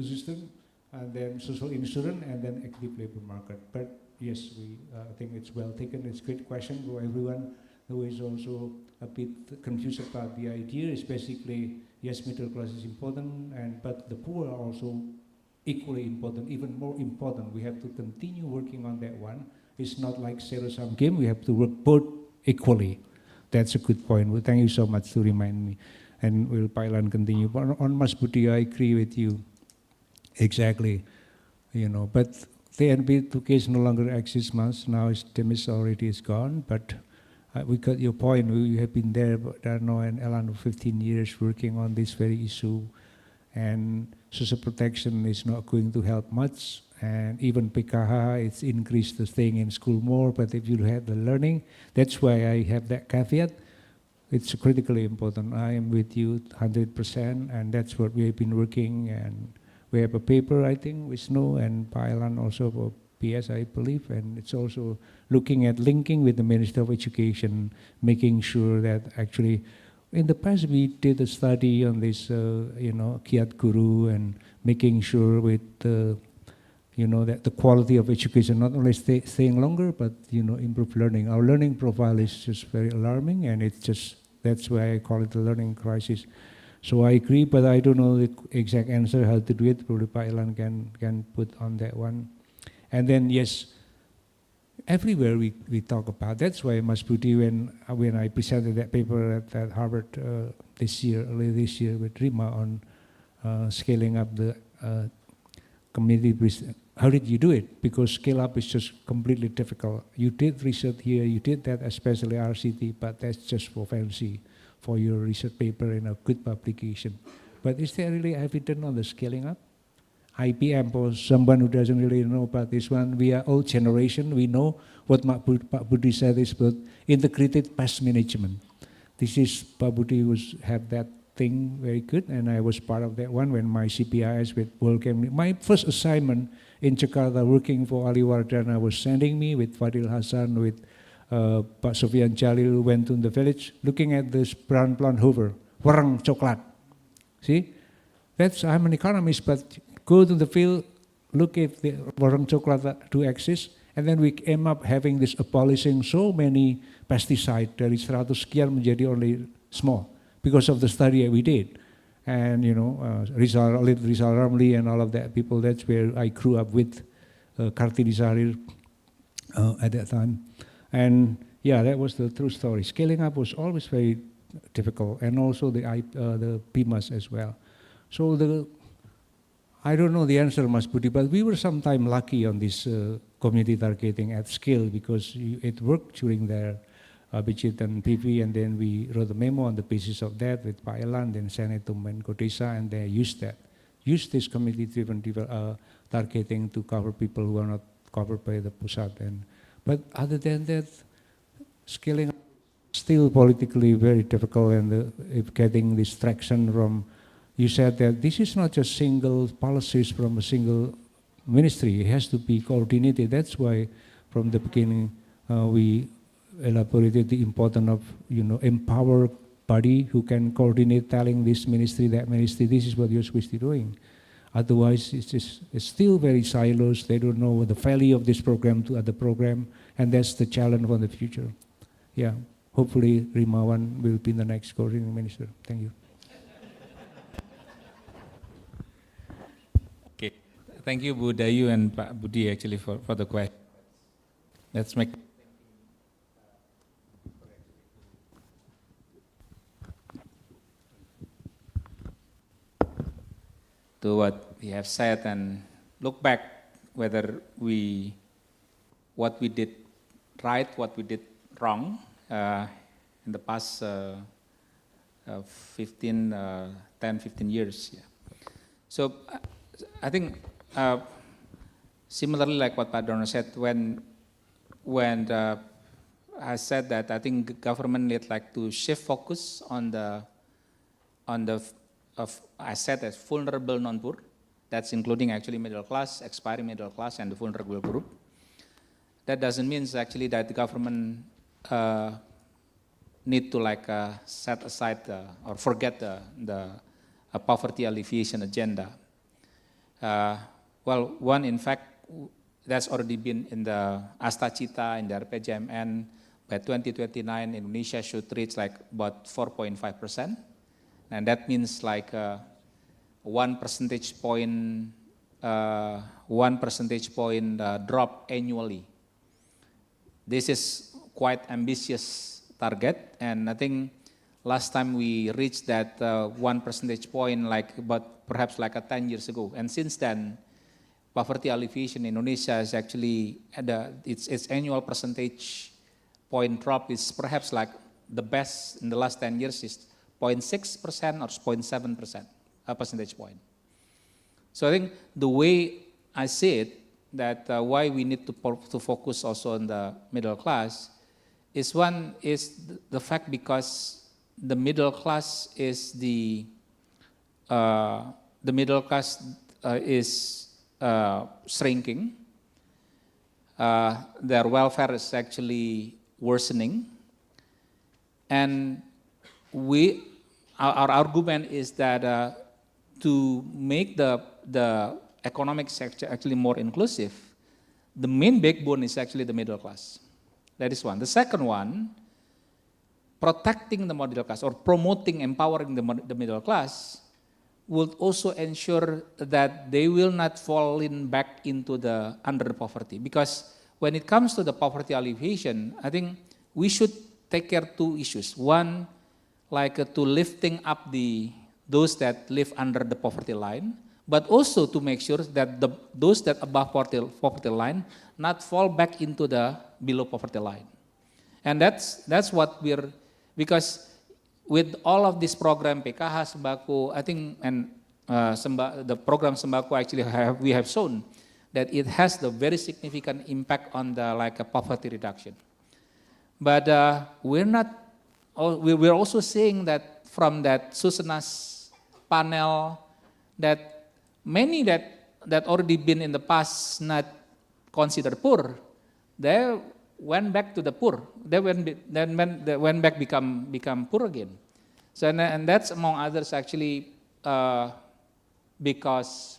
system, and then social insurance, and then active labor market. But yes, I think it's well taken. It's a great question for everyone who is also a bit confused about the idea. Is basically, yes, middle class is important, but the poor are also equally important, even more important. We have to continue working on that one. It's not like zero-sum game. We have to work both equally. That's a good point. Well, thank you so much to remind me. And we'll pile and continue. But on Mas Budi, I agree with you. Exactly. But TNP 2 case no longer exists much. Now Demis already is gone. But we got your point. We have been there, Darno and Elan, for 15 years working on this very issue. And social protection is not going to help much. And even PKH, it's increased the staying in school more, but if you have the learning, that's why I have that caveat. It's critically important. I am with you 100%, and that's what we have been working. And we have a paper, I think, with Snow and Pailan also for PS, I believe, and it's also looking at linking with the Minister of Education, making sure that actually, in the past we did a study on this, Kiat Guru, and making sure with that the quality of education not only staying longer, but improve learning. Our learning profile is just very alarming, and that's why I call it the learning crisis. So I agree, but I don't know the exact answer how to do it. Probably Pak Ilan can put on that one. And then yes, everywhere we talk about. That's why Mas Budi, when I presented that paper at Harvard early this year with Rima on scaling up the community. How did you do it? Because scale up is just completely difficult. You did research here, you did that, especially RCT, but that's just for fancy, for your research paper in a good publication. But is there really evidence on the scaling up? IPM, for someone who doesn't really know about this one, we are old generation, we know what Pak Budi said is about integrated pest management. This is, Pak Budi have that thing very good, and I was part of that one when my CPIS with World Camp. My first assignment in Jakarta working for Ali Wardana was sending me with Fadil Hassan, with Pak Sofian Jalil, went to the village looking at this brown plant hover, warang coklat. See? I'm an economist, but go to the field, look if the warung coklat do exist, and then we end up having this abolishing so many pesticide dari 100 sekian menjadi only small because of the study that we did. And Rizal Ramli and all of that people, that's where I grew up with Kartini Sarir at that time. And yeah, that was the true story. Scaling up was always very difficult, and also the PIMAS as well. So I don't know the answer, Mas Budi, but we were sometime lucky on this community targeting at scale because it worked during their Bijit and PV, and then we wrote a memo on the basis of that with Pak Elan, then sent it to Menko Desa, and they used this community-driven targeting to cover people who are not covered by the pusat. But other than that, scaling up still politically very difficult, and if getting this traction from, you said that this is not just single policies from a single ministry, it has to be coordinated. That's why from the beginning we elaborated the importance of empower body who can coordinate, telling this ministry, that ministry, this is what you're supposed to be doing. Otherwise, it's still very silos. They don't know the value of this program to other program, and that's the challenge for the future. Yeah, hopefully Rimawan will be the next coordinating minister. Thank you. Okay, thank you Bu Dayu and Pak Budi actually for the question. Let's make to what we have said and look back whether what we did right, what we did wrong in the past 10, 15 years. Yeah. So I think similarly like what Pak Dono said, when I said that I think government need like to shift focus on the I said as vulnerable non-poor, that's including actually middle class, aspiring middle class, and the vulnerable group. That doesn't mean actually that the government need to like set aside or forget the poverty alleviation agenda. Well, one in fact that's already been in the Asta Cita, in the RPJMN. By 2029, Indonesia should reach like about 4.5%. And that means like 1 percentage point drop annually. This is quite ambitious target, and I think last time we reached that 1 percentage point like about perhaps like 10 years ago, and since then poverty alleviation in Indonesia is actually its annual percentage point drop is perhaps like the best in the last 10 years is 0.6% or 0.7% a percentage point. So I think the way I see it, that why we need to focus also on the middle class is one is the fact because the middle class is shrinking. Their welfare is actually worsening, and our argument is that to make the economic sector actually more inclusive, the main backbone is actually the middle class. That is one. The second one, protecting the middle class or promoting, empowering the middle class would also ensure that they will not fall back into the under poverty. Because when it comes to the poverty alleviation, I think we should take care of two issues. One, like to lifting up those that live under the poverty line, but also to make sure that those that above poverty line not fall back into the below poverty line. And that's what because with all of this program PKH, Sembako, I think, and the program Sembako actually we have shown that it has the very significant impact on the poverty reduction. But we're also seeing that from that Susenas panel that many that already been in the past not considered poor, they went back to the poor. They went back become poor again. So and that's among others actually because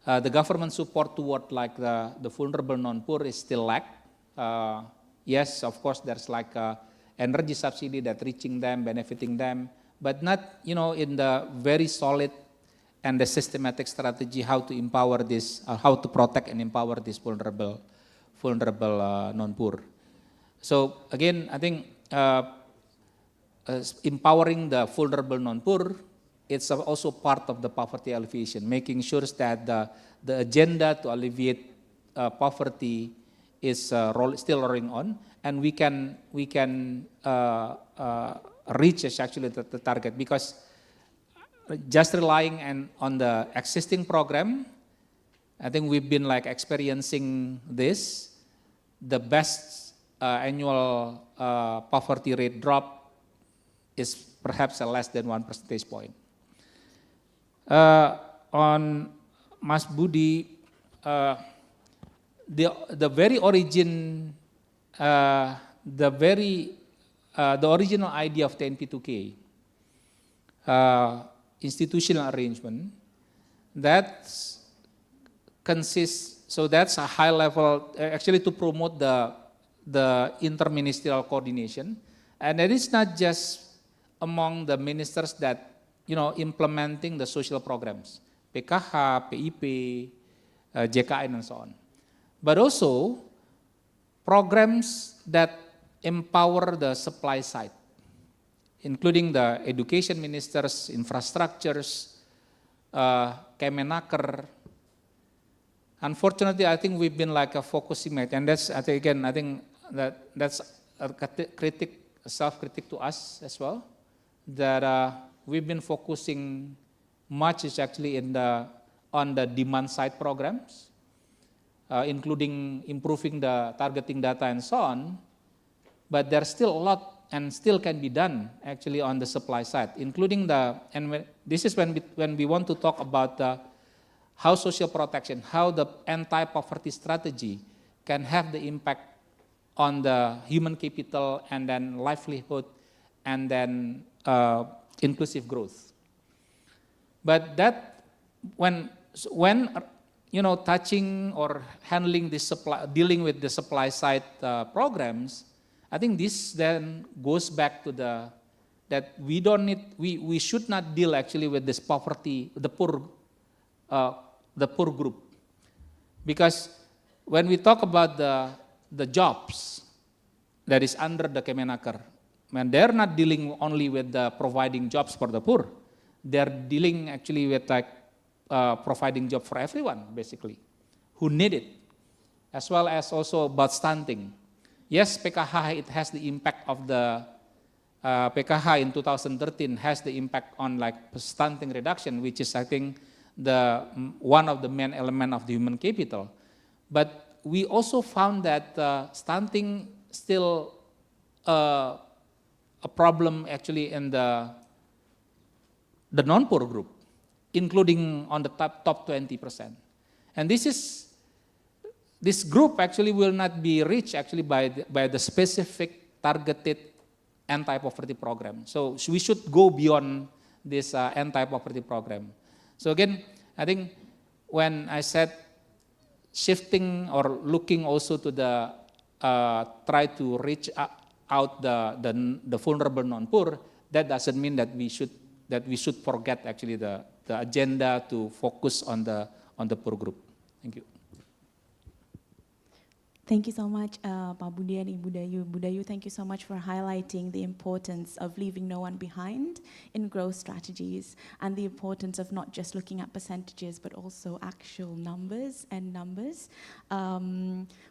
the government support toward like the vulnerable non-poor is still lack. Yes, of course, there's like energy subsidy that reaching them, benefiting them, but not, in the very solid and the systematic strategy how to empower this, how to protect and empower this vulnerable non-poor. So again, I think empowering the vulnerable non-poor, it's also part of the poverty alleviation, making sure that the agenda to alleviate poverty is still rolling on, and we can reach actually the target, because just relying on the existing program, I think we've been like experiencing this, the best annual poverty rate drop is perhaps less than 1 percentage point. On Mas Budi, the very origin, the original idea of TNP2K, institutional arrangement, that consists, so that's a high level, actually to promote the interministerial coordination, and it is not just among the ministers that, implementing the social programs, PKH, PIP, JKN and so on, but also programs that empower the supply side, including the education ministers, infrastructures, Kemenaker. Unfortunately, I think we've been like a focusing, and that's, I think that's a self-critic to us as well, that we've been focusing much is actually on the demand side programs, including improving the targeting data and so on, but there's still a lot and still can be done actually on the supply side, including this is when we want to talk about how social protection, how the anti-poverty strategy can have the impact on the human capital and then livelihood and then inclusive growth. But that when touching or handling this dealing with the supply side programs, I think this then goes back to that we should not deal actually with this poverty, the poor group, because when we talk about the jobs that is under the Kemenaker, when they're not dealing only with the providing jobs for the poor, they're dealing actually with like providing job for everyone basically who need it, as well as also about stunting. Yes, PKH, it has the impact of the PKH in 2013 has the impact on like stunting reduction, which is I think one of the main element of the human capital. But we also found that stunting still a problem actually in the non-poor group, including on the top 20%. And this group actually will not be reached actually by the specific targeted anti-poverty program. So we should go beyond this anti-poverty program. So again, I think when I said shifting or looking also to the try to reach out the vulnerable non-poor, that doesn't mean that we should forget actually the agenda to focus on the poor group. Thank you. Thank you so much, Pak Budi and Ibu Dayu. Bu Dayu, thank you so much for highlighting the importance of leaving no one behind in growth strategies, and the importance of not just looking at percentages, but also actual numbers.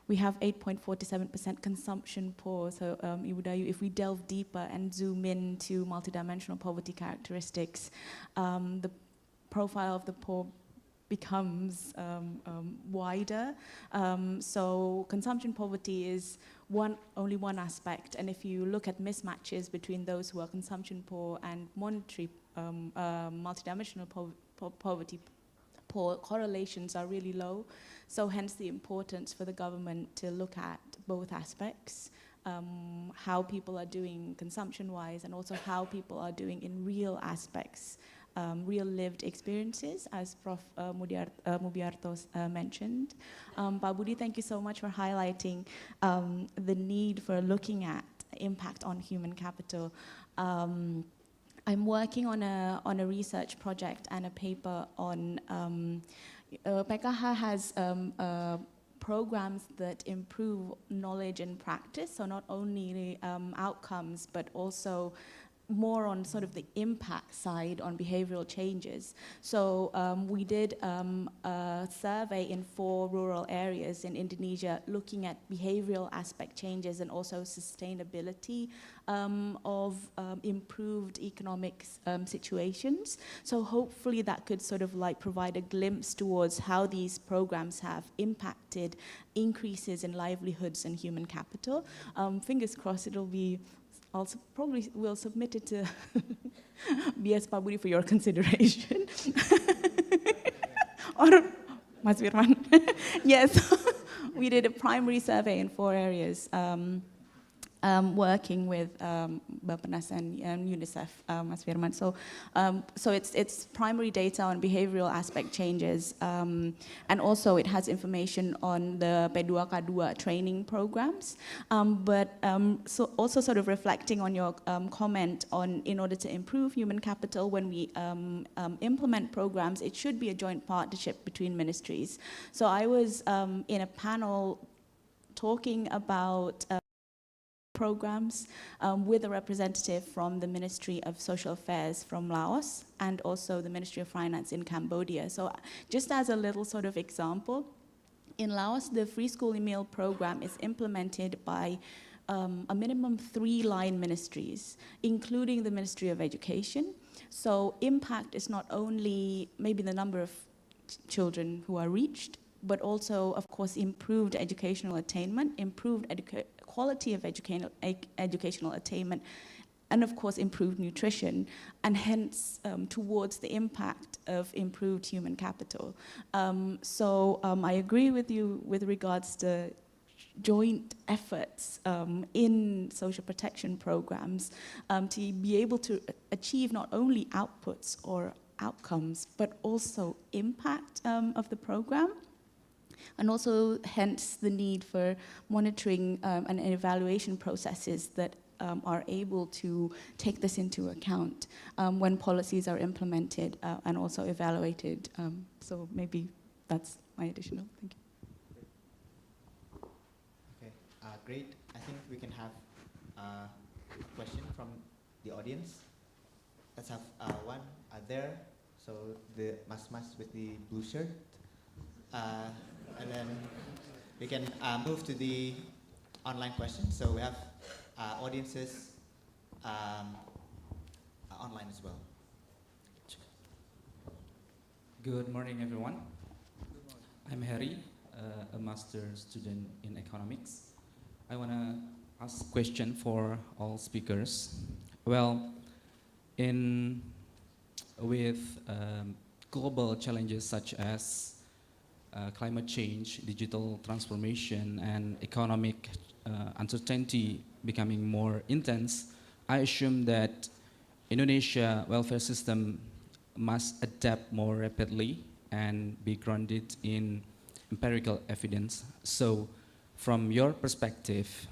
We have 8.47% consumption poor. So, Ibu Dayu, if we delve deeper and zoom into multidimensional poverty characteristics, the profile of the poor becomes wider. So consumption poverty is only one aspect, and if you look at mismatches between those who are consumption poor and monetary multidimensional poverty poor, correlations are really low. So hence the importance for the government to look at both aspects, how people are doing consumption-wise and also how people are doing in real aspects real lived experiences, as Prof. Mubyarto mentioned. Pak Budi, thank you so much for highlighting the need for looking at impact on human capital. I'm working on a research project and a paper on PKH has programs that improve knowledge and practice, so not only outcomes, but also more on sort of the impact side on behavioral changes. So we did a survey in 4 rural areas in Indonesia looking at behavioral aspect changes and also sustainability of improved economic situations. So hopefully that could sort of like provide a glimpse towards how these programs have impacted increases in livelihoods and human capital. Fingers crossed it'll be probably will submit it to BS Pak Budi for your consideration. Or Mas Firman. Yes, we did a primary survey in 4 areas, working with Bappenas and UNICEF, Mas Firman. So it's primary data on behavioral aspect changes, and also it has information on the P2K2 training programs. So also sort of reflecting on your comment on in order to improve human capital, when we implement programs, it should be a joint partnership between ministries. So I was in a panel talking about programs with a representative from the Ministry of Social Affairs from Laos and also the Ministry of Finance in Cambodia. So just as a little sort of example, in Laos, the free school meal program is implemented by a minimum 3 line ministries, including the Ministry of Education. So impact is not only maybe the number of children who are reached, but also, of course, improved educational attainment, improved quality of educational attainment, and of course improved nutrition, and hence towards the impact of improved human capital. So I agree with you with regards to joint efforts in social protection programs to be able to achieve not only outputs or outcomes, but also impact of the program. And also, hence, the need for monitoring and evaluation processes that are able to take this into account when policies are implemented and also evaluated. So maybe that's my additional. Thank you. Okay, great. I think we can have a question from the audience. Let's have one there. So the mas with the blue shirt. And then we can move to the online questions. So we have audiences online as well. Good morning, everyone. I'm Harry, a master's student in economics. I want to ask a question for all speakers. Well, with global challenges such as climate change, digital transformation, and economic uncertainty becoming more intense, I assume that Indonesia welfare system must adapt more rapidly and be grounded in empirical evidence. So, from your perspective,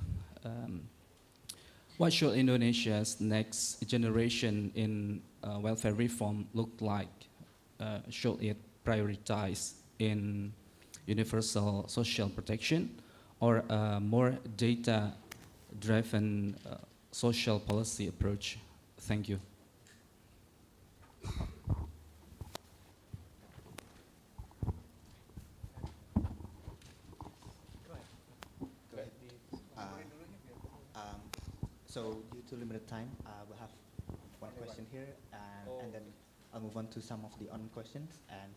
what should Indonesia's next generation in welfare reform look like? Should it prioritize in universal social protection or a more data-driven social policy approach? Thank you. So due to limited time, we'll have one question here, and then I'll move on to some of the on questions, and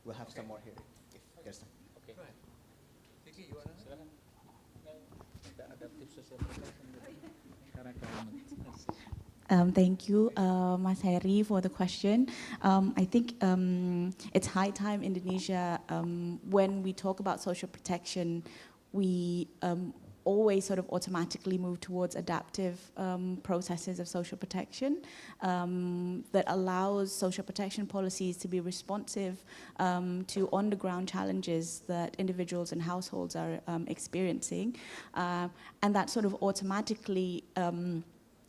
we'll have some more here if there's time. Okay. Vicky, you want to? Thank you, Mas Heri, for the question. I think it's high time Indonesia, when we talk about social protection, we always sort of automatically move towards adaptive processes of social protection that allows social protection policies to be responsive to on-the-ground challenges that individuals and households are experiencing. And that sort of automatically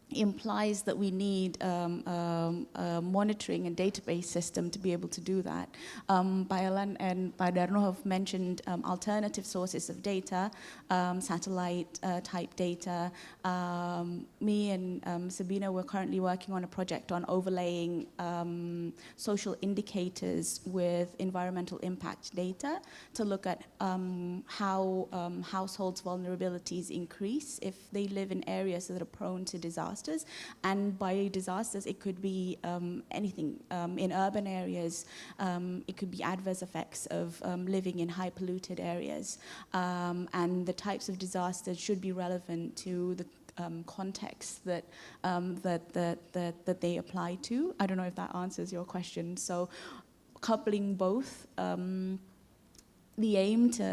implies that we need a monitoring and database system to be able to do that. Pak Elan and Pak Darno have mentioned alternative sources of data, satellite type data. Me and Sabina were currently working on a project on overlaying social indicators with environmental impact data to look at how households' vulnerabilities increase if they live in areas that are prone to disasters. And by disasters, it could be anything. In urban areas, it could be adverse effects of living in high polluted areas. And the types of disasters should be relevant to the context that they apply to. I don't know if that answers your question. So coupling both, the aim to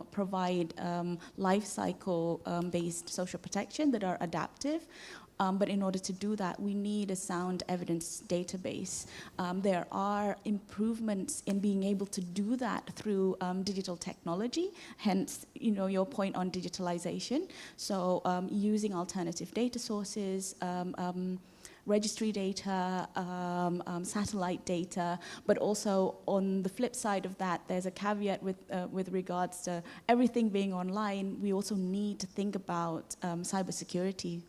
provide life cycle based social protection that are adaptive. But in order to do that, we need a sound evidence database. There are improvements in being able to do that through digital technology, hence your point on digitalization. So using alternative data sources, registry data, satellite data, but also on the flip side of that, there's a caveat with regards to everything being online. We also need to think about cybersecurity,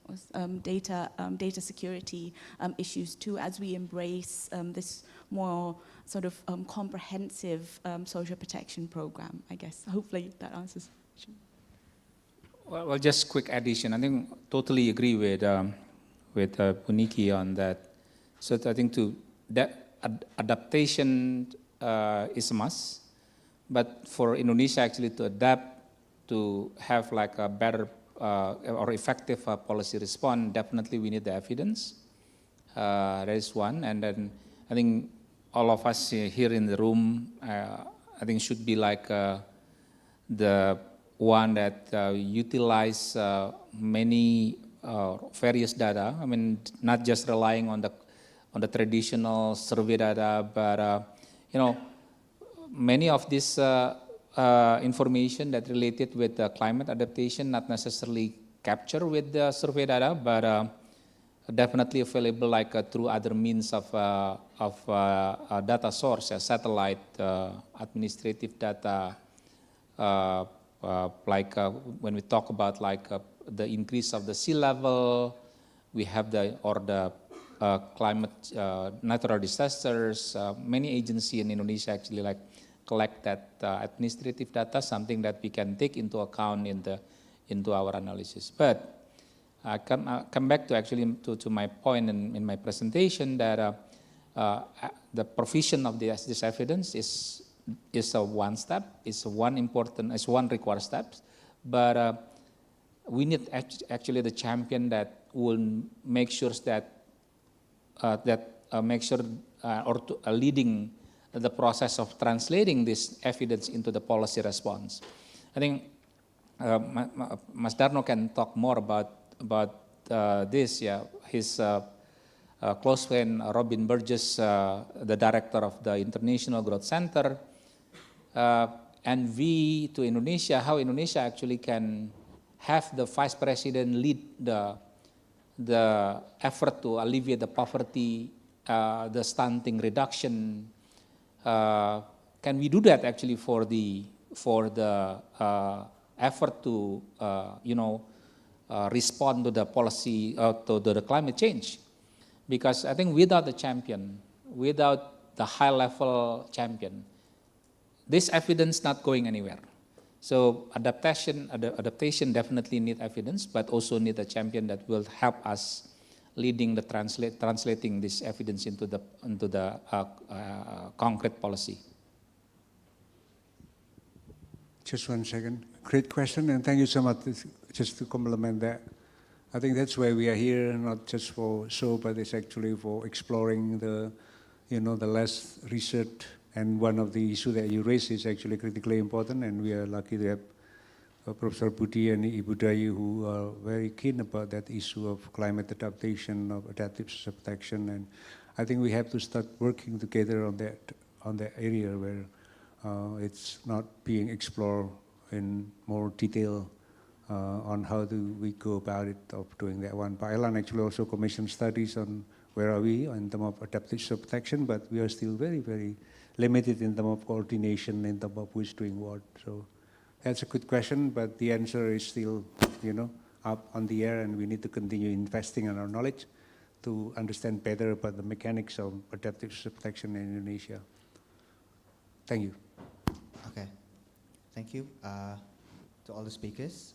data security issues too, as we embrace this more sort of comprehensive social protection program, I guess. Hopefully that answers the question. Well, just quick addition. I think totally agree with Puniki on that. So I think adaptation is a must, but for Indonesia actually to adapt to have like a better or effective policy response, definitely we need the evidence. That is one, and then I think all of us here in the room, I think should be like the one that utilize many various data. I mean, not just relying on the traditional survey data, but many of this information that related with climate adaptation not necessarily captured with the survey data, but definitely available like through other means of data source, satellite, administrative data, like when we talk about like the increase of the sea level, we have the climate, natural disasters. Many agencies in Indonesia actually like collect that administrative data, something that we can take into account into our analysis. But I come back to actually to my point in my presentation that the provision of this evidence is a one step, is one required step, but we need actually the champion that will make sure that leading the process of translating this evidence into the policy response. I think Mas Darno can talk more about this. Yeah, his close friend Robin Burgess, the director of the International Growth Center, and we to Indonesia, how Indonesia actually can have the vice president lead the effort to alleviate the poverty, the stunting reduction. Can we do that actually for the effort to respond to the policy to the climate change? Because I think without the champion, without the high-level champion, this evidence not going anywhere. So adaptation definitely need evidence, but also need a champion that will help us leading the translating this evidence into the concrete policy. Just 1 second. Great question, and thank you so much. Just to complement that, I think that's why we are here, not just for show, but it's actually for exploring the less research. And one of the issues that you raised is actually critically important, and we are lucky to have Professor Budi and Ibu Dayu, who are very keen about that issue of climate adaptation, of adaptive social protection, and I think we have to start working together on that area where it's not being explored in more detail on how do we go about it of doing that one. Pak Elan actually also commissioned studies on where are we in terms of adaptive social protection, but we are still very, very limited in terms of coordination, in terms of who's doing what. So that's a good question, but the answer is still, up on the air, and we need to continue investing in our knowledge to understand better about the mechanics of adaptive social protection in Indonesia. Thank you. Okay, thank you to all the speakers.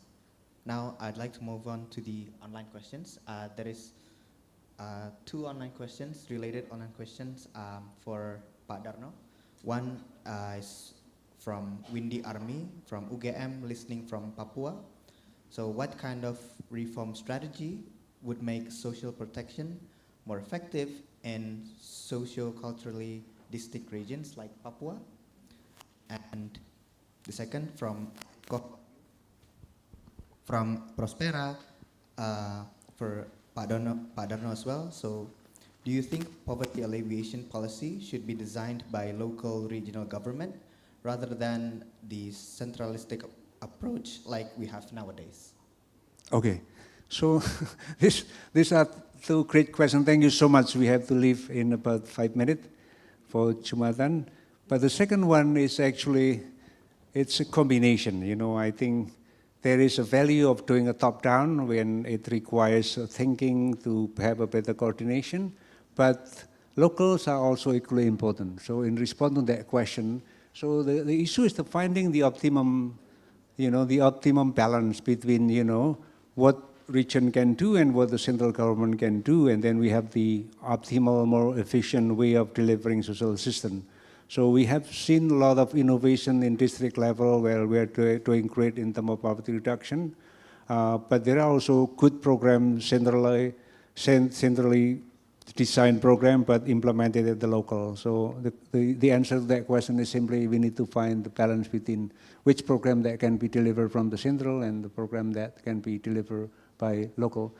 Now I'd like to move on to the online questions. There is 2 online questions, related online questions for Pak Darno. One is from Windy Army, from UGM, listening from Papua. So what kind of reform strategy would make social protection more effective in socio-culturally distinct regions like Papua? And the second from Prospera for Pak Darno as well. So do you think poverty alleviation policy should be designed by local regional government rather than the centralistic approach like we have nowadays? Okay, so these are 2 great questions. Thank you so much. We have to leave in about 5 minutes for Jumatan. But the second one is actually, it's a combination. I think there is a value of doing a top-down when it requires thinking to have a better coordination, but locals are also equally important. So in response to that question, so the issue is to finding the optimum, the optimum balance between, what region can do and what the central government can do, and then we have the optimal, more efficient way of delivering social assistance. So we have seen a lot of innovation in district level where we are doing great in terms of poverty reduction, but there are also good programs, centrally designed program, but implemented at the local. So the answer to that question is simply we need to find the balance between which program that can be delivered from the central and the program that can be delivered by local.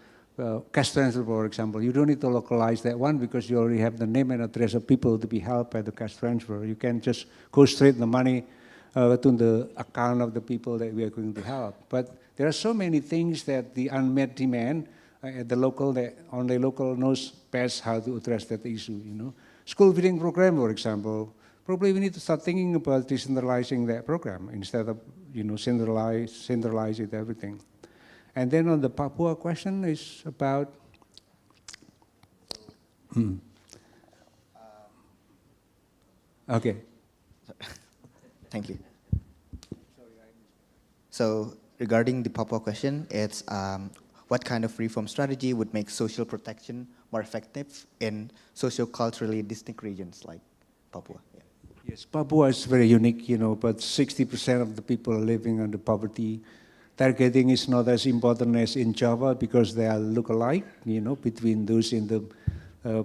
Cash transfer, for example, you don't need to localize that one because you already have the name and address of people to be helped by the cash transfer. You can just go straight the money to the account of the people that we are going to help. But there are so many things that the unmet demand at the local, that only local knows best how to address that issue. School feeding program, for example, probably we need to start thinking about decentralizing that program instead of centralize it everything. And then on the Papua question is about okay. Thank you. So regarding the Papua question, it's what kind of reform strategy would make social protection more effective in socio-culturally distinct regions like Papua? Yeah. Yes, Papua is very unique, but 60% of the people are living under poverty. Targeting is not as important as in Java because they are look-alike, between those in the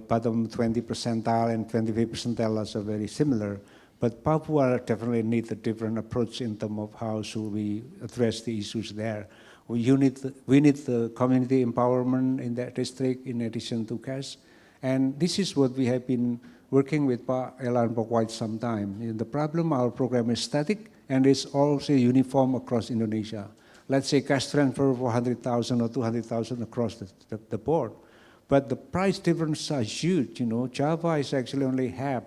bottom 20 percentile and 25 percentile are very similar. But Papua definitely needs a different approach in terms of how should we address the issues there. We need the community empowerment in that district in addition to cash. And this is what we have been working with Pak Elan for quite some time. The problem, our program is static and it's also uniform across Indonesia. Let's say cash transfer for 100,000 or 200,000 across the board. But the price difference are huge. Java is actually only half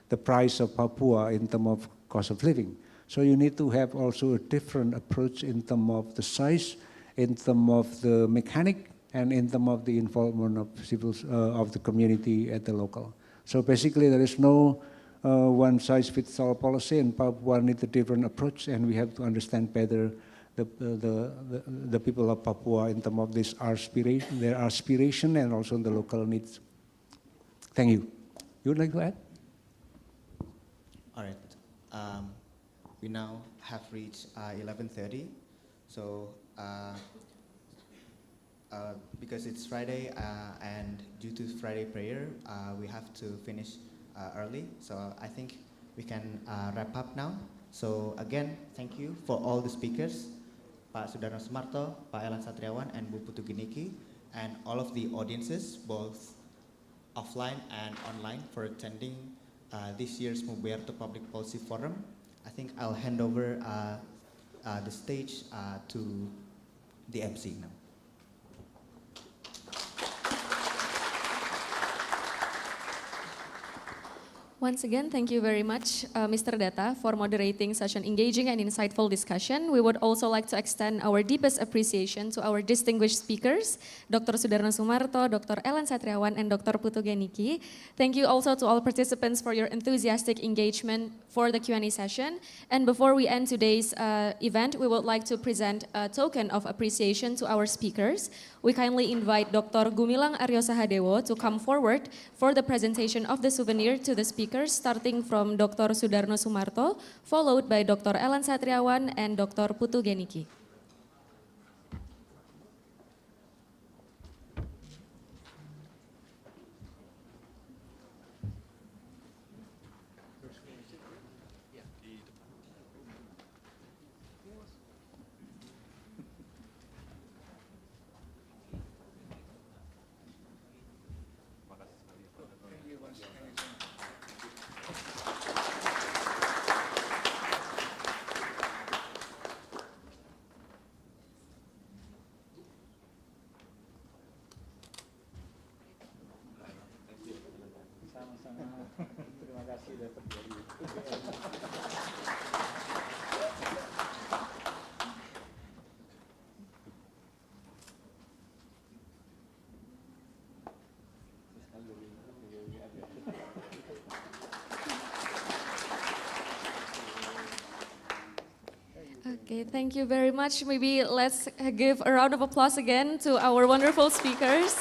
the price of Papua in terms of cost of living. So you need to have also a different approach in terms of the size, in terms of the mechanic, and in terms of the involvement of of the community at the local. So basically there is no one-size-fits-all policy, and Papua needs a different approach, and we have to understand better the people of Papua in terms of this their aspiration and also the local needs. Thank you. You would like to add? All right. We now have reached 11:30, so because it's Friday and due to Friday prayer, we have to finish early. So I think we can wrap up now. So again, thank you for all the speakers. Pak Sudarno Sumarto, Pak Elan Satriawan, and Bu Putu Giniki, and all of the audiences, both offline and online, for attending this year's Mubyarto Public Policy Forum. I think I'll hand over the stage to the MC now. Once again, thank you very much, Mr. Data, for moderating such an engaging and insightful discussion. We would also like to extend our deepest appreciation to our distinguished speakers, Dr. Sudarno Sumarto, Dr. Elan Satriawan, and Dr. Putu Giniki. Thank you also to all participants for your enthusiastic engagement for the Q&A session. And before we end today's event, we would like to present a token of appreciation to our speakers. We kindly invite Dr. Gumilang Aryo Sahadewo to come forward for the presentation of the souvenir to the speakers, starting from Dr. Sudarno Sumarto, followed by Dr. Elan Satriawan and Dr. Putu Giniki. Terima kasih sudah terjadi. Okay, thank you very much. Maybe let's give a round of applause again to our wonderful speakers.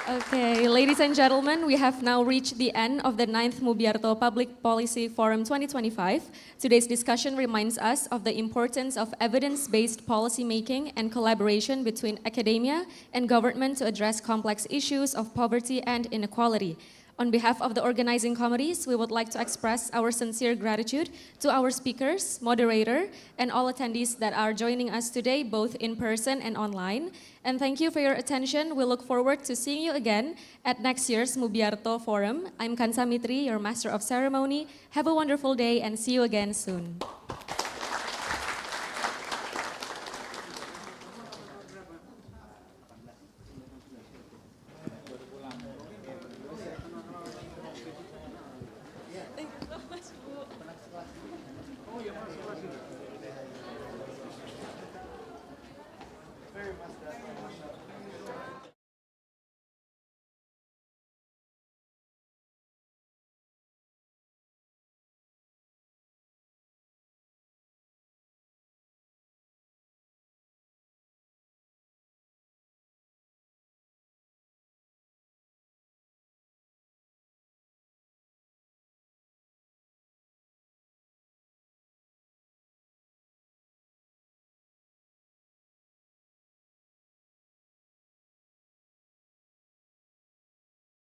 Okay, ladies and gentlemen, we have now reached the end of the 9th Mubyarto Public Policy Forum 2025. Today's discussion reminds us of the importance of evidence-based policymaking and collaboration between academia and government to address complex issues of poverty and inequality. On behalf of the organizing committees, we would like to express our sincere gratitude to our speakers, moderator, and all attendees that are joining us today, both in person and online. And thank you for your attention. We look forward to seeing you again at next year's Mubyarto Forum. I'm Kansa Mitri, your Master of Ceremony. Have a wonderful day and see you again soon.